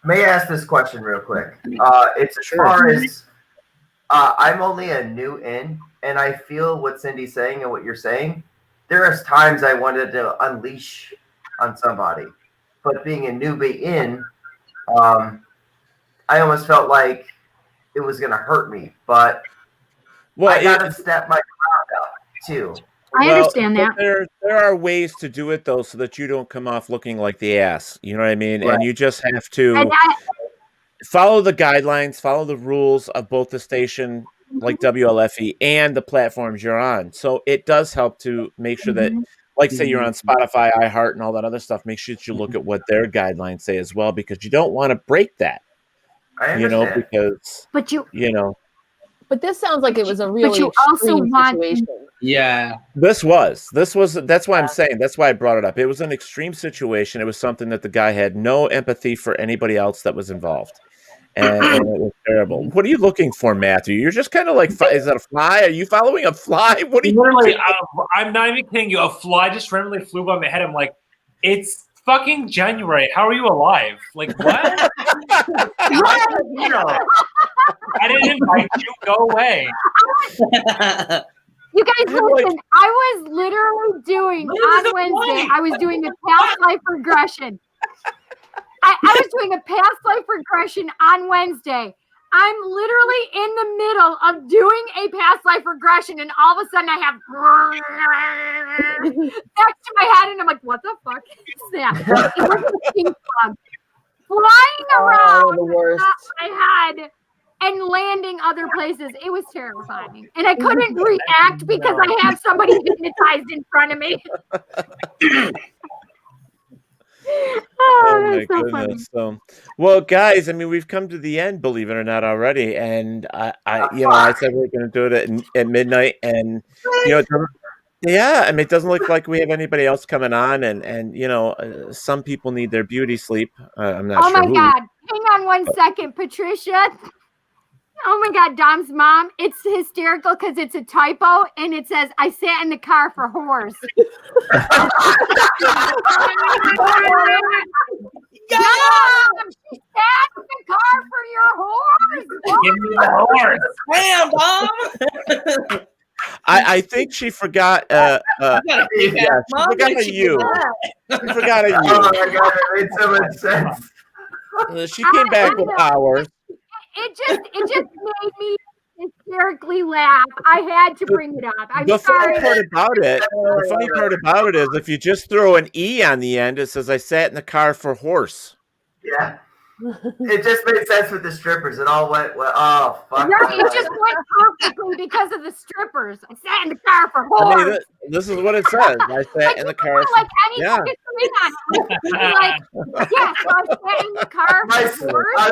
May I ask this question real quick? It's as far as I'm only a new in, and I feel what Cindy's saying and what you're saying. There is times I wanted to unleash on somebody, but being a newbie in, I almost felt like it was going to hurt me, but I got to step my ground up too. I understand that. There are ways to do it though, so that you don't come off looking like the ass. You know what I mean? Right. And you just have to follow the guidelines, follow the rules of both the station, like WLFE, and the platforms you're on. So it does help to make sure that, like, say you're on Spotify, iHeart, and all that other stuff. Make sure that you look at what their guidelines say as well, because you don't want to break that. I You understand. know, because But this sounds like it was a really extreme situation. Yeah. This was. That's why I'm saying. That's why I brought it up. It was an extreme situation. It was something that the guy had no empathy for anybody else that was involved. And it was terrible. What are you looking for, Matthew? You're just kind of like, is that a fly? Are you following a fly? What are you literally? I'm not even kidding you. A fly just randomly flew by my head. I'm like, it's fucking January. How are you alive? Like, what? I didn't invite you. Go away. You guys listen. I was literally doing on Wednesday. I was doing a past life regression. I was doing a past life regression on Wednesday. I'm literally in the middle of doing a past life regression, and all of a sudden I have next to my head, and I'm like, "What the fuck is that?" It was a ping pong flying around my head and landing other places. It was terrifying, and I couldn't react because I have somebody hypnotized in front of me. Oh my goodness! So, well, guys, I mean, we've come to the end, believe it or not, already. And I said we were going to do it at midnight, and I mean, it doesn't look like we have anybody else coming on, and some people need their beauty sleep. I'm not sure. Oh my God! Hang on one second, Patricia. Oh my God, Dom's mom. It's hysterical because it's a typo and it says, "I sat in the car for whores." Dom, she sat in the car for your whores. Give me the Damn, Dom. I think she forgot. She forgot of you. She forgot of you. Oh my God, it made so much sense. She came back with hours. It just made me hysterically laugh. I had to bring it up. I'm The sorry. funny part about it is if you just throw an E on the end, it says, "I sat in the car for horse." Yeah. It just made sense with the strippers. It all went well. Oh, fuck. No, it just went perfectly because of the strippers. I sat in the car for whores. I mean, this is what it says. I sat in the car. Like any fucking thing on it. Like, yeah, so I sat in the car for whores. I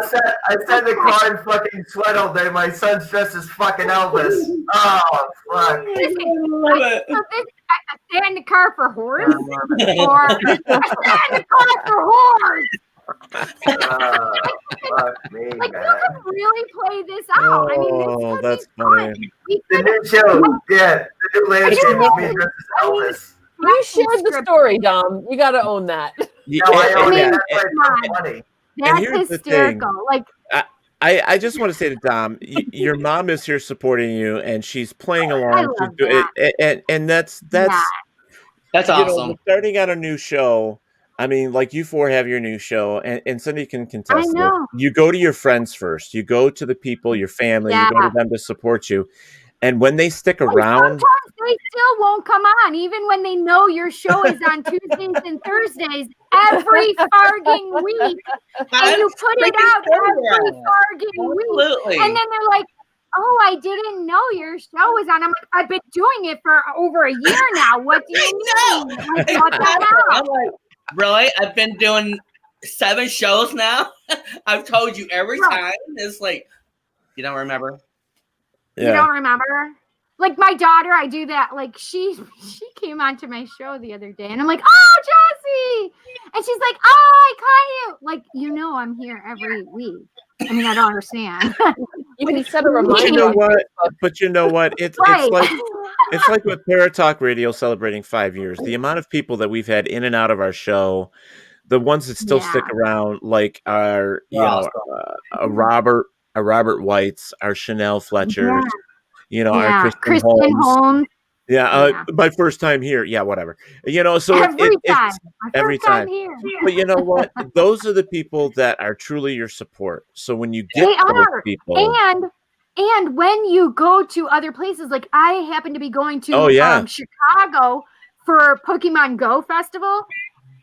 sat in the car and fucking sweat all day. My son's dressed as fucking Elvis. Oh, fuck. I sat in the car for whores. Or I sat in the car for whores. Fuck me, like, man. you can really play this out. I mean, that's funny. The new show, the new landscape is me dressed as Elvis. You shared the story, Dom. You got to own that. No, I own it. That's why it's so funny. That's here's the hysterical. thing. Like, I just want to say to Dom, your mom is here supporting you, and she's playing along. I love that. And that's awesome. Starting out a new show. I mean, like, you four have your new show, and Cindy can contest it. You go to your friends first. You go to the people, your family. You go to them to support you. And when they stick around, sometimes they still won't come on, even when they know your show is on Tuesdays and Thursdays every farging week. And you put it out every farging week. And then they're like, "Oh, I didn't know your show was on." I'm like, "I've been doing it for over a year now. What do you mean? Like, what the hell?" I'm like, really? I've been doing 7 shows now. I've told you every time. It's like, you don't remember? Yeah. You don't remember? Like, my daughter, I do that. Like, she came onto my show the other day, and I'm like, "Oh, Jessie!" And she's like, "Oh, I caught you." Like, I'm here every week. I mean, I don't understand. You can set a reminder. You know what? But you know what? It's like with Paratalk Radio celebrating 5 years. The amount of people that we've had in and out of our show, the ones that still stick around, like our Robert Whites, our Chanel Fletchers, our Kristen Holmes. Yeah. My first time here. Yeah, whatever. So Every time. it's My every first time time. here. But you know what? Those are the people that are truly your support. So when you get They those are. people, And when you go to other places, like I happen to be going to Chicago for Pokemon Go Festival,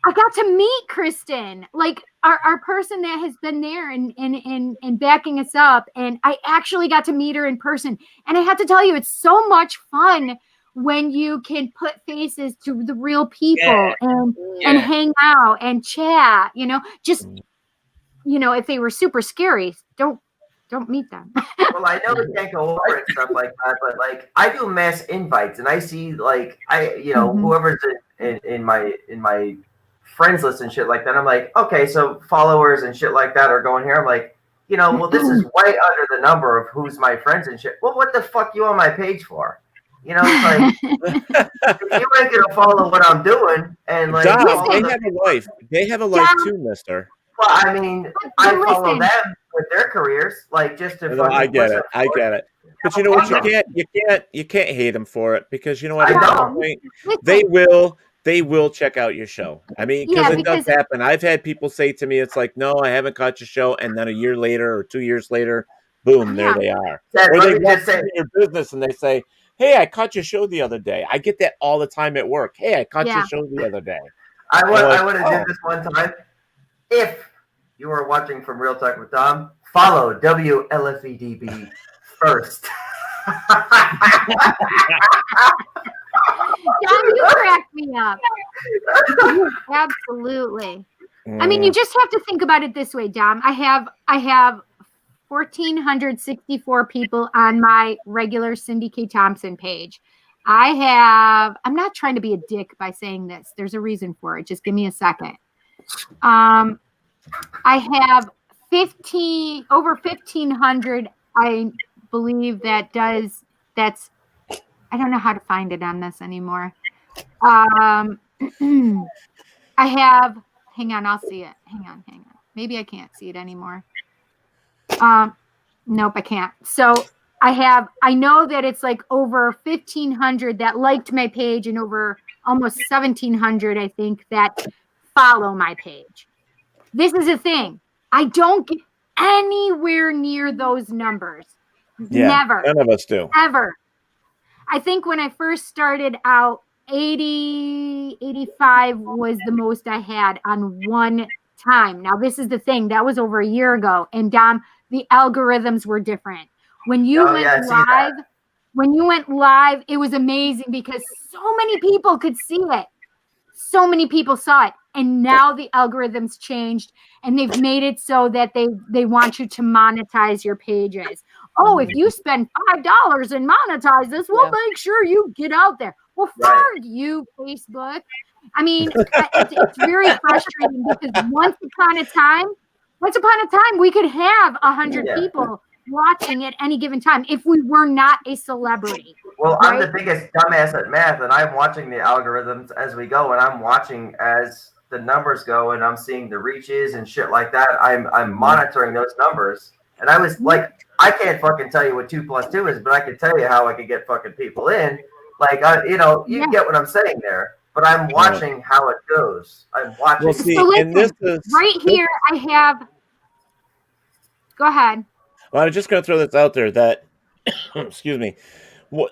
I got to meet Kristen, like our person that has been there and backing us up. And I actually got to meet her in person. And I have to tell you, it's so much fun when you can put faces to the real people and hang out and chat, just, if they were super scary, don't meet them. Well, I know we can't go over and stuff like that, but like I do mass invites, and I see like whoever's in my friends list and shit like that. I'm like, okay, so followers and shit like that are going here. I'm like, well, this is way under the number of who's my friends and shit. Well, what the fuck you on my page for? It's like if you ain't gonna follow what I'm doing, and like they have a life. They have a life too, Mister. Well, I mean, I follow them with their careers, like just to. No, I get it. But you know what? You can't hate them for it, because you know what? At that point, they will check out your show. I mean, because it does happen. I've had people say to me, "It's like, no, I haven't caught your show," and then a year later or 2 years later, boom, there they are. Or they walk into your business and they say, "Hey, I caught your show the other day." I get that all the time at work. "Hey, I caught your show the other day." I would have did this one time. If you are watching from Real Talk with Dom, follow WLFEDB first. Dom, you crack me up. Absolutely. I mean, you just have to think about it this way, Dom. I have 1,464 people on my regular Cindy K. Thompson page. I'm not trying to be a dick by saying this. There's a reason for it. Just give me a second. I have over 1,500, I believe that's, I don't know how to find it on this anymore. I have, hang on, I'll see it. Hang on. Maybe I can't see it anymore. Nope, I can't. So I know that it's like over 1,500 that liked my page and over almost 1,700, I think, that follow my page. This is a thing. I don't get anywhere near those numbers. Yeah, Never. None of us do. Ever. I think when I first started out, 80, 85 was the most I had on one time. Now, this is the thing. That was over a year ago. And Dom, the algorithms were different. When you went live, it was amazing because so many people could see it. So many people saw it. And now the algorithms changed and they've made it so that they want you to monetize your pages. Oh, if you spend $5 and monetize this, we'll make sure you get out there. Well, fuck you, Facebook. I mean, it's very frustrating because once upon a time, we could have 100 people watching at any given time if we were not a celebrity. Well, right? I'm the biggest dumbass at math, and I'm watching the algorithms as we go, and I'm watching as the numbers go, and I'm seeing the reaches and shit like that. I'm monitoring those numbers, and I was like, I can't fucking tell you what 2 + 2 is, but I can tell you how I can get fucking people in. Like, you get what I'm saying there. But I'm watching how it goes. I'm watching. Well, see, so listen, and this is right here. I have. Go ahead. Well, I'm just going to throw this out there that, excuse me,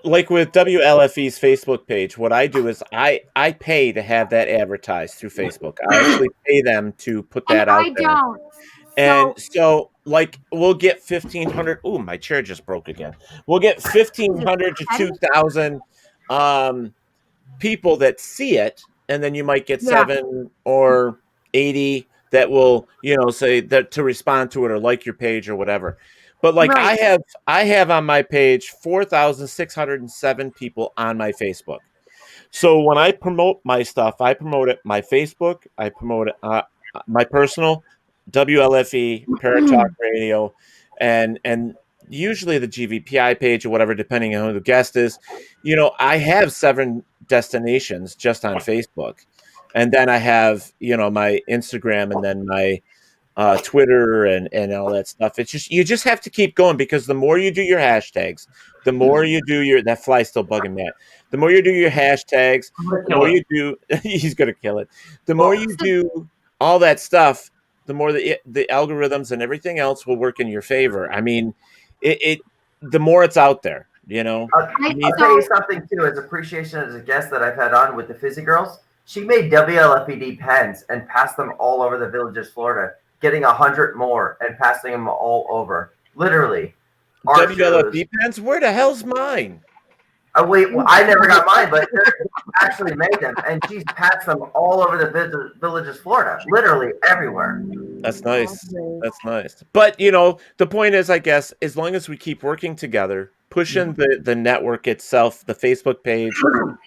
like with WLFE's Facebook page, what I do is I pay to have that advertised through Facebook. I actually pay them to put that out there. I don't. And so, like, we'll get 1,500. Ooh, my chair just broke again. We'll get 1,500 to 2,000 people that see it, and then you might get 7 or 80 that will, say that to respond to it or like your page or whatever. But like I have on my page 4,607 people on my Facebook. So when I promote my stuff, I promote it my Facebook, I promote it my personal WLFE Paratalk Radio, and usually the GVPI page or whatever, depending on who the guest is. I have 7 destinations just on Facebook, and then I have my Instagram and then my Twitter and all that stuff. It's just, you just have to keep going, because the more you do your hashtags, the more you do that fly's still bugging Matt. The more you do your hashtags, the more you do, he's going to kill it. The more you do all that stuff, the more the algorithms and everything else will work in your favor. I mean, the more it's out there, you know. I'll tell you something too, as appreciation as a guest that I've had on with the Fizzy Girls. She made WLFED pens and passed them all over the Villages, Florida, getting 100 more and passing them all over. Literally. WLFED pens? Where the hell's mine? Wait, well, I never got mine, but actually made them, and she's passed them all over the Villages, Florida, literally everywhere. That's nice. That's nice. But you know, the point is, I guess, as long as we keep working together, pushing the network itself, the Facebook page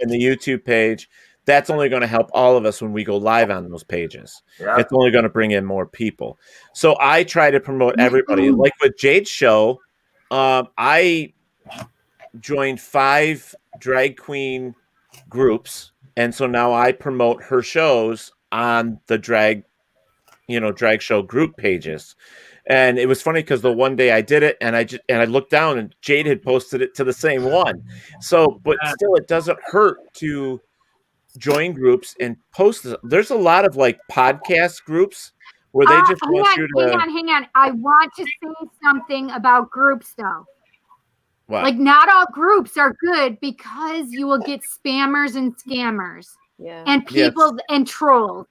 and the YouTube page, that's only going to help all of us when we go live on those pages. Yeah. It's only going to bring in more people. So I try to promote everybody. Like with Jade's show, I joined 5 drag queen groups, and so now I promote her shows on the drag show group pages. And it was funny because the one day I did it, and I looked down, and Jade had posted it to the same one. So, but still, it doesn't hurt to join groups and post. There's a lot of like podcast groups where they just want you to hang on. I want to say something about groups, though. What? Like, not all groups are good because you will get spammers and scammers and people and trolls.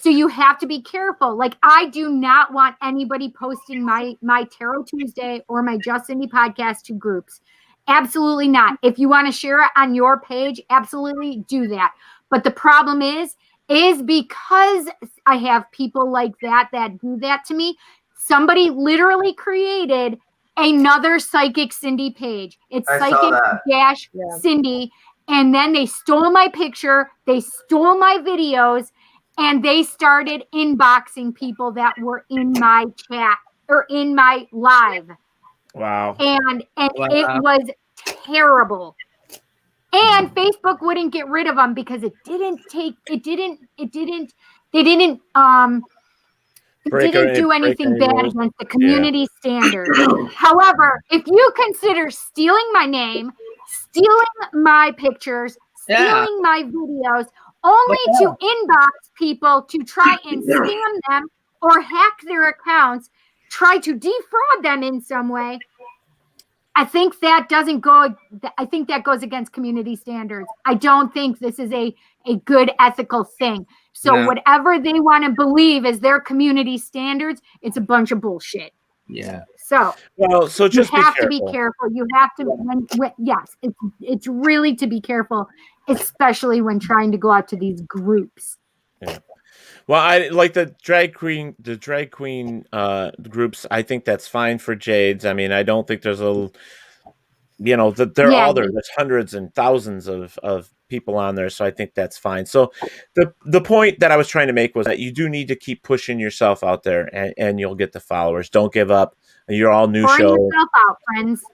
So you have to be careful. Like, I do not want anybody posting my Tarot Tuesday or my Just Indie podcast to groups. Absolutely not. If you want to share it on your page, absolutely do that. But the problem is because I have people like that do that to me, somebody literally created another Psychic Cindy page. It's Psychic-Cindy. And then they stole my picture. They stole my videos. And they started inboxing people that were in my chat or in my live. Wow. And it was terrible. And Facebook wouldn't get rid of them because they didn't do anything bad against the community standards. However, if you consider stealing my name, stealing my pictures, stealing my videos, only to inbox people to try and scam them or hack their accounts, try to defraud them in some way, I think that doesn't go. I think that goes against community standards. I don't think this is a good ethical thing. So whatever they want to believe is their community standards, it's a bunch of bullshit. Yeah. So just you have to be careful. You have to. Yes, it's really to be careful, especially when trying to go out to these groups. Yeah. Well, I like the drag queen groups. I think that's fine for Jade's. I mean, I don't think there's they're all there. There's hundreds and thousands of people on there. So I think that's fine. So the point that I was trying to make was that you do need to keep pushing yourself out there and you'll get the followers. Don't give up. You're all new shows. Pour yourself out, friends.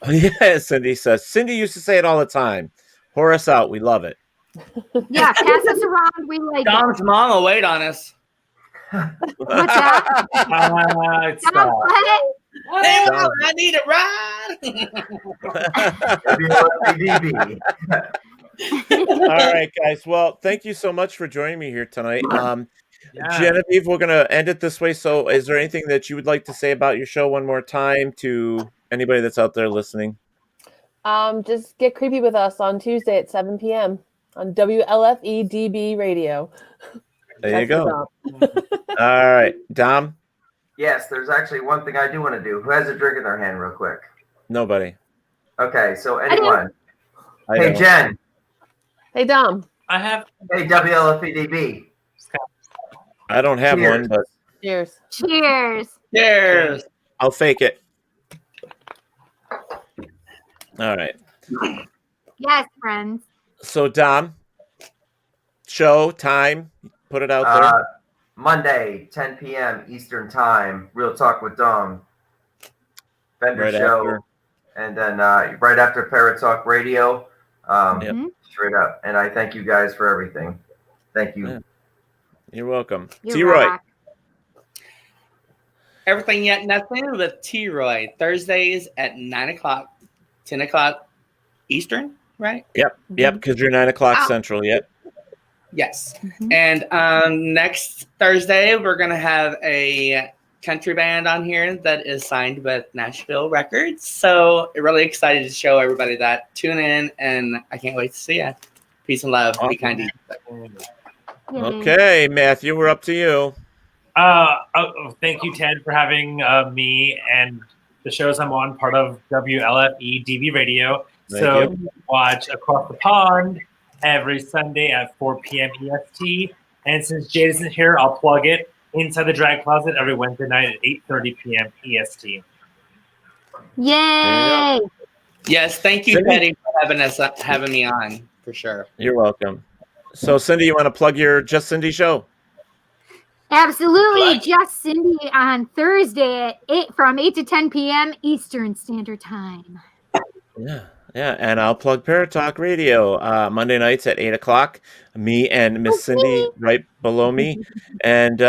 Yeah, Cindy says. Cindy used to say it all the time. Pour us out. We love it. Yeah, pass us around. We like Dom's mom will wait on us. What's that? Hey, Mom, I need a ride. All right, guys. Well, thank you so much for joining me here tonight. Genevieve, we're going to end it this way. So is there anything that you would like to say about your show one more time to anybody that's out there listening? Just get creepy with us on Tuesday at 7 p.m. on WLFEDB Radio. There you go. All right. Dom? Yes, there's actually one thing I do want to do. Who has a drink in their hand real quick? Nobody. Okay, so anyone. Hey, Jen. Hey, Dom. I have. Hey, WLFEDB. I don't have one, but. Cheers. Cheers. Cheers. I'll fake it. All right. Yes, friends. So, Dom, show time, put it out there. Monday, 10 p.m. Eastern Time, Real Talk with Dom. Vendor show. After. And then right after Parrot Talk Radio, straight up. And I thank you guys for everything. Thank you. Yeah. You're welcome. T-Roy. Everything Yet Nothing with T-Roy. Thursdays at 9 o'clock. 10 o'clock Eastern, right? Yep, because you're 9 o'clock Central. Yep. Yes. And next Thursday, we're going to have a country band on here that is signed with Nashville Records. So really excited to show everybody that. Tune in, and I can't wait to see you. Peace and love. Be kind to each other. Okay, Matthew, we're up to you. Thank you, Ted, for having me and the shows I'm on, part of WLFEDB Radio. Thank you. Watch Across the Pond every Sunday at 4 p.m. EST. And since Jade isn't here, I'll plug it. Inside the Drag Closet every Wednesday night at 8:30 p.m. EST. Yay! Yes, thank you, Teddy, for having me on, for sure. You're welcome. So, Cindy, you want to plug your Just Cindy show? Absolutely. Just Cindy on Thursday at from 8 to 10 p.m. Eastern Standard Time. Yeah, and I'll plug Parrot Talk Radio Monday nights at 8 o'clock. Me and Miss Cindy right below me. And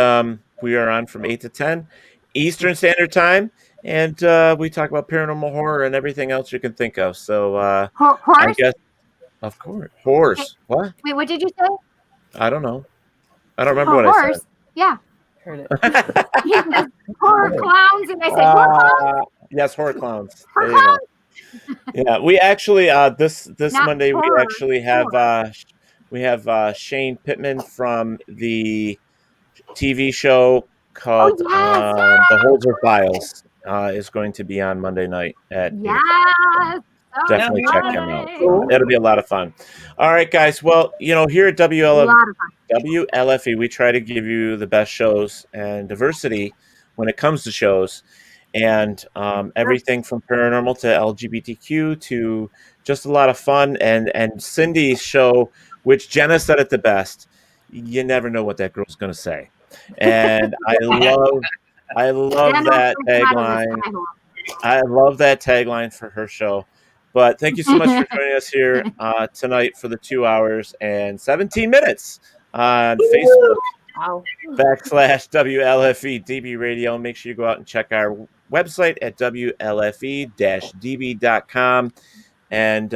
we are on from 8 to 10 Eastern Standard Time. And we talk about paranormal horror and everything else you can think of. So, Horse? I guess, of course. Horse. What? Wait, what did you say? I don't know. I don't remember what I said. Yeah. Heard it. Horror clowns, and I said horror clowns. Yes, horror clowns. Horror There you clowns? go. Yeah, we actually this Not Monday we horror, actually have Shane Pittman from the TV show called The Holzer Files is going to be on Monday night at 8 o'clock. Definitely check him out. It'll be a lot of fun. All right, guys. Well, here at WLFE, we try to give you the best shows and diversity when it comes to shows. And everything from paranormal to LGBTQ to just a lot of fun. And Cindy's show, which Jenna said it the best, you never know what that girl's going to say. And I love that tagline. I love that tagline for her show. But thank you so much for joining us here tonight for the 2 hours and 17 minutes on Facebook. /WLFEDB Radio. Make sure you go out and check our website at WLFE-DB.com. And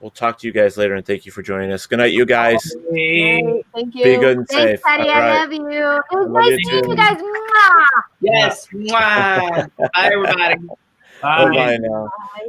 we'll talk to you guys later. And thank you for joining us. Good night, you guys. Thank you. Be good and safe. Thanks, Teddy. All right. I love you. It was nice seeing you guys. Mwah! Yes. Mwah. Bye, everybody. Bye now.